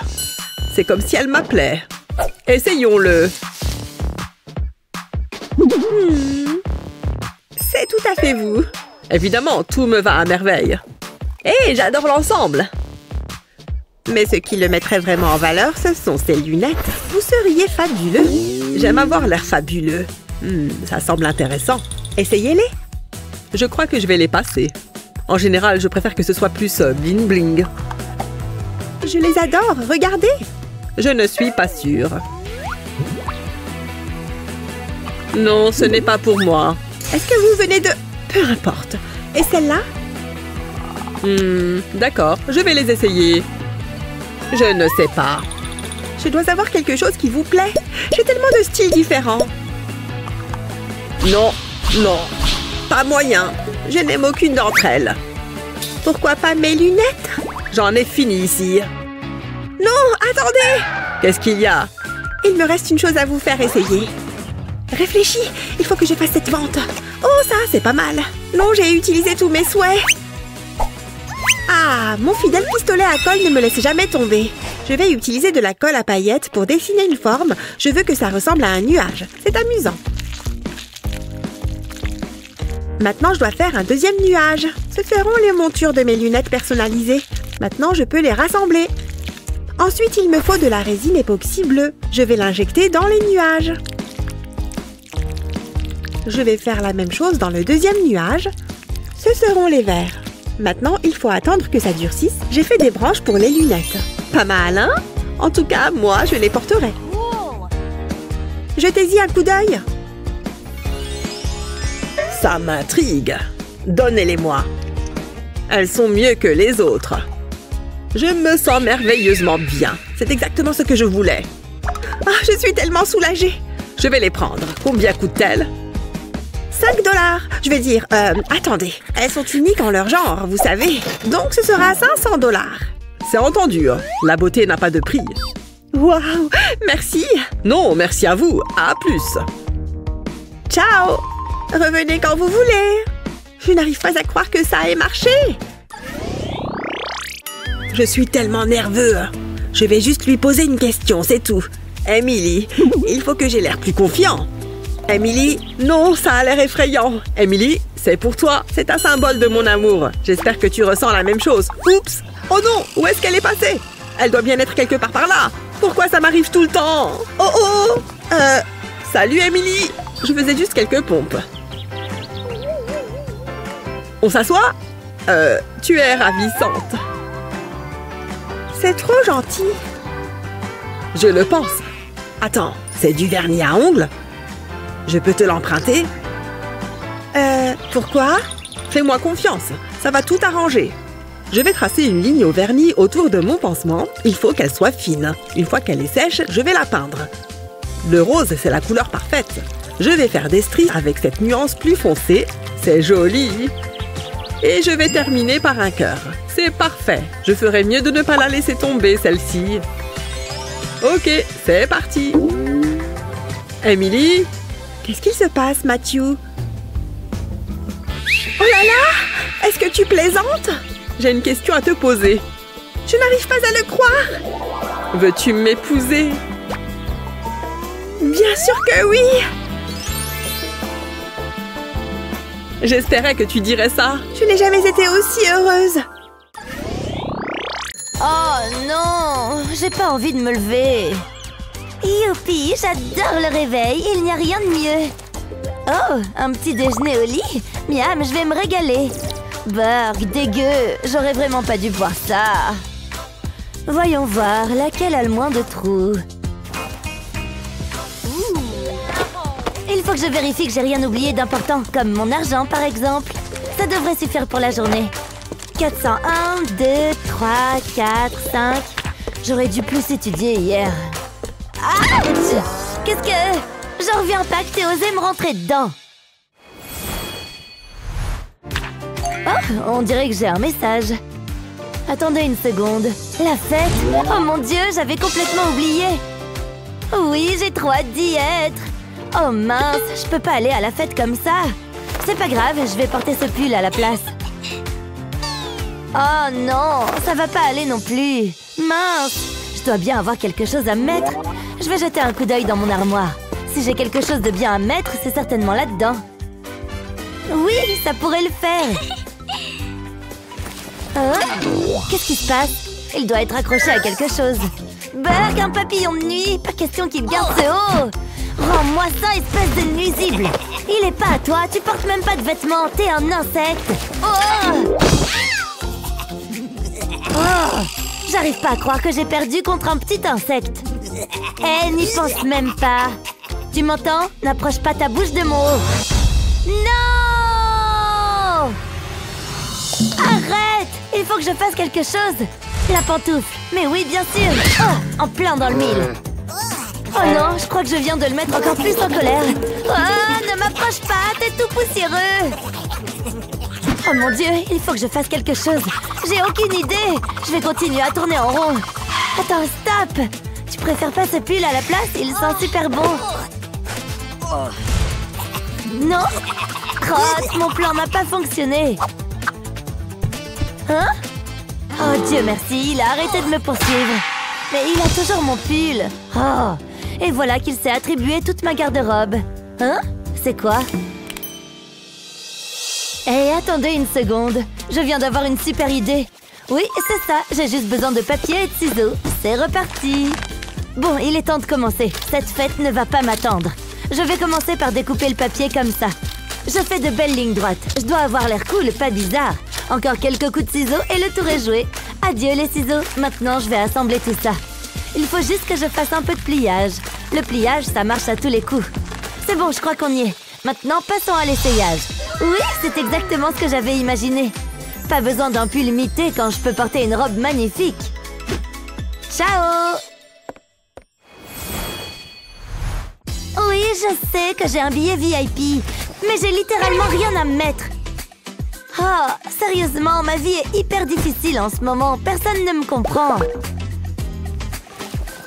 C'est comme si elle m'appelait. Essayons-le. C'est tout à fait vous. Évidemment, tout me va à merveille. Et j'adore l'ensemble. Mais ce qui le mettrait vraiment en valeur, ce sont ces lunettes. Vous seriez fabuleux. J'aime avoir l'air fabuleux. Ça semble intéressant. Essayez-les. Je crois que je vais les passer. En général, je préfère que ce soit plus bling-bling. Je les adore, regardez. Je ne suis pas sûre. Non, ce n'est pas pour moi. Est-ce que vous venez de... Peu importe. Et celle-là? D'accord, je vais les essayer. Je ne sais pas. Je dois avoir quelque chose qui vous plaît. J'ai tellement de styles différents. Non, non, pas moyen. Je n'aime aucune d'entre elles. Pourquoi pas mes lunettes? J'en ai fini ici. Non, attendez! Qu'est-ce qu'il y a? Il me reste une chose à vous faire essayer. Réfléchis, il faut que je fasse cette vente. Oh, ça, c'est pas mal. Non, j'ai utilisé tous mes souhaits. Ah, mon fidèle pistolet à colle ne me laisse jamais tomber. Je vais utiliser de la colle à paillettes pour dessiner une forme. Je veux que ça ressemble à un nuage. C'est amusant. Maintenant, je dois faire un deuxième nuage. Ce seront les montures de mes lunettes personnalisées. Maintenant, je peux les rassembler. Ensuite, il me faut de la résine époxy bleue. Je vais l'injecter dans les nuages. Je vais faire la même chose dans le deuxième nuage. Ce seront les verts. Maintenant, il faut attendre que ça durcisse. J'ai fait des branches pour les lunettes. Pas mal, hein? En tout cas, moi, je les porterai. Jetez-y un coup d'œil. Ça m'intrigue. Donnez-les-moi. Elles sont mieux que les autres. Je me sens merveilleusement bien. C'est exactement ce que je voulais. Ah, je suis tellement soulagée. Je vais les prendre. Combien coûtent-elles? 5 $. Je vais dire, attendez. Elles sont uniques en leur genre, vous savez. Donc, ce sera 500 $. C'est entendu. La beauté n'a pas de prix. Waouh, merci. Non, merci à vous. À plus. Ciao. Revenez quand vous voulez. Je n'arrive pas à croire que ça ait marché. Je suis tellement nerveux. Je vais juste lui poser une question, c'est tout. Emily, il faut que j'ai l'air plus confiant. Emily, non, ça a l'air effrayant. Emily, c'est pour toi. C'est un symbole de mon amour. J'espère que tu ressens la même chose. Oups. Oh non, où est-ce qu'elle est passée? Elle doit bien être quelque part par là. Pourquoi ça m'arrive tout le temps? Oh oh. Salut Emily. Je faisais juste quelques pompes. On s'assoit? Tu es ravissante. C'est trop gentil. Je le pense. Attends, c'est du vernis à ongles? Je peux te l'emprunter? Pourquoi? Fais-moi confiance, ça va tout arranger. Je vais tracer une ligne au vernis autour de mon pansement. Il faut qu'elle soit fine. Une fois qu'elle est sèche, je vais la peindre. Le rose, c'est la couleur parfaite. Je vais faire des stries avec cette nuance plus foncée. C'est joli. Et je vais terminer par un cœur. C'est parfait. Je ferais mieux de ne pas la laisser tomber, celle-ci. Ok, c'est parti. Emily? Qu'est-ce qu'il se passe, Matthew? Oh là là! Est-ce que tu plaisantes? J'ai une question à te poser. Je n'arrive pas à le croire. Veux-tu m'épouser? Bien sûr que oui. J'espérais que tu dirais ça. Je n'ai jamais été aussi heureuse. Oh non, j'ai pas envie de me lever. Youpi, j'adore le réveil, il n'y a rien de mieux. Oh, un petit déjeuner au lit? Miam, je vais me régaler. Burk, dégueu, j'aurais vraiment pas dû boire ça. Voyons voir, laquelle a le moins de trous? Il faut que je vérifie que j'ai rien oublié d'important, comme mon argent par exemple. Ça devrait suffire pour la journée. 401, 2, 3, 4, 5. J'aurais dû plus étudier hier. Ouch! Qu'est-ce que... J'en reviens pas que t'aies osé me rentrer dedans. Oh, on dirait que j'ai un message. Attendez une seconde. La fête? Oh mon Dieu, j'avais complètement oublié. Oui, j'ai trop hâte d'y être. Oh mince, je peux pas aller à la fête comme ça. C'est pas grave, je vais porter ce pull à la place. Oh non, ça va pas aller non plus. Mince, je dois bien avoir quelque chose à mettre. Je vais jeter un coup d'œil dans mon armoire. Si j'ai quelque chose de bien à mettre, c'est certainement là-dedans. Oui, ça pourrait le faire. Oh, qu'est-ce qui se passe? Il doit être accroché à quelque chose. Burk, un papillon de nuit. Pas question qu'il garde ce haut. Rends-moi ça, espèce de nuisible. Il est pas à toi, tu portes même pas de vêtements. T'es un insecte. Oh! Oh! J'arrive pas à croire que j'ai perdu contre un petit insecte. Eh, n'y pense même pas. Tu m'entends? N'approche pas ta bouche de mon haut. Non! Arrête! Il faut que je fasse quelque chose. La pantoufle. Mais oui, bien sûr. Oh, en plein dans le mille. Oh non, je crois que je viens de le mettre encore plus en colère. Oh, ne m'approche pas, t'es tout poussiéreux. Oh mon Dieu, il faut que je fasse quelque chose. J'ai aucune idée. Je vais continuer à tourner en rond. Attends, stop. Tu préfères pas ce pull à la place? Il sent super bon. Non? Crotte, mon plan n'a pas fonctionné. Hein? Oh Dieu merci, il a arrêté de me poursuivre. Mais il a toujours mon pull. Oh, et voilà qu'il s'est attribué toute ma garde-robe. Hein? C'est quoi? Hé, attendez une seconde. Je viens d'avoir une super idée. Oui, c'est ça. J'ai juste besoin de papier et de ciseaux. C'est reparti. Bon, il est temps de commencer. Cette fête ne va pas m'attendre. Je vais commencer par découper le papier comme ça. Je fais de belles lignes droites. Je dois avoir l'air cool, pas bizarre. Encore quelques coups de ciseaux et le tour est joué. Adieu les ciseaux. Maintenant, je vais assembler tout ça. Il faut juste que je fasse un peu de pliage. Le pliage, ça marche à tous les coups. C'est bon, je crois qu'on y est. Maintenant, passons à l'essayage. Oui, c'est exactement ce que j'avais imaginé. Pas besoin d'un pull limité quand je peux porter une robe magnifique. Ciao! Oui, je sais que j'ai un billet VIP, mais j'ai littéralement rien à mettre. Oh, sérieusement, ma vie est hyper difficile en ce moment. Personne ne me comprend.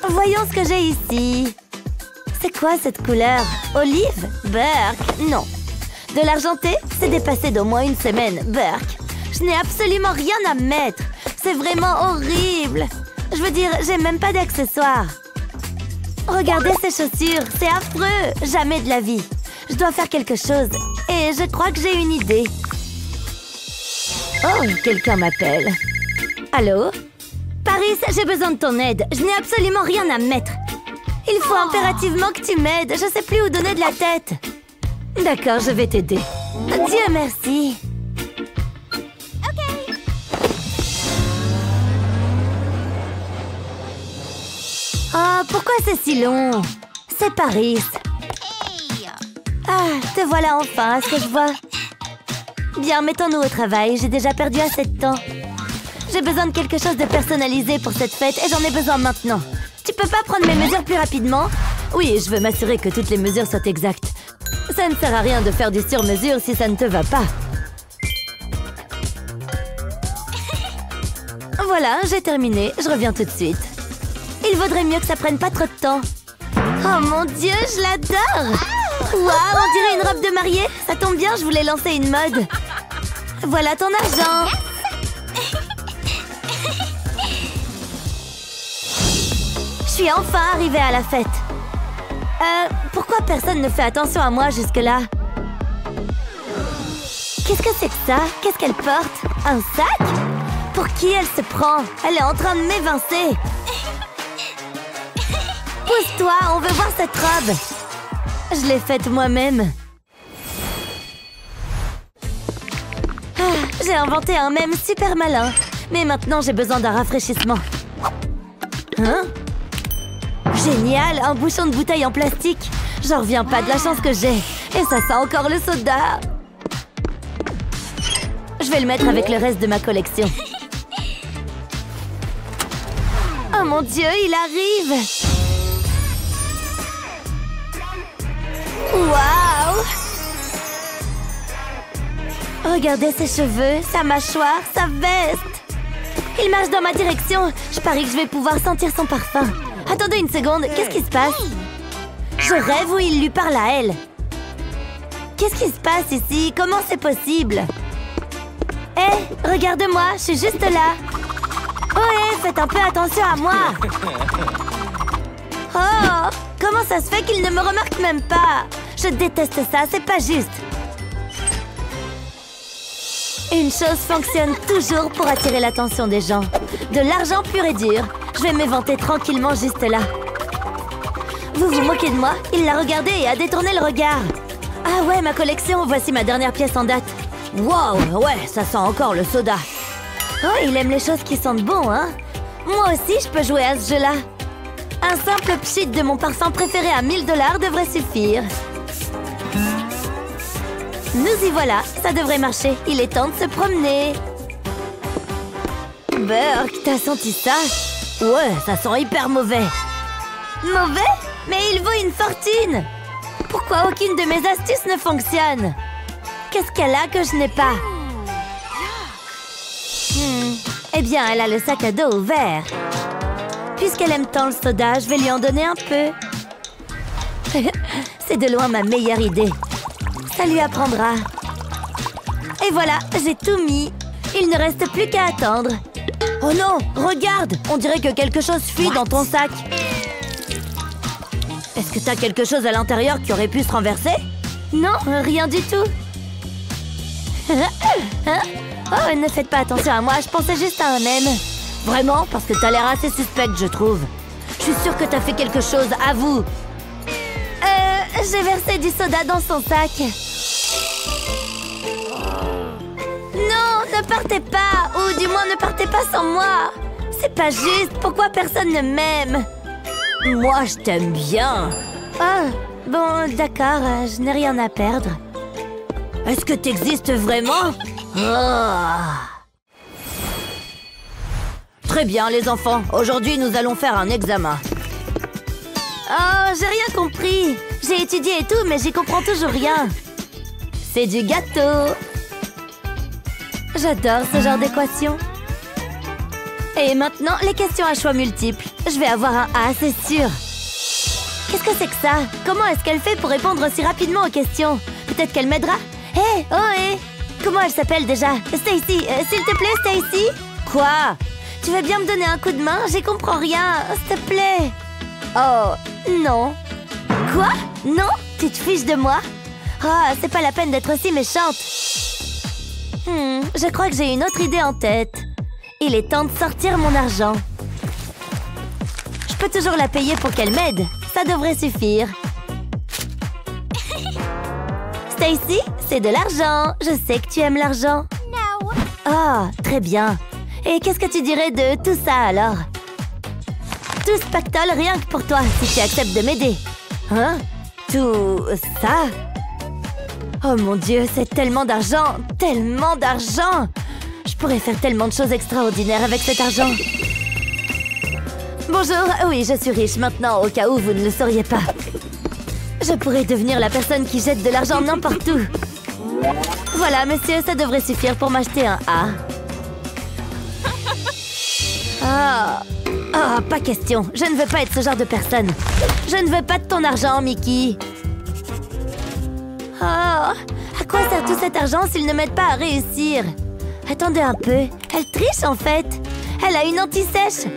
Voyons ce que j'ai ici. C'est quoi cette couleur? Olive? Burk? Non. De l'argenté? C'est dépassé d'au moins une semaine. Burk. Je n'ai absolument rien à mettre. C'est vraiment horrible. Je veux dire, j'ai même pas d'accessoires. Regardez ces chaussures, c'est affreux. Jamais de la vie. Je dois faire quelque chose. Et je crois que j'ai une idée. Oh, quelqu'un m'appelle. Allô? Paris, j'ai besoin de ton aide. Je n'ai absolument rien à mettre. Il faut impérativement que tu m'aides. Je sais plus où donner de la tête. D'accord, je vais t'aider. Dieu merci. Oh, pourquoi c'est si long? C'est Paris. Ah, te voilà enfin, est-ce que je vois? Bien, mettons-nous au travail. J'ai déjà perdu assez de temps. J'ai besoin de quelque chose de personnalisé pour cette fête et j'en ai besoin maintenant. Tu peux pas prendre mes mesures plus rapidement? Oui, je veux m'assurer que toutes les mesures soient exactes. Ça ne sert à rien de faire du sur-mesure si ça ne te va pas. Voilà, j'ai terminé. Je reviens tout de suite. Il vaudrait mieux que ça prenne pas trop de temps. Oh mon Dieu, je l'adore! Waouh, on dirait une robe de mariée. Ça tombe bien, je voulais lancer une mode. Voilà ton argent. Je suis enfin arrivée à la fête. Pourquoi personne ne fait attention à moi jusque-là? Qu'est-ce que c'est que ça? Qu'est-ce qu'elle porte? Un sac? Pour qui elle se prend? Elle est en train de m'évincer. Pousse-toi, on veut voir cette robe. Je l'ai faite moi-même. J'ai inventé un mème super malin. Mais maintenant, j'ai besoin d'un rafraîchissement. Hein? Génial, un bouchon de bouteille en plastique. J'en reviens pas de la chance que j'ai. Et ça sent encore le soda. Je vais le mettre avec le reste de ma collection. Oh mon Dieu, il arrive! Waouh! Regardez ses cheveux, sa mâchoire, sa veste. Il marche dans ma direction. Je parie que je vais pouvoir sentir son parfum. Attendez une seconde, qu'est-ce qui se passe? Je rêve ou il lui parle à elle? Qu'est-ce qui se passe ici? Comment c'est possible? Hé, regarde-moi, je suis juste là. Oh, faites un peu attention à moi. Oh, comment ça se fait qu'il ne me remarque même pas? Je déteste ça, c'est pas juste. Une chose fonctionne toujours pour attirer l'attention des gens. De l'argent pur et dur. Je vais m'éventer tranquillement juste là. Vous vous moquez de moi? Il l'a regardé et a détourné le regard. Ah ouais, ma collection, voici ma dernière pièce en date. Wow, ouais, ça sent encore le soda. Oh, il aime les choses qui sentent bon, hein? Moi aussi, je peux jouer à ce jeu-là. Un simple pchit de mon parfum préféré à 1000 $ devrait suffire. Nous y voilà, ça devrait marcher. Il est temps de se promener. Burk, t'as senti ça? Ouais, ça sent hyper mauvais. Mauvais? Mais il vaut une fortune! Pourquoi aucune de mes astuces ne fonctionne? Qu'est-ce qu'elle a que je n'ai pas? Eh bien, elle a le sac à dos ouvert. Puisqu'elle aime tant le soda, je vais lui en donner un peu. C'est de loin ma meilleure idée. Ça lui apprendra. Et voilà, j'ai tout mis. Il ne reste plus qu'à attendre. Oh non, regarde! On dirait que quelque chose fuit dans ton sac. Est-ce que t'as quelque chose à l'intérieur qui aurait pu se renverser? Non, rien du tout. Hein? Oh, ne faites pas attention à moi, je pensais juste à un mème. Vraiment? Parce que t'as l'air assez suspecte, je trouve. Je suis sûre que t'as fait quelque chose, avoue. J'ai versé du soda dans son sac. Non, ne partez pas! Ou du moins, ne partez pas sans moi! C'est pas juste, pourquoi personne ne m'aime? Moi, je t'aime bien. Oh, bon, d'accord, je n'ai rien à perdre. Est-ce que t'existes vraiment? Très bien, les enfants. Aujourd'hui, nous allons faire un examen. Oh, j'ai rien compris. J'ai étudié et tout, mais j'y comprends toujours rien. C'est du gâteau. J'adore ce genre d'équation. Et maintenant, les questions à choix multiples. Je vais avoir un A, c'est sûr. Qu'est-ce que c'est que ça? Comment est-ce qu'elle fait pour répondre aussi rapidement aux questions? Peut-être qu'elle m'aidera? Hé, comment elle s'appelle déjà? Stacy, s'il te plaît, Stacy? Quoi? Tu veux bien me donner un coup de main? J'y comprends rien, s'il te plaît. Oh, non. Quoi? Non? Tu te fiches de moi? Ah, c'est pas la peine d'être aussi méchante. Je crois que j'ai une autre idée en tête. Il est temps de sortir mon argent. Je peux toujours la payer pour qu'elle m'aide. Ça devrait suffire. Stacy, c'est de l'argent. Je sais que tu aimes l'argent. Oh, très bien. Et qu'est-ce que tu dirais de tout ça alors? Tout ce pactole rien que pour toi, si tu acceptes de m'aider. Hein? Tout ça? Oh mon Dieu, c'est tellement d'argent! Tellement d'argent! Je pourrais faire tellement de choses extraordinaires avec cet argent. Bonjour, oui, je suis riche maintenant, au cas où vous ne le sauriez pas. Je pourrais devenir la personne qui jette de l'argent n'importe où. Voilà, monsieur, ça devrait suffire pour m'acheter un A. Oh, pas question. Je ne veux pas être ce genre de personne. Je ne veux pas de ton argent, Mickey. Oh, à quoi sert tout cet argent s'il ne m'aide pas à réussir? Attendez un peu. Elle triche, en fait. Elle a une anti-sèche.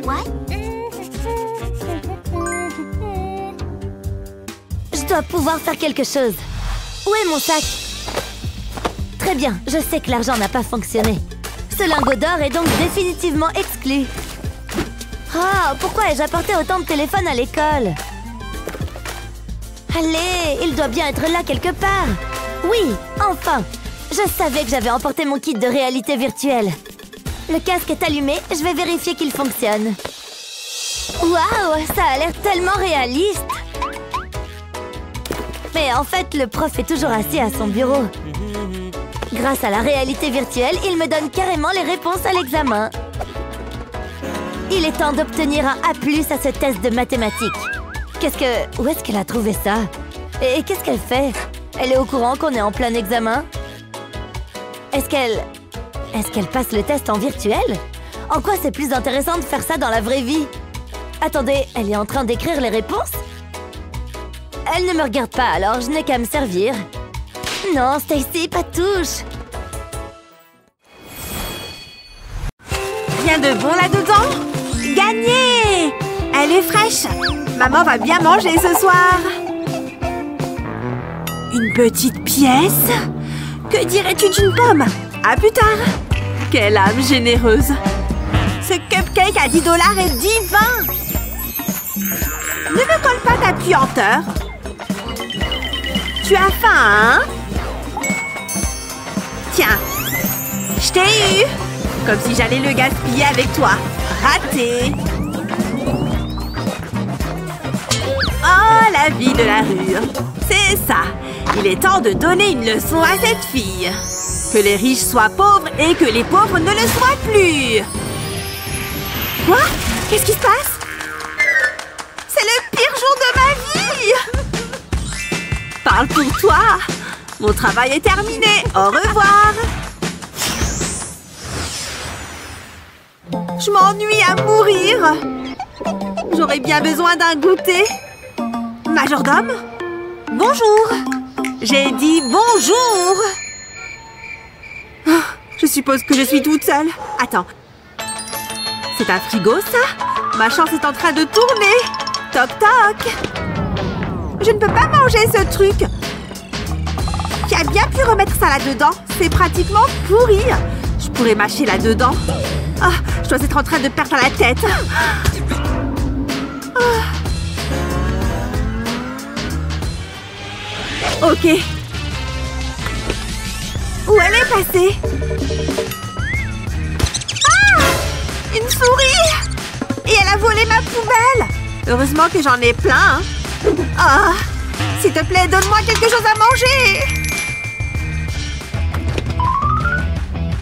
Je dois pouvoir faire quelque chose. Où est mon sac? Très bien, je sais que l'argent n'a pas fonctionné. Ce lingot d'or est donc définitivement exclu. Ah, pourquoi ai-je apporté autant de téléphones à l'école? Allez, il doit bien être là quelque part. Oui, enfin! Je savais que j'avais emporté mon kit de réalité virtuelle. Le casque est allumé, je vais vérifier qu'il fonctionne. Waouh, ça a l'air tellement réaliste! Mais en fait, le prof est toujours assis à son bureau. Grâce à la réalité virtuelle, il me donne carrément les réponses à l'examen. Il est temps d'obtenir un A+ à ce test de mathématiques. Où est-ce qu'elle a trouvé ça? Et qu'est-ce qu'elle fait? Elle est au courant qu'on est en plein examen? Est-ce qu'elle passe le test en virtuel? En quoi c'est plus intéressant de faire ça dans la vraie vie? Attendez, elle est en train d'écrire les réponses? Elle ne me regarde pas, alors je n'ai qu'à me servir. Non, Stacy, pas de touche. Rien de bon là-dedans? Gagné! Elle est fraîche. Maman va bien manger ce soir. Une petite pièce? Que dirais-tu d'une pomme? À plus tard. Quelle âme généreuse. Ce cupcake à 10 $ est divin. Ne me colle pas ta puanteur. Tu as faim, hein? Tiens, je t'ai eu. Comme si j'allais le gaspiller avec toi. Raté. Oh, la vie de la rue. C'est ça. Il est temps de donner une leçon à cette fille. Que les riches soient pauvres et que les pauvres ne le soient plus. Quoi? Qu'est-ce qui se passe? C'est le pire jour de ma vie. Parle pour toi. Mon travail est terminé. Au revoir. Je m'ennuie à mourir. J'aurais bien besoin d'un goûter. Majordome? Bonjour. J'ai dit bonjour. Je suppose que je suis toute seule. Attends. C'est un frigo, ça? Ma chance est en train de tourner. Toc toc. Je ne peux pas manger ce truc. Qui a bien pu remettre ça là-dedans? C'est pratiquement pourri. Je pourrais mâcher là-dedans. Ah, je dois être en train de perdre la tête. Ok. Où elle est passée? Ah! Une souris! Et elle a volé ma poubelle! Heureusement que j'en ai plein. Ah! S'il te plaît, donne-moi quelque chose à manger!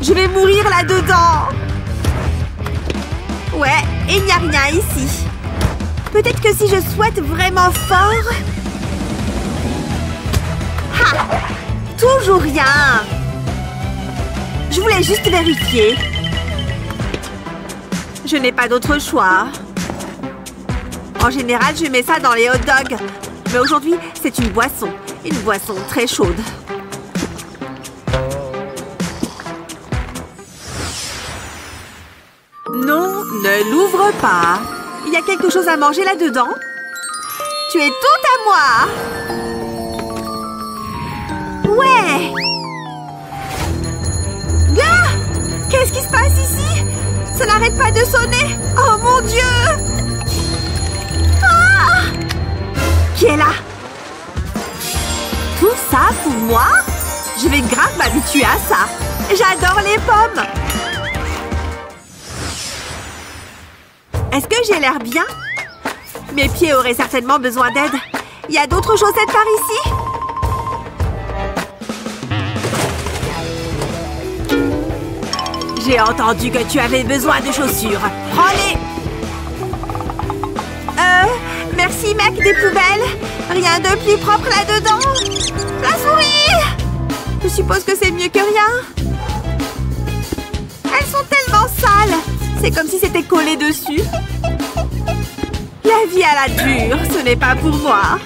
Je vais mourir là-dedans! Ouais, et il n'y a rien ici. Peut-être que si je souhaite vraiment fort... Ha! Toujours rien! Je voulais juste vérifier. Je n'ai pas d'autre choix. En général, je mets ça dans les hot dogs. Mais aujourd'hui, c'est une boisson. Une boisson très chaude. Non, ne l'ouvre pas. Il y a quelque chose à manger là-dedans? Tu es tout à moi! Ouais! Gars! Qu'est-ce qui se passe ici? Ça n'arrête pas de sonner! Oh mon Dieu! Ah! Qui est là? Tout ça pour moi? Je vais grave m'habituer à ça! J'adore les pommes! Est-ce que j'ai l'air bien? Mes pieds auraient certainement besoin d'aide. Il y a d'autres chaussettes par ici? J'ai entendu que tu avais besoin de chaussures. Prends-les. Merci, mec des poubelles. Rien de plus propre là-dedans. La souris! Je suppose que c'est mieux que rien. Elles sont tellement sales. C'est comme si c'était collé dessus. La vie à la dure, ce n'est pas pour moi.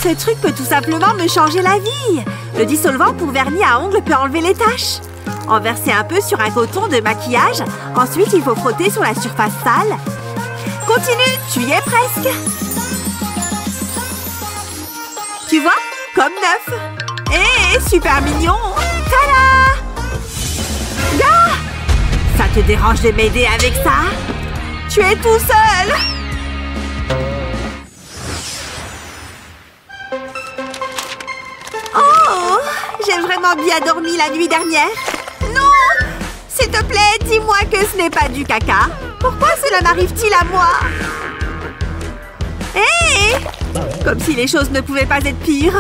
Ce truc peut tout simplement me changer la vie. Le dissolvant pour vernis à ongles peut enlever les taches. En verser un peu sur un coton de maquillage. Ensuite, il faut frotter sur la surface sale. Continue, tu y es presque. Tu vois? Comme neuf. Et super mignon. Tada! Gars! Ça te dérange de m'aider avec ça? Tu es tout seul. Oh! J'ai vraiment bien dormi la nuit dernière. Non! S'il te plaît, dis-moi que ce n'est pas du caca. Pourquoi cela m'arrive-t-il à moi? Hé! Comme si les choses ne pouvaient pas être pires.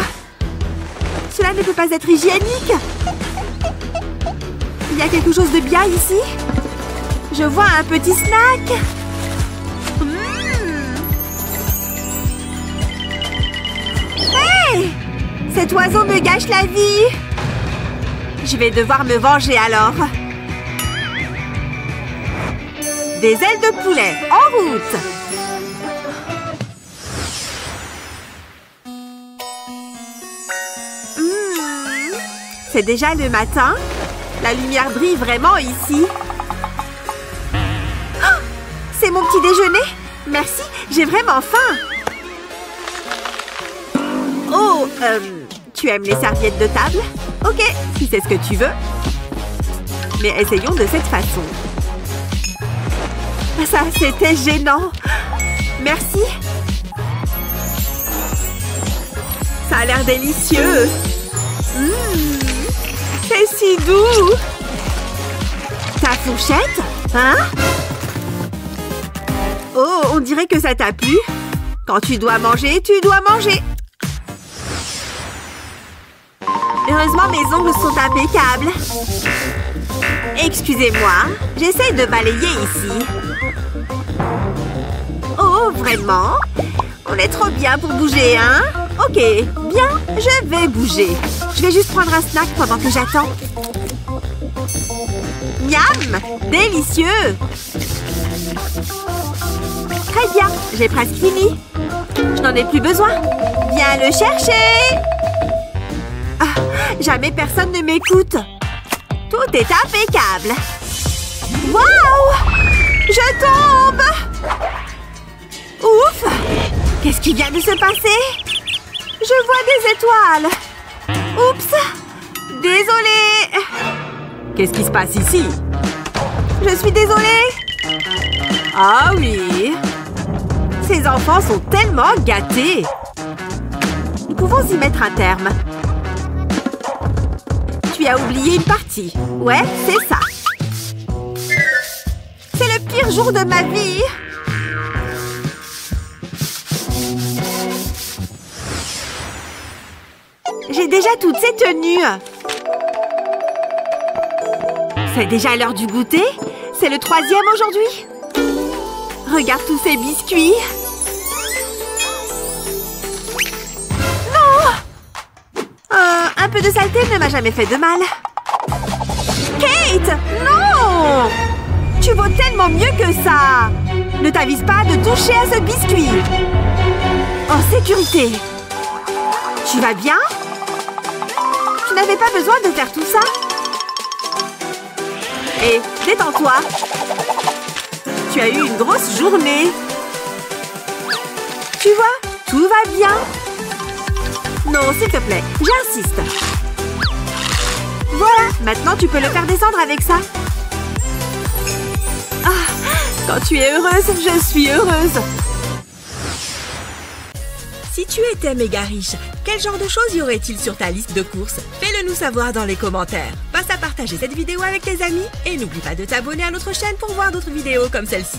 Cela ne peut pas être hygiénique. Il y a quelque chose de bien ici. Je vois un petit snack. Hé! Cet oiseau me gâche la vie. Je vais devoir me venger alors. Des ailes de poulet, en route! C'est déjà le matin. La lumière brille vraiment ici. Oh, c'est mon petit déjeuner. Merci, j'ai vraiment faim. Oh, tu aimes les serviettes de table? Ok, si c'est ce que tu veux. Mais essayons de cette façon. Ça, c'était gênant. Merci. Ça a l'air délicieux. C'est si doux. Ta fourchette? Hein? Oh, on dirait que ça t'a plu. Quand tu dois manger, tu dois manger. Heureusement, mes ongles sont impeccables. Excusez-moi, j'essaie de balayer ici. Oh, vraiment? On est trop bien pour bouger, hein? Ok, bien, je vais bouger. Je vais juste prendre un snack pendant que j'attends. Miam! Délicieux! Très bien, j'ai presque fini. Je n'en ai plus besoin. Viens le chercher! Ah, jamais personne ne m'écoute. Tout est impeccable. Waouh! Je tombe! Ouf! Qu'est-ce qui vient de se passer? Je vois des étoiles. Oups! Désolée! Qu'est-ce qui se passe ici? Je suis désolée! Ah oui! Ces enfants sont tellement gâtés! Nous pouvons y mettre un terme. Tu as oublié une partie. Ouais, c'est ça. C'est le pire jour de ma vie! J'ai déjà toutes ces tenues. C'est déjà l'heure du goûter? C'est le 3e aujourd'hui? Regarde tous ces biscuits. Non! Un peu de saleté ne m'a jamais fait de mal. Kate! Non! Tu vaux tellement mieux que ça! Ne t'avise pas de toucher à ce biscuit. En sécurité. Tu vas bien? Tu n'avais pas besoin de faire tout ça. Et détends-toi. Tu as eu une grosse journée. Tu vois, tout va bien. Non, s'il te plaît, j'insiste. Voilà, maintenant tu peux le faire descendre avec ça. Ah, quand tu es heureuse, je suis heureuse. Si tu étais méga riche, quel genre de choses y aurait-il sur ta liste de courses? Fais-le nous savoir dans les commentaires. Passe à partager cette vidéo avec tes amis et n'oublie pas de t'abonner à notre chaîne pour voir d'autres vidéos comme celle-ci.